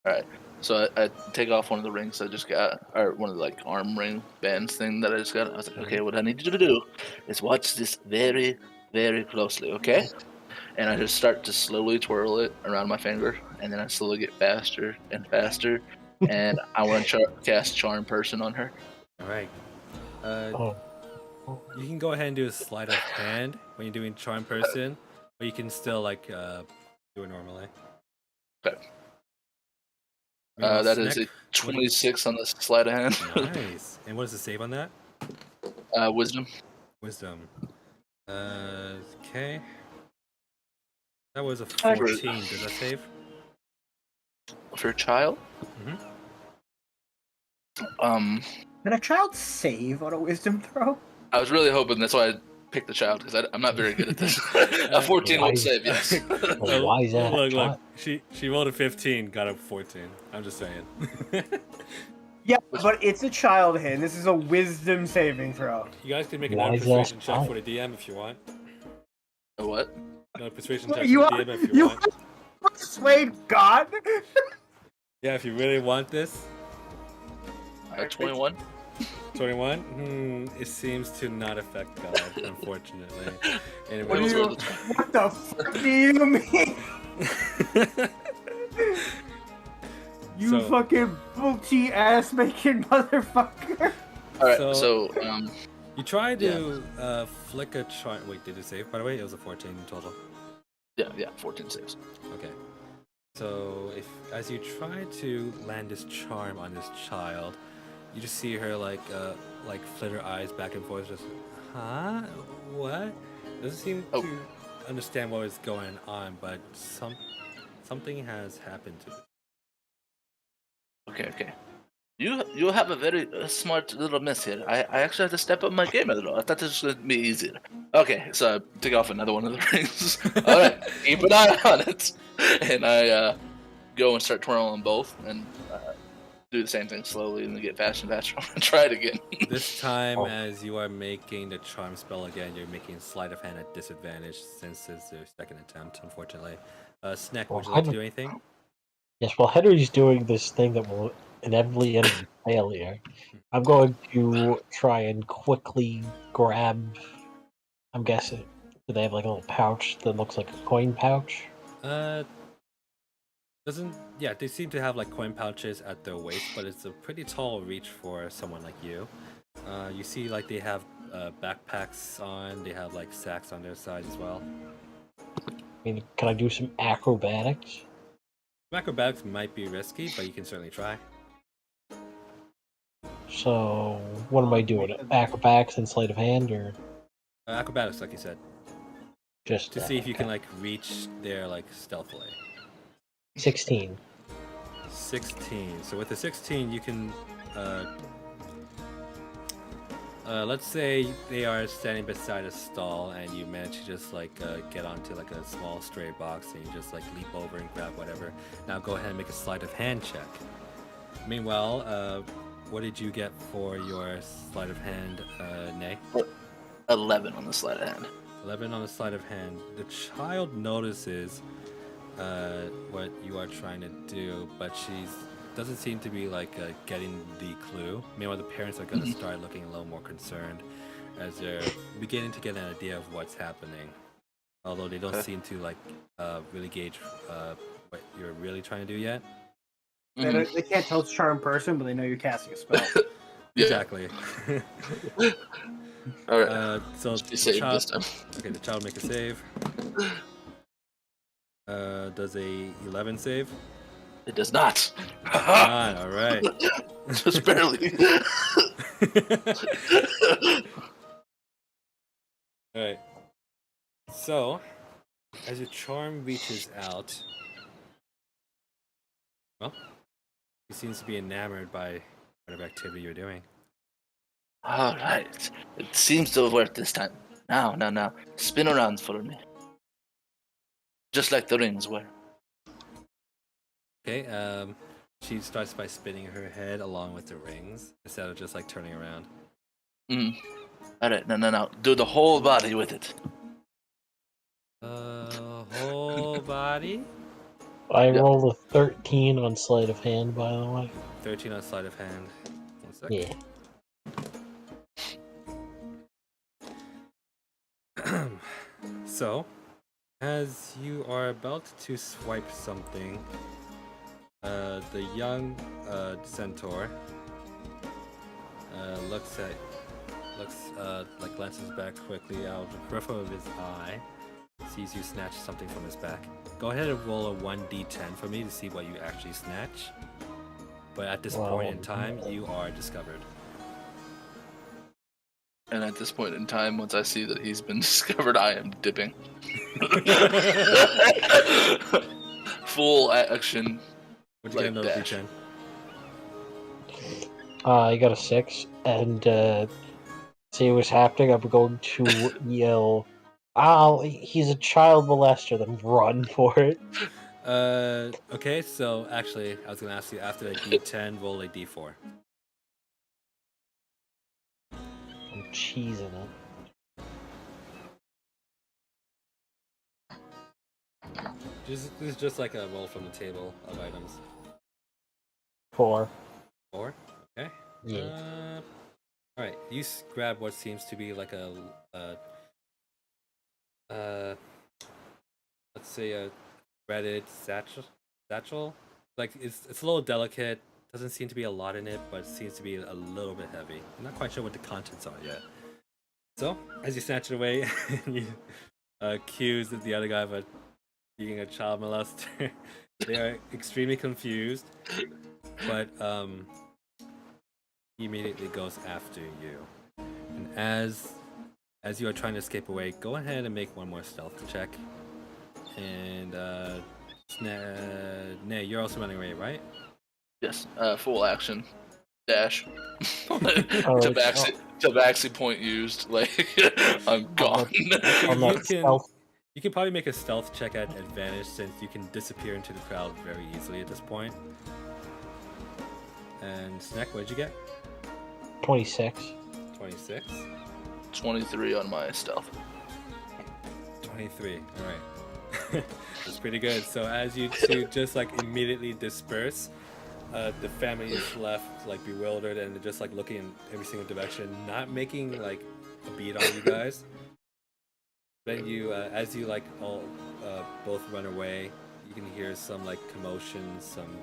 A: All right. So I take off one of the rings I just got, or one of the arm ring bands thing that I just got. I was like, okay, what I need you to do is watch this very, very closely, okay? And I just start to slowly twirl it around my finger, and then I slowly get faster and faster, and I want to cast Charm Person on her.
B: All right.
D: Oh.
B: You can go ahead and do a sleight of hand when you're doing Charm Person, but you can still do it normally.
A: Okay.
B: Meanwhile,
A: That is
B: Sneck,
A: a 26 on the sleight of hand.
B: Nice. And what is the save on that?
A: Wisdom.
B: Wisdom. Okay. That was a 14. Does that save?
A: For a child?
B: Mm-hmm.
C: Can a child save on a wisdom throw?
A: I was really hoping that's why I picked the child, because I'm not very good at this. A 14 would save, yes.
D: Well, why is that?
B: Look. She rolled a 15, got a 14. I'm just saying.
C: Yeah, but it's a child hand. This is a wisdom saving throw.
B: You guys can make
D: Why
B: another
D: is that
B: persuasion check
D: fine?
B: for the DM if you want.
A: A what?
B: Another persuasion
C: What,
B: check
C: you
B: for the DM if you want.
C: Persuade God?
B: Yeah, if you really want this.
A: 21?
B: 21? It seems to not affect God, unfortunately. Anyway,
C: What the fuck do you mean? You
B: So-
C: fucking multi ass making motherfucker.
A: Alright,
B: So-
A: so,
B: you try to flick a charm. Wait, did it save? By the way, it was a 14 in total.
A: yeah, 14 saves.
B: Okay. So as you try to land this charm on this child, you just see her flit her eyes back and forth, just, huh? What? Doesn't seem to understand what is going on, but something has happened to her.
A: Okay. You have a very smart little miss here. I actually had to step up my game a little. I thought this was going to be easier. Okay, so I take off another one of the rings. Alright, keep an eye on it. And I go and start twirling them both, and do the same thing slowly, and then get faster and faster. I'm going to try it again.
B: This time, as you are making the charm spell again, you're making sleight of hand at disadvantage since it's your second attempt, unfortunately. Sneck, would you like to do anything?
D: Yes, while Henry's doing this thing that will inevitably end in failure, I'm going to try and quickly grab. I'm guessing. Do they have a little pouch that looks like a coin pouch?
B: Yeah, they seem to have coin pouches at their waist, but it's a pretty tall reach for someone like you. You see they have backpacks on, they have sacks on their side as well.
D: I mean, can I do some acrobatics?
B: Acrobatics might be risky, but you can certainly try.
D: So, what am I doing? Acrobatics and sleight of hand, or
B: Acrobatics, like you said,
D: just
B: to see if you can reach there stealthily.
D: 16.
B: 16. So with the 16, you can let's say they are standing beside a stall, and you manage to just like get onto like a small stray box, and you just like leap over and grab whatever. Now go ahead and make a sleight of hand check. Meanwhile, what did you get for your sleight of hand, Nay?
A: 11 on the sleight of hand.
B: 11 on the sleight of hand. The child notices what you are trying to do, but she doesn't seem to be like getting the clue. Meanwhile, the parents are going to start looking a little more concerned as they're beginning to get an idea of what's happening. Although they don't seem to like really gauge what you're really trying to do yet.
C: They can't tell it's charm person, but they know you're casting a spell.
B: Exactly.
A: All right.
B: So
A: She saved this time.
B: okay, the child make a save. Does a 11 save?
A: It does not.
B: All right.
A: Just barely.
B: All right. So, as your charm reaches out, well, he seems to be enamored by whatever activity you're doing.
A: All right. It seems to have worked this time. Now. Spin around for me. Just like the rings were.
B: Okay, she starts by spinning her head along with the rings instead of just like turning around.
A: All right, no. Do the whole body with it.
B: Whole body?
D: I
A: Yeah.
D: rolled a 13 on sleight of hand, by the way.
B: 13 on sleight of hand. 1 sec.
D: Yeah.
B: So, as you are about to swipe something, the young centaur like glances back quickly out of the peripheral of his eye, sees you snatch something from his back. Go ahead and roll a 1d10 for me to see what you actually snatch. But at this point in time, you are discovered.
A: And at this point in time, once I see that he's been discovered, I am dipping. Full action.
B: What'd you get
A: Like
B: another
A: dash.
B: d10?
D: I got a 6, and see what's happening. I'm going to yell, "Ow, he's a child molester," then run for it.
B: Okay, so actually, I was gonna ask you after a d10, roll a d4.
D: I'm cheesing it.
B: This is just like a roll from the table of items.
D: 4.
B: 4? Okay.
D: Yeah.
B: Alright, you grab what seems to be like a, let's say a threaded satchel. Like, it's a little delicate, doesn't seem to be a lot in it, but it seems to be a little bit heavy. I'm not quite sure what the contents are yet. So, as you snatch it away, you accuse the other guy of being a child molester. They are extremely confused, but he immediately goes after you. And as you are trying to escape away, go ahead and make one more stealth check. And Nay, you're also running away, right?
A: Yes, full action. Dash.
D: Alright,
A: Tabaxi point used. Like, I'm gone.
D: on that stealth.
B: You can probably make a stealth check at advantage since you can disappear into the crowd very easily at this point. And Snack, what did you get?
D: 26.
B: 26.
A: 23 on my stealth.
B: 23. All right. That's pretty good. So as you two just like immediately disperse, the family is left like bewildered and they're just like looking in every single direction, not making like a beat on you guys. Then you, as you like all both run away, you can hear some like commotion, some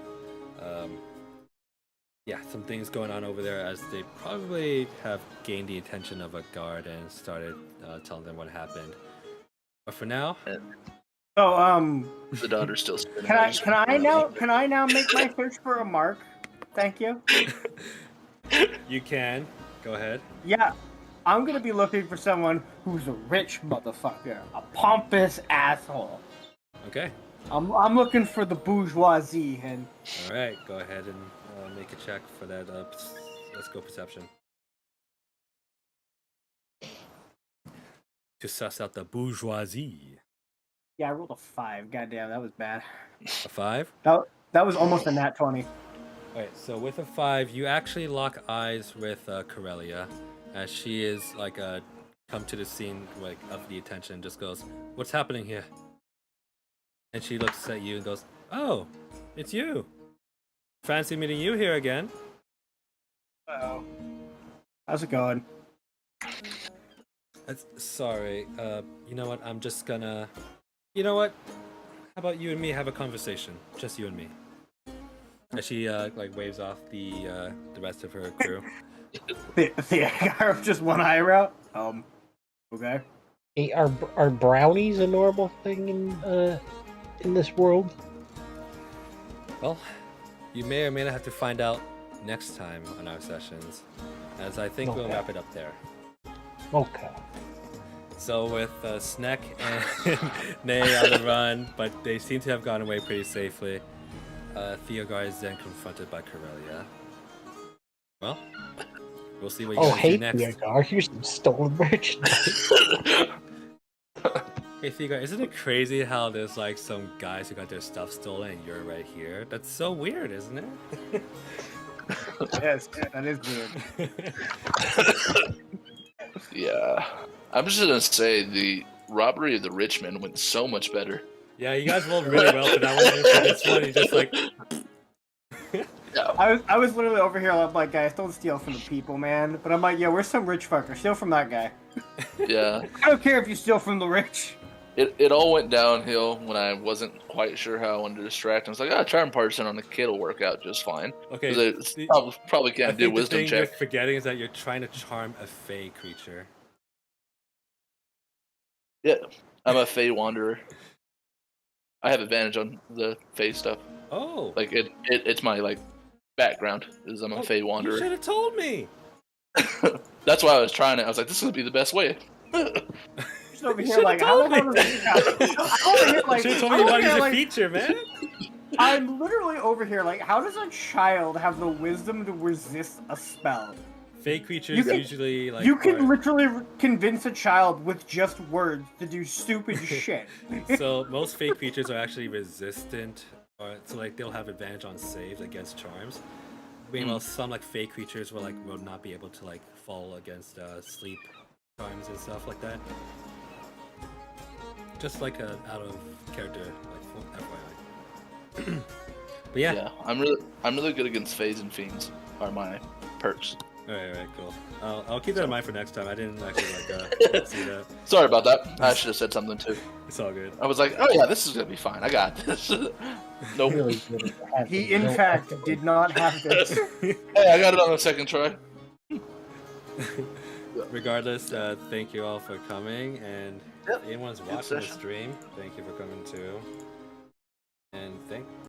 B: some things going on over there as they probably have gained the attention of a guard and started telling them what happened. But for now,
C: So,
A: The daughter's still spinning.
C: can I now make my search for a mark? Thank you.
B: you can go ahead.
C: Yeah, I'm gonna be looking for someone who's a rich motherfucker, a pompous asshole.
B: Okay.
C: I'm looking for the bourgeoisie, and
B: All right. Go ahead and make a check for that. Let's go perception. to suss out the bourgeoisie.
C: Yeah, I rolled a 5. Goddamn, that was bad.
B: A 5?
C: That was almost a nat 20.
B: Alright, so with a 5, you actually lock eyes with Corellia, as she is like come to the scene like of the attention and just goes, "What's happening here?" And she looks at you and goes, "Oh, it's you. Fancy meeting you here again."
C: Uh-oh. How's it going?
B: Sorry, you know what? I'm just gonna. You know what? How about you and me have a conversation? Just you and me. As she like waves off the rest of her crew.
C: The guy with just one eyebrow? Okay.
D: Hey, are brownies a normal thing in this world?
B: Well, you may or may not have to find out next time on our sessions, as I think we'll
D: Okay.
B: wrap it up there.
D: Okay.
B: So with Sneck and Nay on the run, but they seem to have gone away pretty safely, Theogar is then confronted by Corellia. Well, we'll see what you guys do next.
D: Theogar, here's some stolen merchandise.
B: Hey Theogar, isn't it crazy how there's like some guys who got their stuff stolen and you're right here? That's so weird, isn't it?
C: Yes, that is weird.
A: Yeah. I'm just gonna say the robbery of the Richmond went so much better.
B: Yeah, you guys rolled really well for that one. And for this one, you just like.
A: Yeah.
C: I was literally over here. I'm like, guys, don't steal from the people, man. But I'm like, yeah, we're some rich fucker. Steal from that guy.
A: Yeah.
C: I don't care if you steal from the rich.
A: It all went downhill when I wasn't quite sure how I wanted to distract. I was like, charm person on the kid will work out just fine.
B: Okay.
A: 'Cause it probably
B: I
A: can't do
B: think the
A: wisdom
B: thing
A: check.
B: you're forgetting is that you're trying to charm a fey creature.
A: Yeah. I'm a Fey Wanderer. I have advantage on the Fey stuff.
B: Oh.
A: Like it's my like background is I'm a Fey
B: You
A: Wanderer.
B: should have told me.
A: That's why I was trying it. I was like, this is gonna be the best way.
C: Just over
B: You
C: here,
B: should've
C: like, how the
B: told
C: hell
B: me.
C: does this happen? I'm over here, like,
B: You should have told
C: I'm
B: me you
C: over
B: wanted to
C: here,
B: use a
C: like,
B: feature, man.
C: I'm literally over here, like, how does a child have the wisdom to resist a spell?
B: Fey creatures
C: You can-
B: usually like.
C: You can
B: are-
C: literally convince a child with just words to do stupid shit.
B: So most fey creatures are actually resistant, or so like they'll have advantage on saves against charms. Meanwhile, some like fey creatures will not be able to like fall against sleep charms and stuff like that. Just like a out of character, like FYI. But yeah.
A: Yeah. I'm really good against Fays and Fiends are my perks.
B: Alright, cool. I'll keep that in mind for next time. I didn't actually see that.
A: Sorry about that. I should have said something too.
B: It's all good.
A: I was like, oh yeah, this is gonna be fine. I got this. Nope.
D: Really good at
C: He,
D: having
C: in
D: no
C: fact,
D: empathy.
C: did not have this.
A: Hey, I got it on the second try.
B: Regardless, thank you all for coming, and
A: Yep.
B: if anyone's
A: Good
B: watching the
A: session.
B: stream, thank you for coming too. And thank